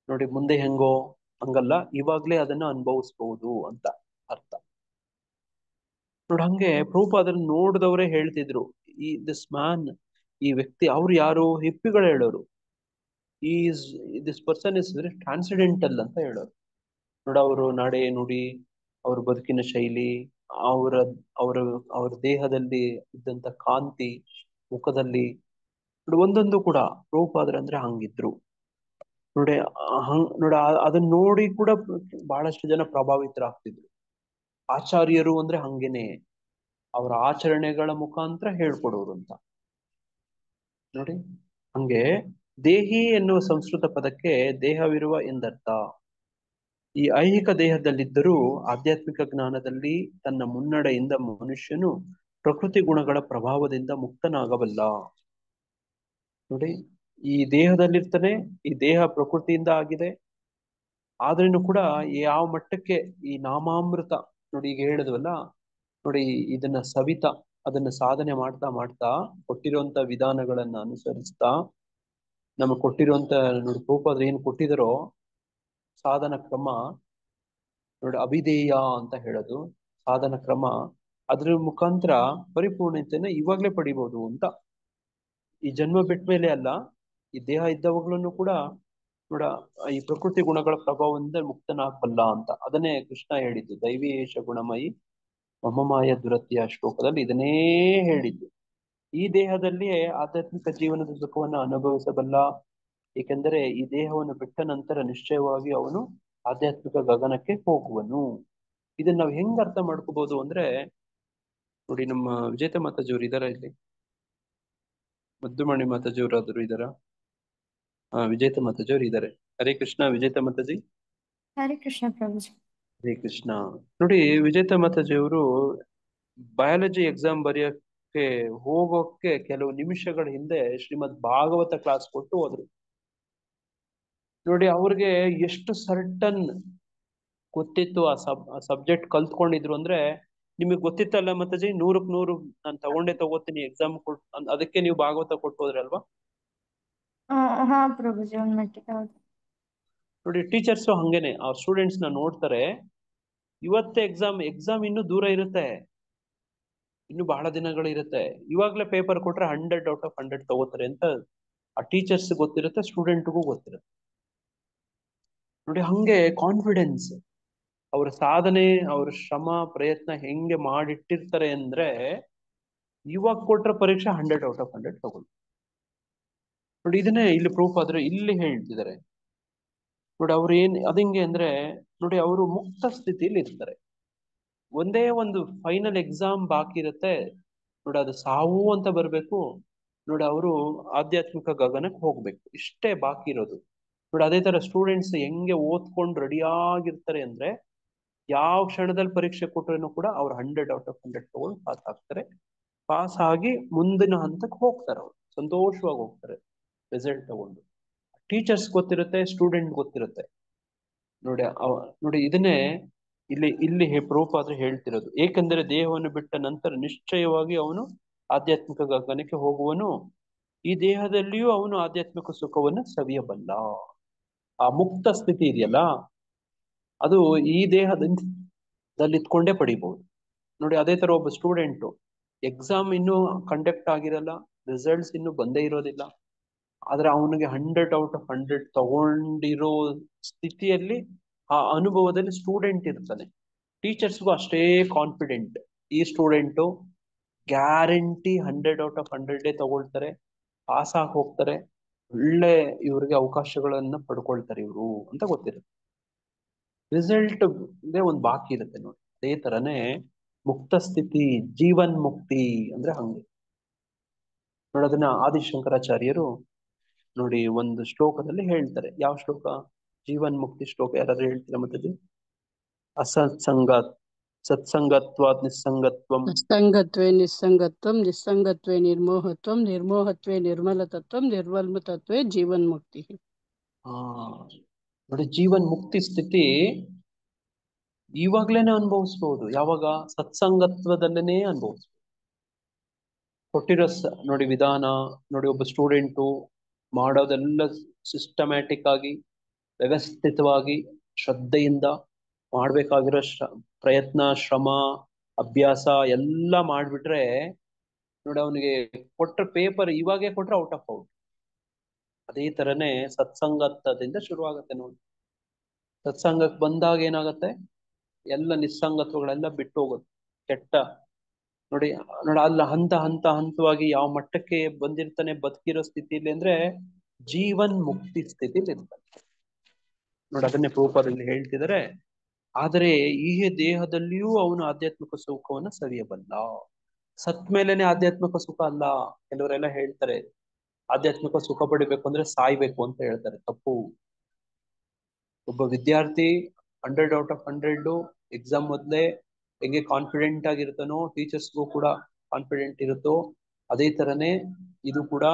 ನೋಡಿ, ಮುಂದೆ ಹೆಂಗೋ ಹಂಗಲ್ಲ, ಇವಾಗ್ಲೇ ಅದನ್ನ ಅನುಭವಿಸ್ಬಹುದು ಅಂತ ಅರ್ಥ ನೋಡಿ. ಹಂಗೆ ಪ್ರಭುಪಾದರನ್ನ ನೋಡಿದವರೇ ಹೇಳ್ತಿದ್ರು, ದಿಸ್ ಮ್ಯಾನ್, ಈ ವ್ಯಕ್ತಿ, ಅವ್ರು ಯಾರು, ಹಿಪ್ಪಿಗಳು ಹೇಳೋರು, this person is very transcendental ಅಂತ ಹೇಳೋರು ನೋಡಿ. ಅವರು ನಡೆ ನುಡಿ, ಅವ್ರ ಬದುಕಿನ ಶೈಲಿ, ಅವರ ಅವರ ಅವ್ರ ದೇಹದಲ್ಲಿ ಇದ್ದಂತ ಕಾಂತಿ, ಮುಖದಲ್ಲಿ ನೋಡಿ ಒಂದೊಂದು ಕೂಡ ಪ್ರಭುಪಾದರು ಅಂದ್ರೆ ಹಂಗಿದ್ರು ನೋಡಿ. ನೋಡಿ ಅದನ್ನ ನೋಡಿ ಕೂಡ ಬಹಳಷ್ಟು ಜನ ಪ್ರಭಾವಿತರಾಗ್ತಿದ್ರು. ಆಚಾರ್ಯರು ಅಂದ್ರೆ ಹಂಗೇನೆ, ಅವರ ಆಚರಣೆಗಳ ಮುಖಾಂತರ ಹೇಳ್ಕೊಡೋರು ಅಂತ ನೋಡಿ. ಹಂಗೆ ದೇಹಿ ಎನ್ನುವ ಸಂಸ್ಕೃತ ಪದಕ್ಕೆ ದೇಹವಿರುವ ಎಂದರ್ಥ. ಈ ಐಹಿಕ ದೇಹದಲ್ಲಿದ್ದರೂ ಆಧ್ಯಾತ್ಮಿಕ ಜ್ಞಾನದಲ್ಲಿ ತನ್ನ ಮುನ್ನಡೆಯಿಂದ ಮನುಷ್ಯನು ಪ್ರಕೃತಿ ಗುಣಗಳ ಪ್ರಭಾವದಿಂದ ಮುಕ್ತನಾಗಬಲ್ಲ ನೋಡಿ. ಈ ದೇಹದಲ್ಲಿರ್ತಾನೆ, ಈ ದೇಹ ಪ್ರಕೃತಿಯಿಂದ ಆಗಿದೆ, ಆದ್ರೂ ಕೂಡ ಯಾವ ಮಟ್ಟಕ್ಕೆ ಈ ನಾಮಾಮೃತ ನೋಡಿ, ಈಗ ಹೇಳಿದ್ವಲ್ಲ ನೋಡಿ, ಇದನ್ನ ಸವಿತಾ ಅದನ್ನ ಸಾಧನೆ ಮಾಡ್ತಾ ಮಾಡ್ತಾ ಕೊಟ್ಟಿರುವಂತ ವಿಧಾನಗಳನ್ನ ಅನುಸರಿಸ್ತಾ ನಮಗೆ ಕೊಟ್ಟಿರುವಂತ ನೋಡಿ, ಪ್ರಭುಪಾದರು ಏನ್ ಕೊಟ್ಟಿದರೋ ಸಾಧನ ಕ್ರಮ ನೋಡಿ, ಅಭಿಧೇಯ ಅಂತ ಹೇಳೋದು ಸಾಧನ ಕ್ರಮ, ಅದ್ರ ಮುಖಾಂತರ ಪರಿಪೂರ್ಣತೆಯನ್ನ ಇವಾಗ್ಲೇ ಪಡಿಬಹುದು ಅಂತ. ಈ ಜನ್ಮ ಬಿಟ್ಟ ಮೇಲೆ ಅಲ್ಲ, ಈ ದೇಹ ಇದ್ದವಾಗ್ಲೂ ಕೂಡ ನೋಡ ಈ ಪ್ರಕೃತಿ ಗುಣಗಳ ಪ್ರಭಾವದಿಂದ ಮುಕ್ತನಾಗಬಲ್ಲ ಅಂತ. ಅದನ್ನೇ ಕೃಷ್ಣ ಹೇಳಿದ್ದು, ದೈವೀಶ ಗುಣಮಯಿ ಮಮಮಾಯ ದುರತ್ಯ ಶ್ಲೋಕದಲ್ಲಿ ಇದನ್ನೇ ಹೇಳಿದ್ದು. ಈ ದೇಹದಲ್ಲಿಯೇ ಆಧ್ಯಾತ್ಮಿಕ ಜೀವನದ ಸುಖವನ್ನ ಅನುಭವಿಸಬಲ್ಲ ಏಕೆಂದರೆ ಈ ದೇಹವನ್ನು ಬಿಟ್ಟ ನಂತರ ನಿಶ್ಚಯವಾಗಿ ಅವನು ಆಧ್ಯಾತ್ಮಿಕ ಗಗನಕ್ಕೆ ಹೋಗುವನು. ಇದನ್ನ ನಾವು ಹೆಂಗ್ ಅರ್ಥ ಮಾಡ್ಕೋಬಹುದು ಅಂದ್ರೆ, ನೋಡಿ ನಮ್ಮ ವಿಜೇತ ಮಾತಾಜಿಯವರು ಇದಾರ ಇಲ್ಲಿ, ಮುದ್ದುಮಣಿ ಮಾತಾಜಿಯವರಾದ್ರು ಇದಾರ? ವಿಜೇತ ಮಾತಾಜಿಯವರು ಇದ್ದಾರೆ. ಹರೇ ಕೃಷ್ಣ ವಿಜೇತ ಮಾತಾಜಿ. ಹರೇ ಕೃಷ್ಣ ಪ್ರಭುಜಿ. ಹರೇ ಕೃಷ್ಣ. ನೋಡಿ ವಿಜೇತ ಮಾತಾಜಿಯವರು ಬಯಾಲಜಿ ಎಕ್ಸಾಮ್ ಬರೆಯಕ್ಕೆ ಹೋಗೋಕೆ ಕೆಲವು ನಿಮಿಷಗಳ ಹಿಂದೆ ಶ್ರೀಮದ್ ಭಾಗವತ ಕ್ಲಾಸ್ ಕೊಟ್ಟು ಹೋದ್ರು. ನೋಡಿ ಅವ್ರಿಗೆ ಎಷ್ಟು ಸರ್ಟನ್ ಗೊತ್ತಿತ್ತು, ಆ ಸಬ್ಜೆಕ್ಟ್ ಕಲ್ತ್ಕೊಂಡಿದ್ರು ಅಂದ್ರೆ, ನಿಮಗೆ ಗೊತ್ತಿತ್ತಲ್ಲ ಮಾತಾಜಿ, 100ಕ್ಕೆ 100 ನಾನು ತಗೋತೀನಿ ಎಕ್ಸಾಮ್ ಅದಕ್ಕೆ ನೀವು ಭಾಗವತ ಕೊಟ್ಟು ಹೋದ್ರಲ್ವಾ? ಹಾ ಪ್ರಭುಜಿ, ಒಂದ್ ಮಟ್ಟಿಗೆ ಹೌದು. ನೋಡಿ ಟೀಚರ್ಸ್ ಹಂಗೇನೆ ಆ ಸ್ಟೂಡೆಂಟ್ಸ್ ನ ನೋಡ್ತಾರೆ. ಇವತ್ತೇ ಎಕ್ಸಾಮ್ ಇನ್ನೂ ದೂರ ಇರುತ್ತೆ, ಇನ್ನು ಬಹಳ ದಿನಗಳು ಇರುತ್ತೆ. ಇವಾಗ್ಲೇ ಪೇಪರ್ ಕೊಟ್ರೆ 100/100 ತಗೋತಾರೆ ಅಂತ ಆ ಟೀಚರ್ಸ್ ಗೊತ್ತಿರುತ್ತೆ, ಸ್ಟೂಡೆಂಟ್ಗೂ ಗೊತ್ತಿರುತ್ತೆ. ನೋಡಿ ಹಂಗೆ ಕಾನ್ಫಿಡೆನ್ಸ್, ಅವ್ರ ಸಾಧನೆ, ಅವ್ರ ಶ್ರಮ ಪ್ರಯತ್ನ ಹೆಂಗೆ ಮಾಡಿಟ್ಟಿರ್ತಾರೆ ಅಂದ್ರೆ, ಇವಾಗ ಕೊಟ್ರ ಪರೀಕ್ಷೆ 100/100 ತಗೊಳ್ಳಿ. ನೋಡಿ ಇದನ್ನೇ ಇಲ್ಲಿ ಪ್ರೂಫ್ ಆದ್ರೆ ಇಲ್ಲಿ ಹೇಳ್ತಿದ್ದಾರೆ. ನೋಡಿ ಅವ್ರು ಅದಿಂಗೆ ಅಂದ್ರೆ, ನೋಡಿ ಅವರು ಮುಕ್ತ ಸ್ಥಿತಿಯಲ್ಲಿ ಇರ್ತಾರೆ. ಒಂದೇ ಒಂದು ಫೈನಲ್ ಎಕ್ಸಾಮ್ ಬಾಕಿ ಇರುತ್ತೆ ನೋಡಿ, ಅದು ಸಾವು ಅಂತ ಬರ್ಬೇಕು. ನೋಡಿ ಅವರು ಆಧ್ಯಾತ್ಮಿಕ ಗಗನಕ್ಕೆ ಹೋಗ್ಬೇಕು, ಇಷ್ಟೇ ಬಾಕಿ ಇರೋದು. ನೋಡಿ ಅದೇ ತರ ಸ್ಟೂಡೆಂಟ್ಸ್ ಹೆಂಗೆ ಓದ್ಕೊಂಡು ರೆಡಿಯಾಗಿರ್ತಾರೆ ಅಂದ್ರೆ, ಯಾವ ಕ್ಷಣದಲ್ಲಿ ಪರೀಕ್ಷೆ ಕೊಟ್ಟರು ಕೂಡ ಅವ್ರು 100/100 ತಗೊಂಡು ಪಾಸ್ ಆಗ್ತಾರೆ. ಪಾಸ್ ಆಗಿ ಮುಂದಿನ ಹಂತಕ್ಕೆ ಹೋಗ್ತಾರೆ, ಅವ್ರು ಸಂತೋಷವಾಗಿ ಹೋಗ್ತಾರೆ ರಿಸಲ್ಟ್ ತಗೊಂಡು. ಟೀಚರ್ಸ್ ಗೊತ್ತಿರುತ್ತೆ, ಸ್ಟೂಡೆಂಟ್ ಗೊತ್ತಿರುತ್ತೆ. ನೋಡಿ ಇದನ್ನೇ ಇಲ್ಲಿ ಪ್ರೂಫ್ ಆದ್ರೆ ಹೇಳ್ತಿರೋದು. ಏಕೆಂದರೆ ದೇಹವನ್ನು ಬಿಟ್ಟ ನಂತರ ನಿಶ್ಚಯವಾಗಿ ಅವನು ಆಧ್ಯಾತ್ಮಿಕ ಗಗನಕ್ಕೆ ಹೋಗುವನು, ಈ ದೇಹದಲ್ಲಿಯೂ ಅವನು ಆಧ್ಯಾತ್ಮಿಕ ಸುಖವನ್ನು ಸವಿಯಬಲ್ಲ. ಆ ಮುಕ್ತ ಸ್ಥಿತಿ ಇದೆಯಲ್ಲ, ಅದು ಈ ದೇಹದಲ್ಲಿ ಇತ್ಕೊಂಡೇ ಪಡಿಬಹುದು. ನೋಡಿ ಅದೇ ತರ ಒಬ್ಬ ಸ್ಟೂಡೆಂಟು ಎಕ್ಸಾಮ್ ಇನ್ನೂ ಕಂಡಕ್ಟ್ ಆಗಿರಲ್ಲ, ರಿಸಲ್ಟ್ಸ್ ಇನ್ನೂ ಬಂದೇ ಇರೋದಿಲ್ಲ, ಆದ್ರೆ ಅವನಿಗೆ 100/100 ತಗೊಂಡಿರೋ ಸ್ಥಿತಿಯಲ್ಲಿ, ಆ ಅನುಭವದಲ್ಲಿ ಸ್ಟೂಡೆಂಟ್ ಇರ್ತಾನೆ. ಟೀಚರ್ಸ್ಗೂ ಅಷ್ಟೇ ಕಾನ್ಫಿಡೆಂಟ್, ಈ ಸ್ಟೂಡೆಂಟು ಗ್ಯಾರಂಟಿ 100/100 ತಗೊಳ್ತಾರೆ, ಪಾಸ್ ಆಗಿ ಹೋಗ್ತಾರೆ, ಒಳ್ಳೆ ಇವ್ರಿಗೆ ಅವಕಾಶಗಳನ್ನ ಪಡ್ಕೊಳ್ತಾರೆ ಇವರು ಅಂತ ಗೊತ್ತಿರುತ್ತೆ. ರಿಸಲ್ಟ್ ಒಂದು ಬಾಕಿ ಇರುತ್ತೆ ನೋಡಿ. ಅದೇ ತರನೇ ಮುಕ್ತ ಸ್ಥಿತಿ, ಜೀವನ್ ಮುಕ್ತಿ ಅಂದ್ರೆ ಹಂಗೆ ನೋಡಿ. ಅದನ್ನ ಆದಿಶಂಕರಾಚಾರ್ಯರು ನೋಡಿ ಒಂದು ಶ್ಲೋಕದಲ್ಲಿ ಹೇಳ್ತಾರೆ. ಯಾವ ಶ್ಲೋಕ? ಜೀವನ್ ಮುಕ್ತಿ ಶ್ಲೋಕ ಯಾರಾದ್ರೂ ಹೇಳ್ತೀರಾ ಮತ್ತೆ? ಸತ್ಸಂಗತ್ವಾತ್ ನಿಸ್ಸಂಗತ್ವಂ, ಸಂಗತ್ವೇ ನಿಸ್ಸಂಗತ್ವಂ, ನಿಸ್ಸಂಗತ್ವೇ ನಿರ್ಮೋಹತ್ವಂ, ನಿರ್ಮೋಹತ್ವೇ ನಿರ್ಮಲತತ್ವಂ, ನಿರ್ಮಲತತ್ವೇ ಜೀವನ್ಮುಕ್ತಿ. ನೋಡಿ ಜೀವನ್ ಮುಕ್ತಿ ಸ್ಥಿತಿ ಇವಾಗ್ಲೇನೆ ಅನುಭವಿಸ್ಬೋದು. ಯಾವಾಗ? ಸತ್ಸಂಗತ್ವದಲ್ಲೇನೆ ಅನುಭವಿಸ್ಬೋದು. ಕೊಟ್ಟಿರೋ ನೋಡಿ ವಿಧಾನ ನೋಡಿ, ಒಬ್ಬ ಸ್ಟೂಡೆಂಟು ಮಾಡೋದೆಲ್ಲ ಸಿಸ್ಟಮ್ಯಾಟಿಕ್ ಆಗಿ ವ್ಯವಸ್ಥಿತವಾಗಿ ಶ್ರದ್ಧೆಯಿಂದ ಮಾಡ್ಬೇಕಾಗಿರೋ ಪ್ರಯತ್ನ, ಶ್ರಮ, ಅಭ್ಯಾಸ ಎಲ್ಲ ಮಾಡ್ಬಿಟ್ರೆ ನೋಡಿ, ಅವನಿಗೆ ಕೊಟ್ಟ ಪೇಪರ್ ಇವಾಗೇ ಕೊಟ್ರೆ ಔಟ್ ಆಫ್ ಔಟ್. ಅದೇ ತರನೇ ಸತ್ಸಂಗತ್ವದಿಂದ ಶುರುವಾಗತ್ತೆ ನೋಡಿ. ಸತ್ಸಂಗಕ್ಕೆ ಬಂದಾಗ ಏನಾಗತ್ತೆ? ಎಲ್ಲ ನಿಸ್ಸಂಗತ್ವಗಳೆಲ್ಲ ಬಿಟ್ಟು ಹೋಗುತ್ತೆ. ಕೆಟ್ಟ ನೋಡಿ ಅಲ್ಲಿ ಹಂತವಾಗಿ ಯಾವ ಮಟ್ಟಕ್ಕೆ ಬಂದಿರ್ತಾನೆ ಬದುಕಿರೋ ಸ್ಥಿತಿಲಿ ಅಂದ್ರೆ, ಜೀವನ್ ಮುಕ್ತಿ ಸ್ಥಿತಿಲಿ ಇರ್ತಾನೆ ನೋಡಿ. ಅದನ್ನೇ ಪ್ರೂಪದಲ್ಲಿ ಹೇಳ್ತಿದ್ದಾರೆ. ಆದರೆ ಈ ದೇಹದಲ್ಲಿಯೂ ಅವನು ಆಧ್ಯಾತ್ಮಿಕ ಸುಖವನ್ನು ಸವಿಯಬಲ್ಲ. ಸತ್ ಮೇಲೆನೆ ಆಧ್ಯಾತ್ಮಿಕ ಸುಖ ಅಲ್ಲ. ಕೆಲವರೆಲ್ಲ ಹೇಳ್ತಾರೆ ಆಧ್ಯಾತ್ಮಿಕ ಸುಖ ಪಡಿಬೇಕು ಅಂದ್ರೆ ಸಾಯ್ಬೇಕು ಅಂತ ಹೇಳ್ತಾರೆ. ತಪ್ಪು. ಒಬ್ಬ ವಿದ್ಯಾರ್ಥಿ 100/100 ಎಕ್ಸಾಮ್ ಮೊದಲೇ ಹೆಂಗೆ ಕಾನ್ಫಿಡೆಂಟ್ ಆಗಿರ್ತಾನೋ, ಟೀಚರ್ಸ್ಗೂ ಕೂಡ ಕಾನ್ಫಿಡೆಂಟ್ ಇರುತ್ತೋ, ಅದೇ ತರನೇ ಇದು ಕೂಡ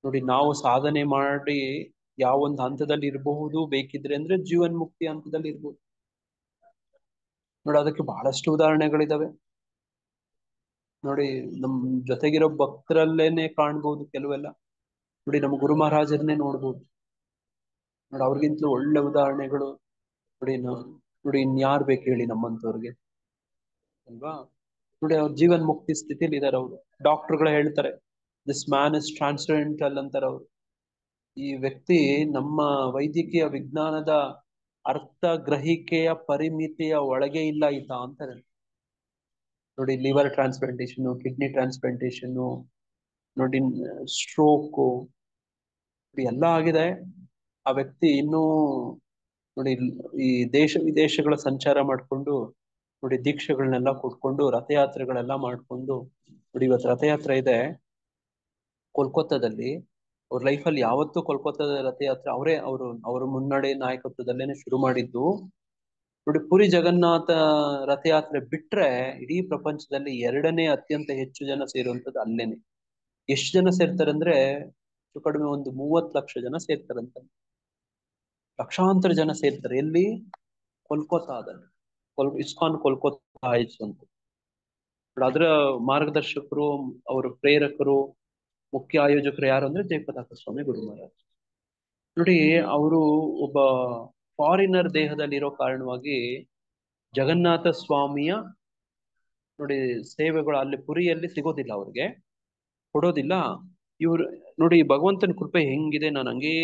ನೋಡಿ. ನಾವು ಸಾಧನೆ ಮಾಡಿ ಯಾವೊಂದು ಹಂತದಲ್ಲಿ ಇರಬಹುದು ಬೇಕಿದ್ರೆ ಅಂದ್ರೆ ಜೀವನ್ ಮುಕ್ತಿ ಹಂತದಲ್ಲಿ ಇರ್ಬೋದು ನೋಡಿ. ಅದಕ್ಕೆ ಬಹಳಷ್ಟು ಉದಾಹರಣೆಗಳಿದಾವೆ ನೋಡಿ. ನಮ್ ಜೊತೆಗಿರೋ ಭಕ್ತರಲ್ಲೇನೆ ಕಾಣ್ಬಹುದು ಕೆಲವೆಲ್ಲ ನೋಡಿ. ನಮ್ಮ ಗುರು ಮಹಾರಾಜರನ್ನೇ ನೋಡ್ಬೋದು ನೋಡಿ. ಅವ್ರಿಗಿಂತಲೂ ಒಳ್ಳೆ ಉದಾಹರಣೆಗಳು ನೋಡಿ ಇನ್ಯಾರು ಬೇಕು ಹೇಳಿ ನಮ್ಮಂತವ್ರಿಗೆ ಅಲ್ವಾ? ನೋಡಿ ಅವ್ರ ಜೀವನ್ ಮುಕ್ತಿ ಸ್ಥಿತಿಲಿ ಇದಾರೆ ಅವರು. ಡಾಕ್ಟರ್ಗಳು ಹೇಳ್ತಾರೆ ದಿಸ್ ಮ್ಯಾನ್ ಇಸ್ ಟ್ರಾನ್ಸ್ಡೆಂಟಲ್ ಅಂತಾರೆ ಅವರು. ಈ ವ್ಯಕ್ತಿ ನಮ್ಮ ವೈದ್ಯಕೀಯ ವಿಜ್ಞಾನದ ಅರ್ಥ ಗ್ರಹಿಕೆಯ ಪರಿಮಿತಿಯ ಒಳಗೆ ಇಲ್ಲ ಈತ ಅಂತಾರೆ ನೋಡಿ. ಲಿವರ್ ಟ್ರಾನ್ಸ್ಪ್ಲಾಂಟೇಶನ್, ಕಿಡ್ನಿ ಟ್ರಾನ್ಸ್ಪ್ಲಾಂಟೇಶನ್ ನೋಡಿ, ಸ್ಟ್ರೋಕು ನೋಡಿ ಎಲ್ಲ ಆಗಿದೆ. ಆ ವ್ಯಕ್ತಿ ಇನ್ನೂ ನೋಡಿ ಈ ದೇಶ ವಿದೇಶಗಳ ಸಂಚಾರ ಮಾಡ್ಕೊಂಡು ನೋಡಿ ದೀಕ್ಷೆಗಳನ್ನೆಲ್ಲ ಕೊಟ್ಕೊಂಡು ರಥಯಾತ್ರೆಗಳೆಲ್ಲ ಮಾಡ್ಕೊಂಡು ನೋಡಿ ಇವತ್ತು ರಥಯಾತ್ರೆ ಇದೆ ಕೋಲ್ಕತ್ತಾದಲ್ಲಿ. ಅವ್ರ ಲೈಫಲ್ಲಿ ಯಾವತ್ತೂ ಕೋಲ್ಕತ್ತಾದ ರಥಯಾತ್ರೆ ಅವ್ರ ಮುನ್ನಡೆ ನಾಯಕತ್ವದಲ್ಲೇನೆ ಶುರು ಮಾಡಿದ್ದು. ನೋಡಿ ಪುರಿ ಜಗನ್ನಾಥ ರಥಯಾತ್ರೆ ಬಿಟ್ರೆ ಇಡೀ ಪ್ರಪಂಚದಲ್ಲಿ 2ನೇ ಅತ್ಯಂತ ಹೆಚ್ಚು ಜನ ಸೇರುವಂತದ್ದು ಅಲ್ಲೇನೆ. ಎಷ್ಟು ಜನ ಸೇರ್ತಾರೆ ಅಂದ್ರೆ ಹೆಚ್ಚು ಕಡಿಮೆ ಒಂದು 30 ಲಕ್ಷ ಜನ ಸೇರ್ತಾರಂತ. ಲಕ್ಷಾಂತರ ಜನ ಸೇರ್ತಾರೆ ಎಲ್ಲಿ? ಕೋಲ್ಕತ್ತಾದಲ್ಲಿ. ಇಸ್ಕಾನ್ ಕೋಲ್ಕತ್ತಾ ಆಯ್ತು ಅಂತ. ಅದರ ಮಾರ್ಗದರ್ಶಕರು, ಅವರ ಪ್ರೇರಕರು, ಮುಖ್ಯ ಆಯೋಜಕರು ಯಾರು ಅಂದ್ರೆ ಜಯಪತಾಕ ಸ್ವಾಮಿ ಗುರು ಮಹಾರಾಜ್. ನೋಡಿ ಅವರು ಒಬ್ಬ ಫಾರಿನರ್ ದೇಹದಲ್ಲಿರೋ ಕಾರಣವಾಗಿ ಜಗನ್ನಾಥ ಸ್ವಾಮಿಯ ನೋಡಿ ಸೇವೆಗಳು ಅಲ್ಲಿ ಪುರಿಯಲ್ಲಿ ಸಿಗೋದಿಲ್ಲ, ಅವ್ರಿಗೆ ಕೊಡೋದಿಲ್ಲ. ಇವ್ರು ನೋಡಿ ಭಗವಂತನ ಕೃಪೆ ಹೆಂಗಿದೆ. ನಾನು ಹಂಗೇ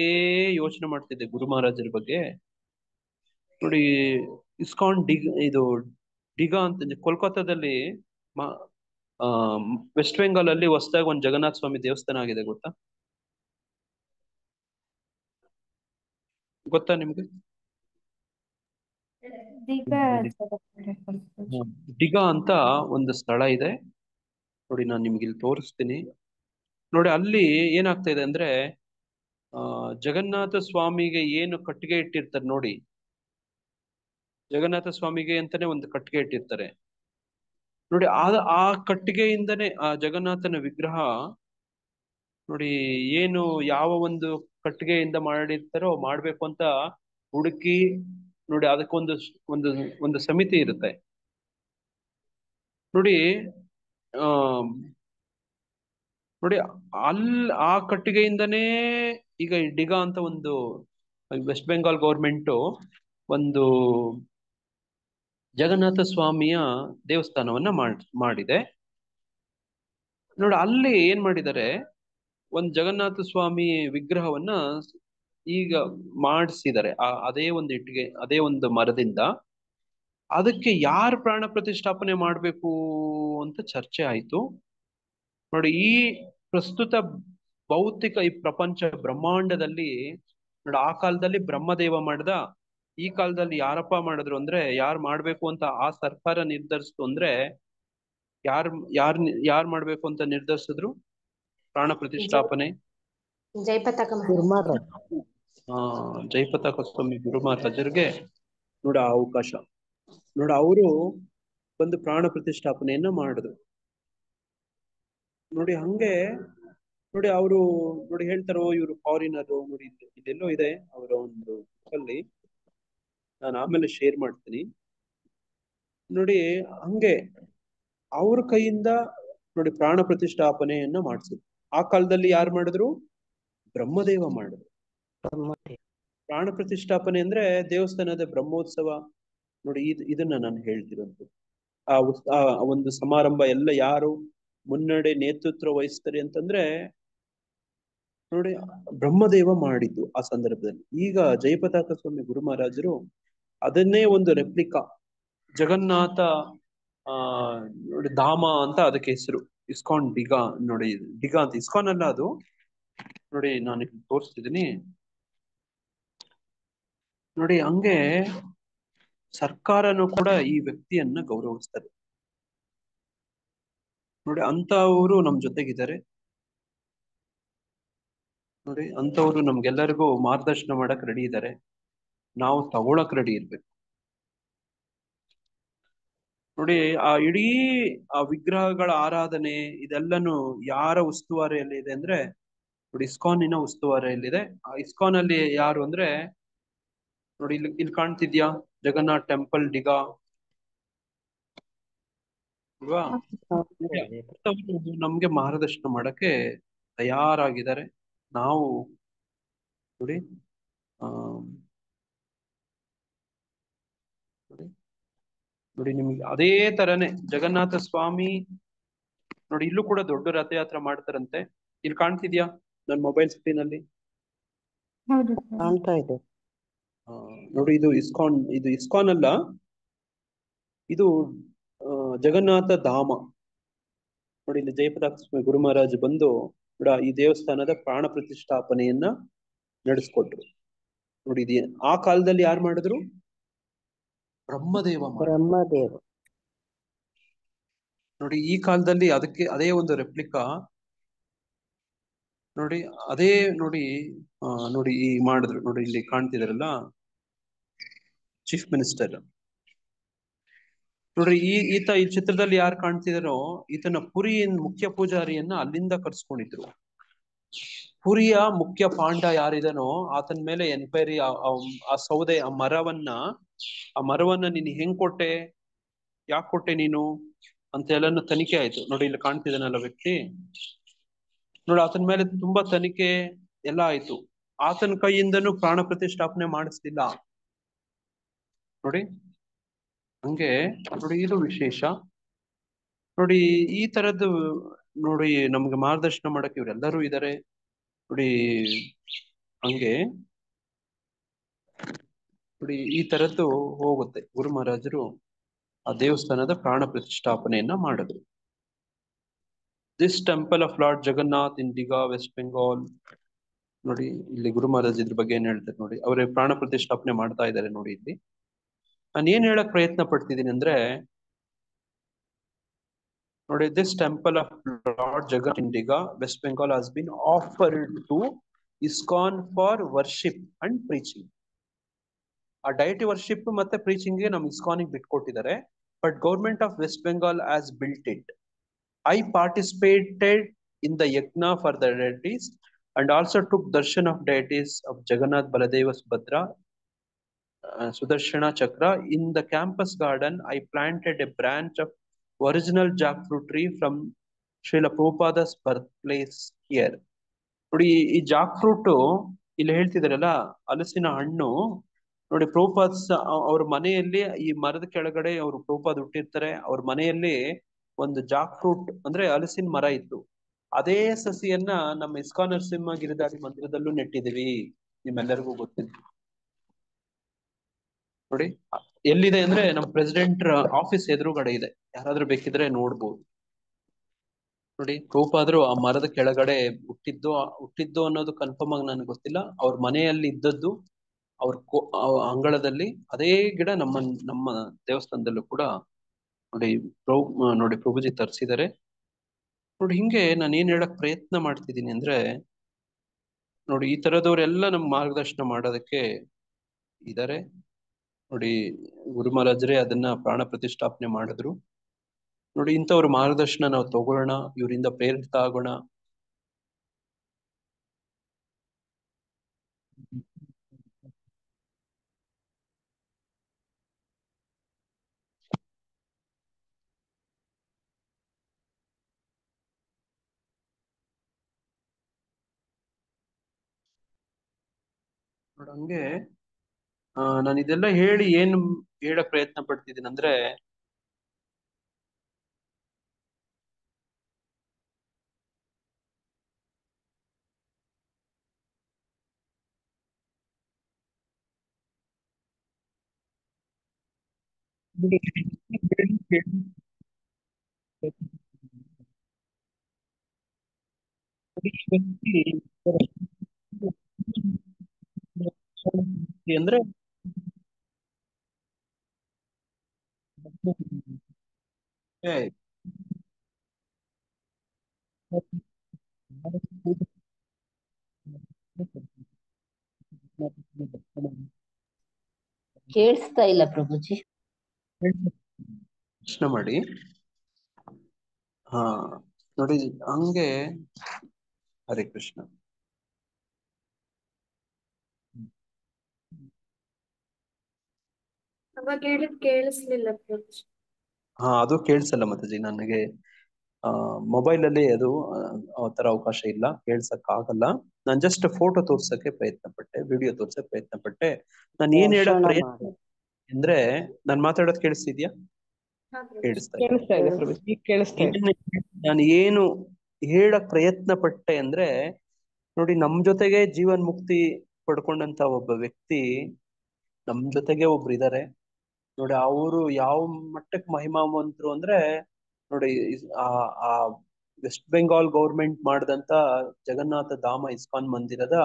ಯೋಚನೆ ಮಾಡ್ತಿದ್ದೆ ಗುರು ಮಹಾರಾಜರ ಬಗ್ಗೆ. ನೋಡಿ ಇಸ್ಕಾನ್ ಡಿಗಾ ಅಂತ ಕೋಲ್ಕತ್ತಾದಲ್ಲಿ ವೆಸ್ಟ್ ಬೆಂಗಾಲ್ ಅಲ್ಲಿ ಹೊಸದಾಗಿ ಒಂದು ಜಗನ್ನಾಥ ಸ್ವಾಮಿ ದೇವಸ್ಥಾನ ಆಗಿದೆ, ಗೊತ್ತಾ ನಿಮ್ಗೆ? ಡಿಗಾ ಅಂತ ಒಂದು ಸ್ಥಳ ಇದೆ ನೋಡಿ, ನಾನು ನಿಮ್ಗೆ ಇಲ್ಲಿ ತೋರಿಸ್ತೀನಿ ನೋಡಿ. ಅಲ್ಲಿ ಏನಾಗ್ತಾ ಇದೆ ಅಂದ್ರೆ ಜಗನ್ನಾಥ ಸ್ವಾಮಿಗೆ ಏನು ಕಟ್ಟಿಗೆ ಇಟ್ಟಿರ್ತಾರೆ ನೋಡಿ, ಜಗನ್ನಾಥ ಸ್ವಾಮಿಗೆ ಅಂತಾನೆ ಒಂದು ಕಟ್ಟಿಗೆ ಇಟ್ಟಿರ್ತಾರೆ ನೋಡಿ. ಆ ಕಟ್ಟಿಗೆಯಿಂದನೇ ಆ ಜಗನ್ನಾಥನ ವಿಗ್ರಹ ನೋಡಿ ಏನು ಯಾವ ಒಂದು ಕಟ್ಟಿಗೆಯಿಂದ ಮಾಡಿರ್ತಾರೋ ಮಾಡ್ಬೇಕು ಅಂತ ಹುಡುಕಿ ನೋಡಿ ಅದಕ್ಕೊಂದು ಒಂದು ಒಂದು ಸಮಿತಿ ಇರುತ್ತೆ ನೋಡಿ. ನೋಡಿ ಆ ಕಟ್ಟಿಗೆಯಿಂದನೇ ಈಗ ಡಿಗಾ ಅಂತ ಒಂದು ವೆಸ್ಟ್ ಬೆಂಗಾಲ್ ಗೌರ್ಮೆಂಟ್ ಒಂದು ಜಗನ್ನಾಥ ಸ್ವಾಮಿಯ ದೇವಸ್ಥಾನವನ್ನ ಮಾಡಿದೆ ನೋಡಿ. ಅಲ್ಲಿ ಏನ್ ಮಾಡಿದ್ದಾರೆ, ಒಂದು ಜಗನ್ನಾಥ ಸ್ವಾಮಿ ವಿಗ್ರಹವನ್ನ ಈಗ ಮಾಡಿಸಿದ್ದಾರೆ ಅದೇ ಒಂದು ಇಟ್ಟಿಗೆ, ಅದೇ ಒಂದು ಮರದಿಂದ. ಅದಕ್ಕೆ ಯಾರು ಪ್ರಾಣ ಪ್ರತಿಷ್ಠಾಪನೆ ಮಾಡ್ಬೇಕು ಅಂತ ಚರ್ಚೆ ಆಯ್ತು ನೋಡಿ. ಈ ಪ್ರಸ್ತುತ ಭೌತಿಕ ಈ ಪ್ರಪಂಚ ಬ್ರಹ್ಮಾಂಡದಲ್ಲಿ ನೋಡಿ, ಆ ಕಾಲದಲ್ಲಿ ಬ್ರಹ್ಮದೇವ ಮಾಡ್ದ, ಈ ಕಾಲದಲ್ಲಿ ಯಾರಪ್ಪ ಮಾಡಿದ್ರು ಅಂದ್ರೆ, ಯಾರು ಮಾಡ್ಬೇಕು ಅಂತ ಆ ಸರ್ಕಾರ ನಿರ್ಧರಿಸ್ತು ಅಂದ್ರೆ ಯಾರ್ ಮಾಡ್ಬೇಕು ಅಂತ ನಿರ್ಧರಿಸಿದ್ರು ಪ್ರಾಣ ಪ್ರತಿಷ್ಠಾಪನೆ? ಜಯಪತಾಕ ಸ್ವಾಮಿ ಗುರು ಮಹಾರಾಜರಿಗೆ ನೋಡಿ ಆ ಅವಕಾಶ ನೋಡಿ, ಅವರು ಒಂದು ಪ್ರಾಣ ಪ್ರತಿಷ್ಠಾಪನೆಯನ್ನ ಮಾಡಿದ್ರು ನೋಡಿ. ಹಂಗೆ ನೋಡಿ ಅವರು ನೋಡಿ ಹೇಳ್ತಾರೋ ಇವರು ಫಾರಿನರ್ ನೋಡಿ, ಇದೆಲ್ಲೋ ಇದೆ ಅವರ ಒಂದು ಅಲ್ಲಿ, ನಾನು ಆಮೇಲೆ ಶೇರ್ ಮಾಡ್ತೀನಿ ನೋಡಿ. ಹಂಗೆ ಅವ್ರ ಕೈಯಿಂದ ನೋಡಿ ಪ್ರಾಣ ಪ್ರತಿಷ್ಠಾಪನೆಯನ್ನ ಮಾಡಿಸಿದ್ರು. ಆ ಕಾಲದಲ್ಲಿ ಯಾರು ಮಾಡಿದ್ರು? ಬ್ರಹ್ಮದೇವ ಮಾಡಿದ್ರು. ಪ್ರಾಣ ಪ್ರತಿಷ್ಠಾಪನೆ ಅಂದ್ರೆ ದೇವಸ್ಥಾನದ ಬ್ರಹ್ಮೋತ್ಸವ ನೋಡಿ. ಇದನ್ನ ನಾನು ಹೇಳ್ತಿರೋದು. ಆ ಒಂದು ಸಮಾರಂಭ ಎಲ್ಲ ಯಾರು ಮುನ್ನಡೆ ನೇತೃತ್ವ ವಹಿಸ್ತಾರೆ ಅಂತಂದ್ರೆ ನೋಡಿ ಬ್ರಹ್ಮದೇವ ಮಾಡಿದ್ದು ಆ ಸಂದರ್ಭದಲ್ಲಿ. ಈಗ ಜಯಪತಾಕ ಸ್ವಾಮಿ ಗುರು ಮಹಾರಾಜರು ಅದನ್ನೇ ಒಂದು ರೆಪ್ಲಿಕಾ ಜಗನ್ನಾಥ ನೋಡಿ ಧಾಮ ಅಂತ ಅದಕ್ಕೆ ಹೆಸರು, ಇಸ್ಕಾನ್ ಡಿಗಾ ನೋಡಿ. ಡಿಗಾ ಅಂತ ಇಸ್ಕಾನ್ ಅಲ್ಲ ಅದು ನೋಡಿ, ನಾನು ತೋರಿಸ್ತಿದ್ದೀನಿ ನೋಡಿ. ಹಂಗೆ ಸರ್ಕಾರನು ಕೂಡ ಈ ವ್ಯಕ್ತಿಯನ್ನ ಗೌರವಿಸ್ತಾರೆ ನೋಡಿ. ಅಂತವರು ನಮ್ ಜೊತೆಗಿದ್ದಾರೆ ನೋಡಿ. ಅಂತವ್ರು ನಮ್ಗೆಲ್ಲರಿಗೂ ಮಾರ್ಗದರ್ಶನ ಮಾಡಕ್ ರೆಡಿ ಇದ್ದಾರೆ. ನಾವು ತಗೊಳಕ್ ರೆಡಿ ಇರ್ಬೇಕು ನೋಡಿ. ಆ ಇಡೀ ಆ ವಿಗ್ರಹಗಳ ಆರಾಧನೆ ಇದೆಲ್ಲನು ಯಾರ ಉಸ್ತುವಾರಿಯಲ್ಲಿ ಇದೆ ಅಂದ್ರೆ ನೋಡಿ, ಇಸ್ಕಾನಿನ ಉಸ್ತುವಾರಿಯಲ್ಲಿದೆ. ಆ ಇಸ್ಕಾನ್ ಅಲ್ಲಿ ಯಾರು ಅಂದ್ರೆ ನೋಡಿ, ಇಲ್ಲಿ ಕಾಣ್ತಿದ್ಯಾ ಜಗನ್ನಾಥ್ ಟೆಂಪಲ್ ಡಿಗಾ ಅಲ್ವಾ? ನಮ್ಗೆ ಮಾರ್ಗದರ್ಶನ ಮಾಡಕ್ಕೆ ತಯಾರಾಗಿದ್ದಾರೆ. ನಾವು ನೋಡಿ ನೋಡಿ ನಿಮ್ಗೆ ಅದೇ ತರನೇ ಜಗನ್ನಾಥ ಸ್ವಾಮಿ ನೋಡಿ, ಇಲ್ಲೂ ಕೂಡ ದೊಡ್ಡ ರಥಯಾತ್ರೆ ಮಾಡ್ತಾರಂತೆ. ಇಲ್ಲಿ ಕಾಣ್ತಿದ್ಯಾ ನನ್ನ ಮೊಬೈಲ್ ಸ್ಕ್ರೀನ್ ಅಲ್ಲಿ? ನೋಡಿ ಇದು ಇಸ್ಕಾನ್ ಅಲ್ಲ, ಇದು ಜಗನ್ನಾಥ ಧಾಮ ನೋಡಿ. ಇಲ್ಲಿ ಜಯಪತಾಕ ಸ್ವಾಮಿ ಗುರು ಮಹಾರಾಜ್ ಬಂದು ಈ ದೇವಸ್ಥಾನದ ಪ್ರಾಣ ಪ್ರತಿಷ್ಠಾಪನೆಯನ್ನ ನಡೆಸ್ಕೊಟ್ರು. ನೋಡಿ ಇದು ಆ ಕಾಲದಲ್ಲಿ ಯಾರು ಮಾಡಿದ್ರು? ಬ್ರಹ್ಮದೇವ ಮಾಡಿದ್ರು. ಬ್ರಹ್ಮದೇವ. ನೋಡಿ ಈ ಕಾಲದಲ್ಲಿ ಅದಕ್ಕೆ ಅದೇ ಒಂದು ರೆಪ್ಲಿಕಾ ನೋಡಿ, ಅದೇ ನೋಡಿ ನೋಡಿ ಈ ಮಾಡಿದ್ರು ನೋಡಿ, ಇಲ್ಲಿ ಕಾಣ್ತಿದಾರಲ್ಲ ಚೀಫ್ ಮಿನಿಸ್ಟರ್. ನೋಡ್ರಿ ಈತ ಈ ಚಿತ್ರದಲ್ಲಿ ಯಾರು ಕಾಣ್ತಿದಾರೋ ಈತನ ಪುರಿಯ ಮುಖ್ಯ ಪೂಜಾರಿಯನ್ನ ಅಲ್ಲಿಂದ ಕರ್ಸ್ಕೊಂಡಿದ್ರು. ಪುರಿಯ ಮುಖ್ಯ ಪಾಂಡ ಯಾರಿದನೋ ಆತನ ಮೇಲೆ ಎನ್ಕ್ವೈರಿ, ಆ ಸೌದೆ ಆ ಮರವನ್ನ ನೀನು ಹೆಂಗ್ ಕೊಟ್ಟೆ, ಯಾಕೆ ಕೊಟ್ಟೆ ನೀನು ಅಂತ ಎಲ್ಲಾನು ತನಿಖೆ ಆಯ್ತು. ನೋಡಿ ಇಲ್ಲಿ ಕಾಣ್ತಿದ್ದಾನಲ್ಲ ವ್ಯಕ್ತಿ, ನೋಡಿ ಆತನ ಮೇಲೆ ತುಂಬಾ ತನಿಖೆ ಎಲ್ಲ ಆಯ್ತು. ಆತನ ಕೈಯಿಂದನೂ ಪ್ರಾಣ ಪ್ರತಿಷ್ಠಾಪನೆ ಮಾಡಿಸ್ಲಿಲ್ಲ. ನೋಡಿ ಹಂಗೆ ನೋಡಿ ಇದು ವಿಶೇಷ. ನೋಡಿ ಈ ತರದ್ದು ನೋಡಿ ನಮ್ಗೆ ಮಾರ್ಗದರ್ಶನ ಮಾಡಕ್ಕೆ ಇವರೆಲ್ಲರೂ ಇದ್ದಾರೆ ನೋಡಿ. ಹಂಗೆ ನೋಡಿ ಈ ತರದ್ದು ಹೋಗುತ್ತೆ. ಗುರು ಮಹಾರಾಜರು ಆ ದೇವಸ್ಥಾನದ ಪ್ರಾಣ ಪ್ರತಿಷ್ಠಾಪನೆಯನ್ನ ಮಾಡಿದ್ರು. This temple of lord Jagannath in Digha, West Bengal. ನೋಡಿ ಇಲ್ಲಿ ಗುರು ಮಹಾರಾಜ್ ಇದ್ರ ಬಗ್ಗೆ ಏನ್ ಹೇಳ್ತಾರೆ ನೋಡಿ, ಅವರೇ ಪ್ರಾಣ ಪ್ರತಿಷ್ಠಾಪನೆ ಮಾಡ್ತಾ ಇದ್ದಾರೆ ನೋಡಿ. ಇಲ್ಲಿ ನಾನು ಏನ್ ಹೇಳಕ್ ಪ್ರಯತ್ನ ಪಡ್ತಿದ್ದೀನಿ ಅಂದ್ರೆ ನೋಡಿ, this temple of lord Jagannath in Digha, West Bengal has been offered to ISKCON for worship and preaching. ಆ ಡೈಟಿ ವರ್ಷಿಪ್ ಮತ್ತೆ ಪ್ರೀಚಿಂಗ್ ಗೆ ನಮ್ ಇಸ್ಕಾನಿಗೆ ಬಿಟ್ಕೊಟ್ಟಿದ್ದಾರೆ. But government of West Bengal has built it. I participated in the yagna for the deities and also took darshan of deities of Jagannath, Baladeva, Subhadra, Sudarshana Chakra. In the campus garden, I planted a branch of original jackfruit tree from Srila Prabhupada's birthplace here. ನೋಡಿ ಈ Jack fruit ಇಲ್ಲಿ ಹೇಳ್ತಿದಾರಲ್ಲ, ಹಲಸಿನ ಹಣ್ಣು ನೋಡಿ, ಪ್ರಭುಪಾದ್ ಅವ್ರ ಮನೆಯಲ್ಲಿ ಈ ಮರದ ಕೆಳಗಡೆ ಅವರು ಪ್ರಭುಪಾದ್ ಹುಟ್ಟಿರ್ತಾರೆ. ಅವ್ರ ಮನೆಯಲ್ಲಿ ಒಂದು ಜಾಕ್ ಫ್ರೂಟ್ ಅಂದ್ರೆ ಹಲಸಿನ ಮರ ಇತ್ತು. ಅದೇ ಸಸಿಯನ್ನ ನಮ್ಮ ಇಸ್ಕಾನ್ ನರಸಿಂಹ ಗಿರಿಧಾರಿ ಮಂದಿರದಲ್ಲೂ ನೆಟ್ಟಿದೀವಿ, ನಿಮ್ಮೆಲ್ಲರಿಗೂ ಗೊತ್ತಿದೆ ನೋಡಿ. ಎಲ್ಲಿದೆ ಅಂದ್ರೆ ನಮ್ಮ ಪ್ರೆಸಿಡೆಂಟ್ ಆಫೀಸ್ ಎದುರುಗಡೆ ಇದೆ, ಯಾರಾದ್ರೂ ಬೇಕಿದ್ರೆ ನೋಡ್ಬೋದು ನೋಡಿ. ಪ್ರಭುಪಾದರು ಆ ಮರದ ಕೆಳಗಡೆ ಹುಟ್ಟಿದ್ದು ಅನ್ನೋದು ಕನ್ಫರ್ಮ್ ಆಗಿ ನನಗೆ ಗೊತ್ತಿಲ್ಲ. ಅವ್ರ ಮನೆಯಲ್ಲಿ ಇದ್ದದ್ದು ಅವ್ರ ಅಂಗಳದಲ್ಲಿ ಅದೇ ಗಿಡ ನಮ್ಮ ದೇವಸ್ಥಾನದಲ್ಲೂ ಕೂಡ ನೋಡಿ ನೋಡಿ ಪ್ರಭುಜಿ ತರಿಸಿದ್ದಾರೆ ನೋಡಿ. ಹಿಂಗೆ ನಾನು ಏನ್ ಹೇಳಕ್ ಪ್ರಯತ್ನ ಮಾಡ್ತಿದ್ದೀನಿ ಅಂದ್ರೆ ನೋಡಿ, ಈ ತರದವರೆಲ್ಲ ನಮ್ ಮಾರ್ಗದರ್ಶನ ಮಾಡೋದಕ್ಕೆ ಇದ್ದಾರೆ ನೋಡಿ. ಗುರು ಮಹಾರಾಜರೇ ಅದನ್ನ ಪ್ರಾಣ ಪ್ರತಿಷ್ಠಾಪನೆ ಮಾಡಿದ್ರು ನೋಡಿ. ಇಂಥವ್ರ ಮಾರ್ಗದರ್ಶನ ನಾವು ತಗೊಳ್ಳೋಣ, ಇವರಿಂದ ಪ್ರೇರಿತ ಆಗೋಣ. ಹಂಗೆ ನಾನು ಇದೆಲ್ಲ ಹೇಳಿ ಏನ್ ಹೇಳಕ್ ಪ್ರಯತ್ನ ಪಡ್ತಿದ್ದೀನಿ ಅಂದ್ರೆ ಅಂದ್ರೆ ಕೇಳಿಸ್ತಾ ಇಲ್ಲ ಪ್ರಭುಜಿ. ಪ್ರಶ್ನೆ ಮಾಡಿ. ಹಾ ನೋಡಿ ಹಂಗೆ. ಹರೇ ಕೃಷ್ಣ. ಅವಾಗ ಹೇಳಿದ್ ಕೇಳಿಸ್ಲಿಲ್ಲ ಪ್ರಭುಜಿ. ಹಾ ಅದು ಕೇಳ್ಸಲ್ಲ ಮತ್ತಜಿ, ನನಗೆ ಮೊಬೈಲ್ ಅಲ್ಲಿ ಅದು ಆ ತರ ಅವಕಾಶ ಇಲ್ಲ, ಕೇಳ್ಸಕ್ ಆಗಲ್ಲ. ನಾನ್ ಜಸ್ಟ್ ಫೋಟೋ ತೋರ್ಸಕ್ಕೆ ಪ್ರಯತ್ನ ಪಟ್ಟೆ, ವಿಡಿಯೋ ತೋರ್ಸಕ್ ಪ್ರಯತ್ನ ಪಟ್ಟೆ. ನಾನು ಏನ್ ಹೇಳಕ್ ಪ್ರಯತ್ನ ಅಂದ್ರೆ, ನಾನ್ ಮಾತಾಡೋದ್ ಕೇಳಿಸ್ತಿದ್ಯಾ? ನಾನು ಏನು ಹೇಳಕ್ ಪ್ರಯತ್ನ ಪಟ್ಟೆ ಅಂದ್ರೆ ನೋಡಿ, ನಮ್ ಜೊತೆಗೆ ಜೀವನ್ ಮುಕ್ತಿ ಪಡ್ಕೊಂಡಂತ ಒಬ್ಬ ವ್ಯಕ್ತಿ ನಮ್ ಜೊತೆಗೆ ಒಬ್ರು ಇದಾರೆ ನೋಡಿ. ಅವರು ಯಾವ ಮಟ್ಟಕ್ಕೆ ಮಹಿಮಾವಂತರು ಅಂದ್ರೆ ನೋಡಿ, ಆ ವೆಸ್ಟ್ ಬೆಂಗಾಲ್ ಗೌರ್ಮೆಂಟ್ ಮಾಡಿದಂತ ಜಗನ್ನಾಥ ಧಾಮ ಇಸ್ಕಾನ್ ಮಂದಿರದ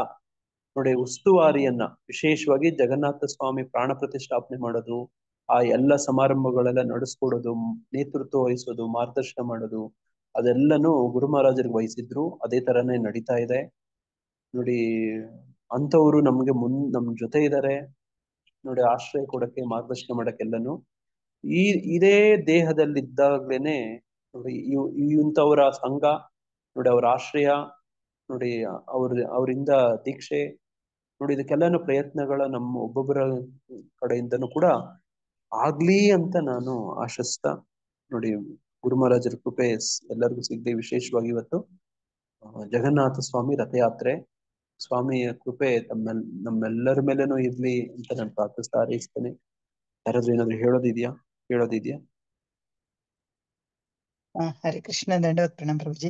ನೋಡಿ ಉಸ್ತುವಾರಿಯನ್ನ ವಿಶೇಷವಾಗಿ ಜಗನ್ನಾಥ ಸ್ವಾಮಿ ಪ್ರಾಣ ಪ್ರತಿಷ್ಠಾಪನೆ ಮಾಡೋದು, ಆ ಎಲ್ಲ ಸಮಾರಂಭಗಳೆಲ್ಲ ನಡೆಸ್ಕೊಡೋದು, ನೇತೃತ್ವ ವಹಿಸೋದು, ಮಾರ್ಗದರ್ಶನ ಮಾಡೋದು, ಅದೆಲ್ಲನೂ ಗುರು ಮಹಾರಾಜರಿಗೆ ವಹಿಸಿದ್ರು. ಅದೇ ತರನೇ ನಡೀತಾ ಇದೆ ನೋಡಿ. ಅಂತವ್ರು ನಮ್ಗೆ ನಮ್ ಜೊತೆ ಇದ್ದಾರೆ ನೋಡಿ, ಆಶ್ರಯ ಕೊಡಕ್ಕೆ, ಮಾರ್ಗದರ್ಶನ ಮಾಡಕ್ಕೆಲ್ಲನು. ಇದೇ ದೇಹದಲ್ಲಿದ್ದಾಗ್ಲೇನೆ ನೋಡಿ ಇಂಥವ್ರ ಸಂಘ ನೋಡಿ, ಅವ್ರ ಆಶ್ರಯ ನೋಡಿ, ಅವರಿಂದ ದೀಕ್ಷೆ ನೋಡಿ, ಇದಕ್ಕೆಲ್ಲಾನು ಪ್ರಯತ್ನಗಳ ನಮ್ಮ ಒಬ್ಬೊಬ್ಬರ ಕಡೆಯಿಂದನೂ ಕೂಡ ಆಗ್ಲಿ ಅಂತ ನಾನು ಆಶಿಸ್ತಾ ನೋಡಿ, ಗುರು ಮಹಾರಾಜರ ಕೃಪೆ ಎಲ್ಲರಿಗೂ ಸಿಗದೆ, ವಿಶೇಷವಾಗಿ ಇವತ್ತು ಜಗನ್ನಾಥ ಸ್ವಾಮಿ ರಥಯಾತ್ರೆ, ಸ್ವಾಮಿಯ ಕೃಪೆ ನಮ್ಮೆಲ್ಲರ ಮೇಲೇನೂ ಇರ್ಲಿ ಅಂತ ನಾನು ಪ್ರಾರ್ಥಿಸ್ತಾ ಹಾರೈಸ್ತೇನೆ. ಯಾರಾದ್ರೂ ಏನಾದ್ರು ಹೇಳೋದಿದ್ಯಾ? ಹರೇ ಕೃಷ್ಣ. ದಂಡವತ್ ಪ್ರಣಾಮ ಪ್ರಭುಜಿ.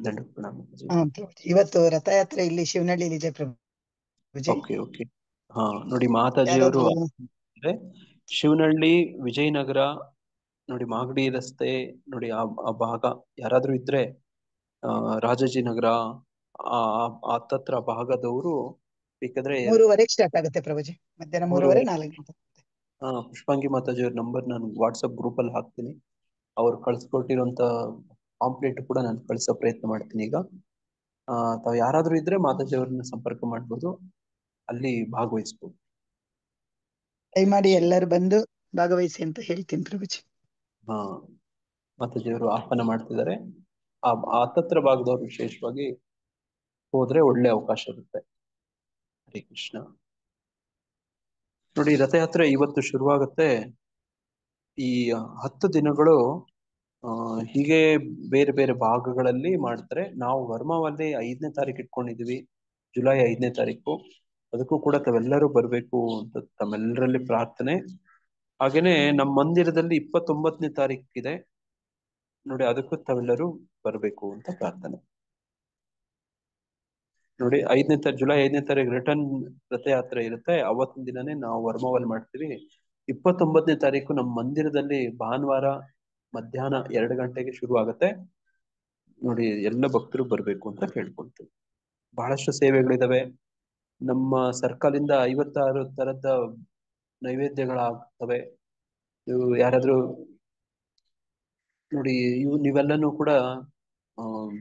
ದಂಡವತ್ ಪ್ರಣಾಮ ಪ್ರಭುಜಿ. ಪ್ರಭುಜಿ, ಇವತ್ತು ರಥಯಾತ್ರೆ ಇಲ್ಲಿ ಶಿವನಹಳ್ಳಿಲಿ ಇದೆ ಪ್ರಭುಜಿ. ಓಕೆ. ಹಾ ನೋಡಿ, ಮಾತಾಜಿಯವರು ಶಿವನಹಳ್ಳಿ, ವಿಜಯನಗರ ನೋಡಿ, ಮಾಗಡಿ ರಸ್ತೆ ನೋಡಿ, ಆ ಭಾಗ ಯಾರಾದ್ರೂ ಇದ್ರೆ, ರಾಜಾಜಿನಗರ ಹತ್ತತ್ರ ಭಾಗದವರು ಬೇಕಾದ್ರೆ 3:30 ಸ್ಟಾರ್ಟ್ ಆಗುತ್ತೆ ಪ್ರಭುಜಿ. ಮಧ್ಯಾಹ್ನ 3:30, 4 ಗಂಟೆ. ಪುಷ್ಪಾಂಗಿ ಮಾತಾಜಿಯವ್ರ ನಂಬರ್ ನಾನು ವಾಟ್ಸಪ್ ಗ್ರೂಪ್ ಅಲ್ಲಿ ಹಾಕ್ತೀನಿ. ಅವ್ರು ಕಳ್ಸಿಕೊಟ್ಟಿರುವಂತ ಪಾಂಪ್ಲೆಟ್ ಕೂಡ ನಾನು ಕಳ್ಸೋ ಪ್ರಯತ್ನ ಮಾಡ್ತೀನಿ ಈಗ. ತಾವ್ ಯಾರಾದ್ರೂ ಇದ್ರೆ ಮಾತಾಜಿಯವ್ರನ್ನ ಸಂಪರ್ಕ ಮಾಡ್ಬೋದು, ಅಲ್ಲಿ ಭಾಗವಹಿಸ್ಬೋದು. ದಯಮಾಡಿ ಎಲ್ಲರೂ ಬಂದು ಭಾಗವಹಿಸಿ ಅಂತ ಹೇಳ್ತೀನಿ ಪ್ರಭುಜಿ. ಮಾತಾಜಿಯವರು ಆಹ್ವಾನ ಮಾಡ್ತಿದ್ದಾರೆ. ಹತ್ತತ್ರ ಭಾಗದವ್ರು ವಿಶೇಷವಾಗಿ ಹೋದ್ರೆ ಒಳ್ಳೆ ಅವಕಾಶ ಇರುತ್ತೆ. ಹರೇ ಕೃಷ್ಣ. ನೋಡಿ, ರಥಯಾತ್ರೆ ಇವತ್ತು ಶುರುವಾಗುತ್ತೆ. ಈ 10 ದಿನಗಳು ಹೀಗೆ ಬೇರೆ ಬೇರೆ ಭಾಗಗಳಲ್ಲಿ ಮಾಡ್ತಾರೆ. ನಾವು ವರ್ಮಾವಲ್ಲಿ 5ನೇ ತಾರೀಕು ಇಟ್ಕೊಂಡಿದೀವಿ, ಜುಲೈ 5ನೇ ತಾರೀಕು. ಅದಕ್ಕೂ ಕೂಡ ತಾವೆಲ್ಲರೂ ಬರ್ಬೇಕು ಅಂತ ತಮ್ಮೆಲ್ಲರಲ್ಲಿ ಪ್ರಾರ್ಥನೆ. ಹಾಗೇನೆ ನಮ್ಮ ಮಂದಿರದಲ್ಲಿ 29ನೇ ತಾರೀಕು ಇದೆ ನೋಡಿ, ಅದಕ್ಕೂ ತಾವೆಲ್ಲರೂ ಬರ್ಬೇಕು ಅಂತ ಪ್ರಾರ್ಥನೆ. ನೋಡಿ, ಜುಲೈ 5ನೇ ತಾರೀಕು ರಿಟರ್ನ್ ರಥಯಾತ್ರೆ ಇರುತ್ತೆ. ಅವತ್ತಿನ ದಿನನೇ ನಾವು ವರ್ಮಾವಲ್ ಮಾಡ್ತೀವಿ. 29ನೇ ತಾರೀಕು ನಮ್ಮ ಮಂದಿರದಲ್ಲಿ ಭಾನುವಾರ ಮಧ್ಯಾಹ್ನ 2 ಗಂಟೆಗೆ ಶುರು ಆಗುತ್ತೆ ನೋಡಿ. ಎಲ್ಲ ಭಕ್ತರು ಬರ್ಬೇಕು ಅಂತ ಕೇಳ್ಕೊಳ್ತೀವಿ. ಬಹಳಷ್ಟು ಸೇವೆಗಳಿದಾವೆ. ನಮ್ಮ ಸರ್ಕಲಿಂದ 56 ತರದ ನೈವೇದ್ಯಗಳಾಗ್ತವೆ. ಯಾರಾದ್ರೂ ನೋಡಿ, ನೀವೆಲ್ಲನೂ ಕೂಡ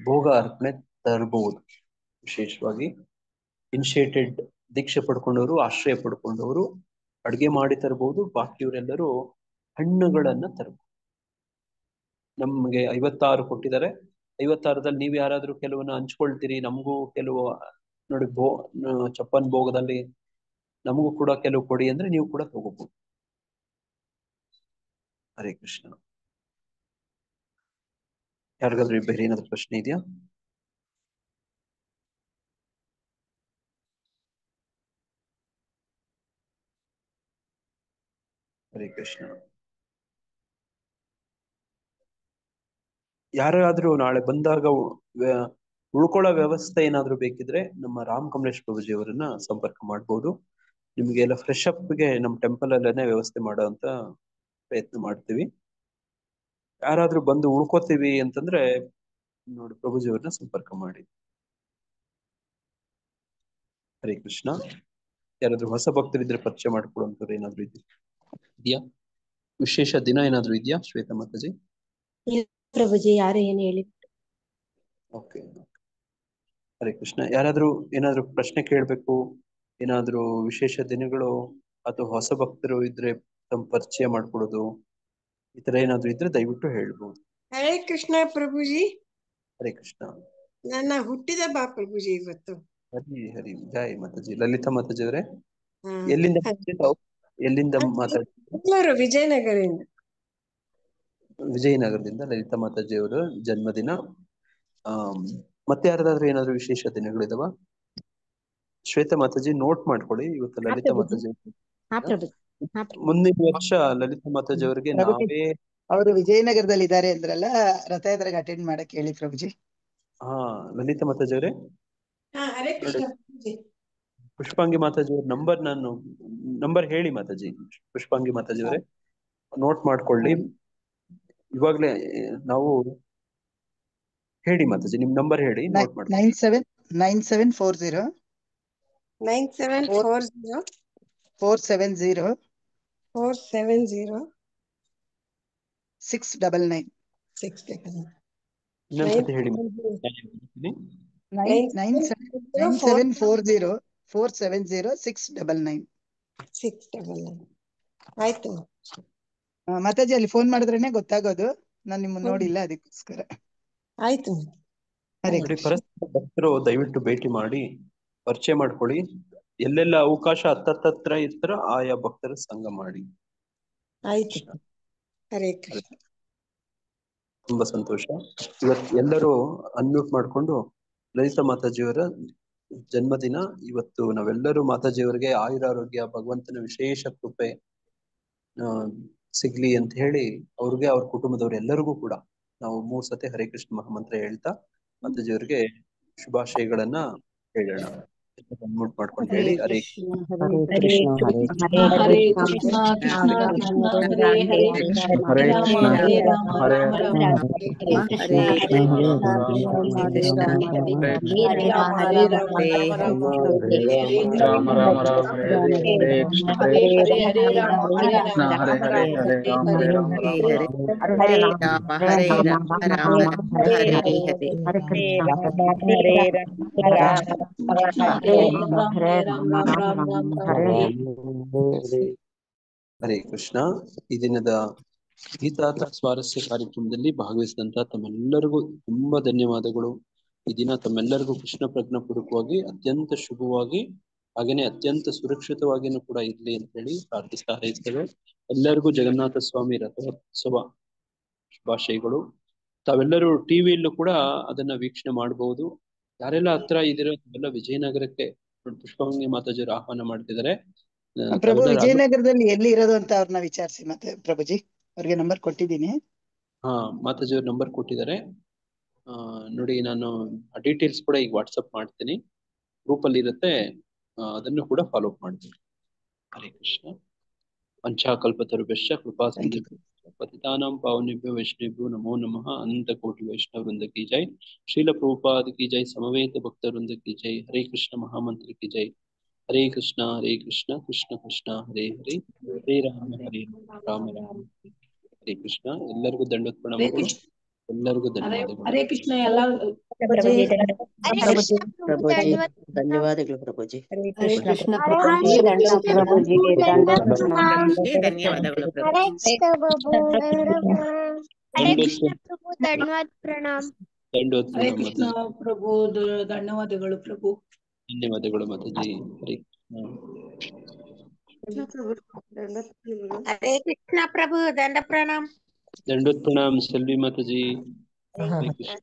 ಭೋಗ ಅರ್ಪಣೆ ತರಬಹುದು. ವಿಶೇಷವಾಗಿ ಇನಿಷಿಯೇಟೆಡ್ ದೀಕ್ಷೆ ಪಡ್ಕೊಂಡವರು, ಆಶ್ರಯ ಪಡ್ಕೊಂಡವರು ಅಡ್ಗೆ ಮಾಡಿ ತರಬಹುದು. ಬಾಕಿಯವರೆಲ್ಲರೂ ಹಣ್ಣುಗಳನ್ನ ತರಬಹುದು. ನಮ್ಗೆ 56 ಕೊಟ್ಟಿದ್ದಾರೆ. 56ದಲ್ಲಿ ನೀವು ಯಾರಾದ್ರೂ ಕೆಲವನ್ನ ಹಂಚ್ಕೊಳ್ತೀರಿ, ನಮಗೂ ಕೆಲವು ನೋಡಿ, ಚಪ್ಪನ್ ಭೋಗದಲ್ಲಿ ನಮಗೂ ಕೂಡ ಕೆಲವು ಕೊಡಿ ಅಂದ್ರೆ ನೀವು ಕೂಡ ತಗೋಬಹುದು. ಹರೇ ಕೃಷ್ಣ. ಯಾರಿಗಾದ್ರೂ ಬೇರೆ ಏನಾದ್ರು ಪ್ರಶ್ನೆ ಇದೆಯಾ? ಹರೇ ಕೃಷ್ಣ. ಯಾರಾದ್ರೂ ನಾಳೆ ಬಂದಾಗ ಉಳ್ಕೊಳ್ಳೋ ವ್ಯವಸ್ಥೆ ಏನಾದ್ರು ಬೇಕಿದ್ರೆ ನಮ್ಮ ರಾಮ್ ಕಮಲೇಶ್ ಪ್ರಭುಜಿ ಅವರನ್ನ ಸಂಪರ್ಕ ಮಾಡ್ಬೋದು. ನಿಮ್ಗೆಲ್ಲ ಫ್ರೆಶ್ ಅಪ್ಗೆ ನಮ್ಮ ಟೆಂಪಲ್ ಅಲ್ಲೇನೆ ವ್ಯವಸ್ಥೆ ಮಾಡೋ ಅಂತ ಪ್ರಯತ್ನ ಮಾಡ್ತೀವಿ. ಯಾರಾದ್ರೂ ಬಂದು ಉಳ್ಕೋತೀವಿ ಅಂತಂದ್ರೆ ನೋಡಿ, ಪ್ರಭುಜಿ ಅವ್ರನ್ನ ಸಂಪರ್ಕ ಮಾಡಿ. ಹರೇ ಕೃಷ್ಣ. ಯಾರಾದ್ರೂ ಹೊಸ ಭಕ್ತರಿದ್ರೆ ಪರಿಚಯ ಮಾಡ್ಕೊಡುವಂಥವ್ರು ಏನಾದ್ರು ಇದೆಯಾ? ವಿಶೇಷ ದಿನ ಏನಾದ್ರು ಇದೆಯಾ ಶ್ವೇತಾ ಮಾತಾಜಿ? ಪ್ರಭುಜಿ ಯಾರು ಏನು ಹೇಳಿ. ಓಕೆ. ಹರೇ ಕೃಷ್ಣ. ಯಾರಾದ್ರೂ ಏನಾದ್ರು ಪ್ರಶ್ನೆ ಕೇಳ್ಬೇಕು, ಏನಾದ್ರೂ ವಿಶೇಷ ದಿನಗಳು ಅಥವಾ ಹೊಸ ಭಕ್ತರು ಇದ್ರೆ ತಮ್ಮ ಪರಿಚಯ ಮಾಡ್ಕೊಡೋದು, ಈ ತರ ಏನಾದ್ರು ಇದ್ರೆ ದಯವಿಟ್ಟು ಹೇಳ್ಬೋದು. ಹರೇ ಕೃಷ್ಣ ಪ್ರಭುಜಿ. ಹರೇ ಕೃಷ್ಣ. ನನ್ನ ಹುಟ್ಟಿದ ಬಾ ಪ್ರಭುಜಿ ಇವತ್ತು. ಹರಿ ಜೈ ಮಾತಾಜಿ. ಲಲಿತಾ ಮಾತಾಜಿ ಅವರೇ, ಎಲ್ಲಿಂದ ಮಾತಾಡ್ತಿದ್ರು? ವಿಜಯನಗರದಿಂದ. ವಿಜಯನಗರದಿಂದ ಲಲಿತಾ ಮಾತಾಜಿ ಅವರ ಜನ್ಮದಿನ. ಮತ್ತೆ ಯಾರಾದ್ರೂ ಏನಾದ್ರು ವಿಶೇಷ ದಿನಗಳಿದಾವ? ಶ್ವೇತಾ ಮಾತಾಜಿ ನೋಟ್ ಮಾಡ್ಕೊಳ್ಳಿ. ಇವತ್ತು ಲಲಿತಾ ಮಾತಾಜಿ, ಮುಂದಿನ ವರ್ಷ ಲಲಿತಾ ಮಾತಾಜಿ ಅವರಿಗೆ ನಾವೇ. ಅವರು ವಿಜಯನಗರದಲ್ಲಿ ಇದ್ದಾರೆ ಅಂದ್ರಲ್ಲ, ರಥಯಾತ್ರೆಗೆ ಅಟೆಂಡ್ ಮಾಡಕ್ ಹೇಳಿ ಪ್ರಭುಜಿ. ಲಲಿತಾ ಮಾತಾಜಿ ಅವರೇ, ಪುಷ್ಪಾಂಗಿ ಮಾತಾಜಿ ಅವ್ರ ನಂಬರ್ ಹೇಳಿ ಮಾತಾಜಿ. ಪುಷ್ಪಾಂಗಿ ಮಾತಾಜಿ ಅವರೇ ನೋಟ್ ಮಾಡ್ಕೊಳ್ಳಿ. ಇವಾಗ್ಲೇ ನಾವು ಹೇಳಿ ಮಾತಾಜಿ, ನಿಮ್ ನಂಬರ್ ಹೇಳಿ, ನೋಟ್ ಮಾಡಿ. 9740 9740 470 470 699. 699. ಇನ್ನೊಂದ್ಸತಿ ಹೇಳಿ. 9740 470 699. 699. ಆಯ್ತು. ಮಾತಾಜಿ ಅಲ್ಲಿ ಫೋನ್ ಮಾಡಿದ್ರೇನೆ ಗೊತ್ತಾಗೋದು. ನಾನು ನಿಮ್ಮನ್ನ ನೋಡಿಲ್ಲ, ಅದಕ್ಕೋಸ್ಕರ. ಆಯ್ತು. ಹರೇ ನೋಡಿ, ಪರಸ್ಪರ ಭಕ್ತರು ದಯವಿಟ್ಟು ಭೇಟಿ ಮಾಡಿ ಪರಿಚಯ ಮಾಡ್ಕೊಳ್ಳಿ. ಎಲ್ಲೆಲ್ಲ ಅವಕಾಶ ಹತ್ತತ್ರ ಇರ್ತಾರೋ ಆಯಾ ಭಕ್ತರ ಸಂಘ ಮಾಡಿ. ಆಯ್ತು. ಹರೇ ಕೃಷ್ಣ. ತುಂಬಾ ಸಂತೋಷ. ಇವತ್ತು ಎಲ್ಲರೂ ಅನ್ಮ್ಯೂಟ್ ಮಾಡ್ಕೊಂಡು ಲಲಿತಾ ಮಾತಾಜಿಯವರ ಜನ್ಮದಿನ ಇವತ್ತು. ನಾವೆಲ್ಲರೂ ಮಾತಾಜಿಯವರಿಗೆ ಆಯುರಾರೋಗ್ಯ, ಭಗವಂತನ ವಿಶೇಷ ಕೃಪೆ ಸಿಗ್ಲಿ ಅಂತ ಹೇಳಿ ಅವ್ರಿಗೆ, ಅವ್ರ ಕುಟುಂಬದವ್ರು ಎಲ್ಲರಿಗೂ ಕೂಡ ನಾವು 3 ಸತಿ ಹರೇ ಕೃಷ್ಣ ಮಹಾಮಂತ್ರ ಹೇಳ್ತಾ ಮಾತಾಜಿಯವರಿಗೆ ಶುಭಾಶಯಗಳನ್ನ ಹೇಳೋಣ. ಅನ್ಮ್ಯೂಟ್ ಮಾಡ್ಕೊಂಡು ಹೇಳಿ. ಹರೇ ಹರೇ ಕೃಷ್ಣ ಹರೇ ಕೃಷ್ಣ ಕೃಷ್ಣ ಕೃಷ್ಣ ಹರೇ ಹರೇ ಹರೇ ರಾಮ ಹರೇ ರಾಮ ರಾಮ ರಾಮ ಹರೇ ಕೃಷ್ಣ ಹರೇ ಕೃಷ್ಣ ಹರೇ ರಾಮ ಹರೇ ರಾಮ ರಾಮ ರಾಮ ಹರೇ ರಾಮ ರಾಮ ರಾಮ ಹರೇ ಕೃಷ್ಣ ಹರೇ ಹರೇ ಹರೇ ರಾಮ ಹರೇ ರಾಮ ಹರೇ ಹರೇ ಹರೇ ರಾಮ ಹರೇ ರಾಮ ರಾಮ ಹರೇ ರಾಮ ಹರೇ ರಾಮ ರಾಮ ಹರೇ ಹರೇ ಹರೇ ಹರೇ ಕೃಷ್ಣ. ಈ ದಿನದ ಗೀತಾರ್ಥ ಸ್ವಾರಸ್ಯ ಕಾರ್ಯಕ್ರಮದಲ್ಲಿ ಭಾಗವಹಿಸಿದಂತ ತಮ್ಮೆಲ್ಲರಿಗೂ ತುಂಬಾ ಧನ್ಯವಾದಗಳು. ಈ ದಿನ ತಮ್ಮೆಲ್ಲರಿಗೂ ಕೃಷ್ಣ ಪ್ರಜ್ಞಾಪೂರ್ವಕವಾಗಿ ಅತ್ಯಂತ ಶುಭವಾಗಿ, ಹಾಗೇನೆ ಅತ್ಯಂತ ಸುರಕ್ಷಿತವಾಗಿನೂ ಕೂಡ ಇರ್ಲಿ ಅಂತ ಹೇಳಿ ಪ್ರಾರ್ಥಿಸ್ತಾ ಹಾರೈಸ್ತೇವೆ. ಎಲ್ಲರಿಗೂ ಜಗನ್ನಾಥ ಸ್ವಾಮಿ ರಥೋತ್ಸವ ಶುಭಾಶಯಗಳು. ತಾವೆಲ್ಲರೂ ಟಿವಿಯಲ್ಲೂ ಕೂಡ ಅದನ್ನ ವೀಕ್ಷಣೆ ಮಾಡಬಹುದು. ಯಾರೆಲ್ಲ ಹತ್ರ ಇದ್ದೀರೋ ತಾವೆಲ್ಲ ವಿಜಯನಗರಕ್ಕೆ ಪುಷ್ಪವಂಗಿ ಮಾತಾಜಿಯವರು ಆಹ್ವಾನ ಮಾಡ್ತಿದ್ದಾರೆ. ಪ್ರಭು, ವಿಜಯನಗರದಲ್ಲಿ ಎಲ್ಲಿ ಇರೋದು ಅಂತ ಅವ್ರನ್ನ ವಿಚಾರಿಸಿ. ಮತ್ತೆ ಪ್ರಭುಜಿ ಅವ್ರಿಗೆ ನಂಬರ್ ಕೊಟ್ಟಿದ್ದೀನಿ. ಹಾ, ಮಾತಾಜಿಯವ್ರ ನಂಬರ್ ಕೊಟ್ಟಿದ್ದಾರೆ. ನೋಡಿ, ನಾನು ಡೀಟೇಲ್ಸ್ ಕೂಡ ಈಗ ವಾಟ್ಸಪ್ ಮಾಡ್ತೀನಿ. ಗ್ರೂಪ್ ಅಲ್ಲಿ ಇರುತ್ತೆ, ಅದನ್ನು ಕೂಡ ಫಾಲೋ ಅಪ್ ಮಾಡ್ತೀನಿ. ಹರೇ ಕೃಷ್ಣ. ಪಂಚಾಕಲ್ಪತರುಭ್ಯಶ್ಚ ಕೃಪಾ ಸಿಂಧು ಪತಿತಾನಾಂ ಪಾವನೇಭ್ಯೋ ವೈಷ್ಣವೇಭ್ಯೋ ನಮೋ ನಮಃ. ಅನಂತ ಕೋಟಿ ವೈಷ್ಣವ ವೃಂದ ಕಿ ಜೈ. ಶ್ರೀಲ ಪ್ರಭುಪಾದ ಕಿ ಜೈ. ಸಮವೇತ ಭಕ್ತ ವೃಂದ ಕಿ ಜೈ. ಹರೇ ಕೃಷ್ಣ ಮಹಾಮಂತ್ರ ಕಿ ಜೈ. ಹರೇ ಕೃಷ್ಣ ಕೃಷ್ಣ ಕೃಷ್ಣ ಹರೇ ಹರೇ, ಹರೇ ರಾಮ ರಾಮ ರಾಮ ಹರೇ ಕೃಷ್ಣ. ಎಲ್ಲರಿಗೂ ದಂಡೋತ್ ಪ್ರಣಾಮಗಳು. ಎಲ್ಲರಿಗೂ ಧನ್ಯವಾದಗಳು. ಹರೇ ಕೃಷ್ಣ. ಎಲ್ಲ ಧನ್ಯವಾದಗಳು ಪ್ರಭುಜಿ. ಹರೇ ಕೃಷ್ಣ ಪ್ರಭುಜಿಗೆ ಧನ್ಯವಾದಗಳು ಪ್ರಭು. ಹರೇ ಕೃಷ್ಣ ಪ್ರಭು, ಧನ್ಯವಾದ ಪ್ರಣಾಮ. ದಂಡೋತ್ ಹರೇ ಪ್ರಣಾಮ ಕೃಷ್ಣ ಪ್ರಭು, ಧನ್ಯವಾದಗಳು ಪ್ರಭು. ಧನ್ಯವಾದಗಳು ಮಾತಾಜಿ. ಹರೇ ಹರೇ ಕೃಷ್ಣ ಪ್ರಭು, ದಂಡ ಪ್ರಣಾಮ. ದಂಡೋತ್ ಪ್ರಣಾಮ ಸೆಲ್ವಿ ಮಾತಾಜಿ. ಹರೇ ಕೃಷ್ಣ.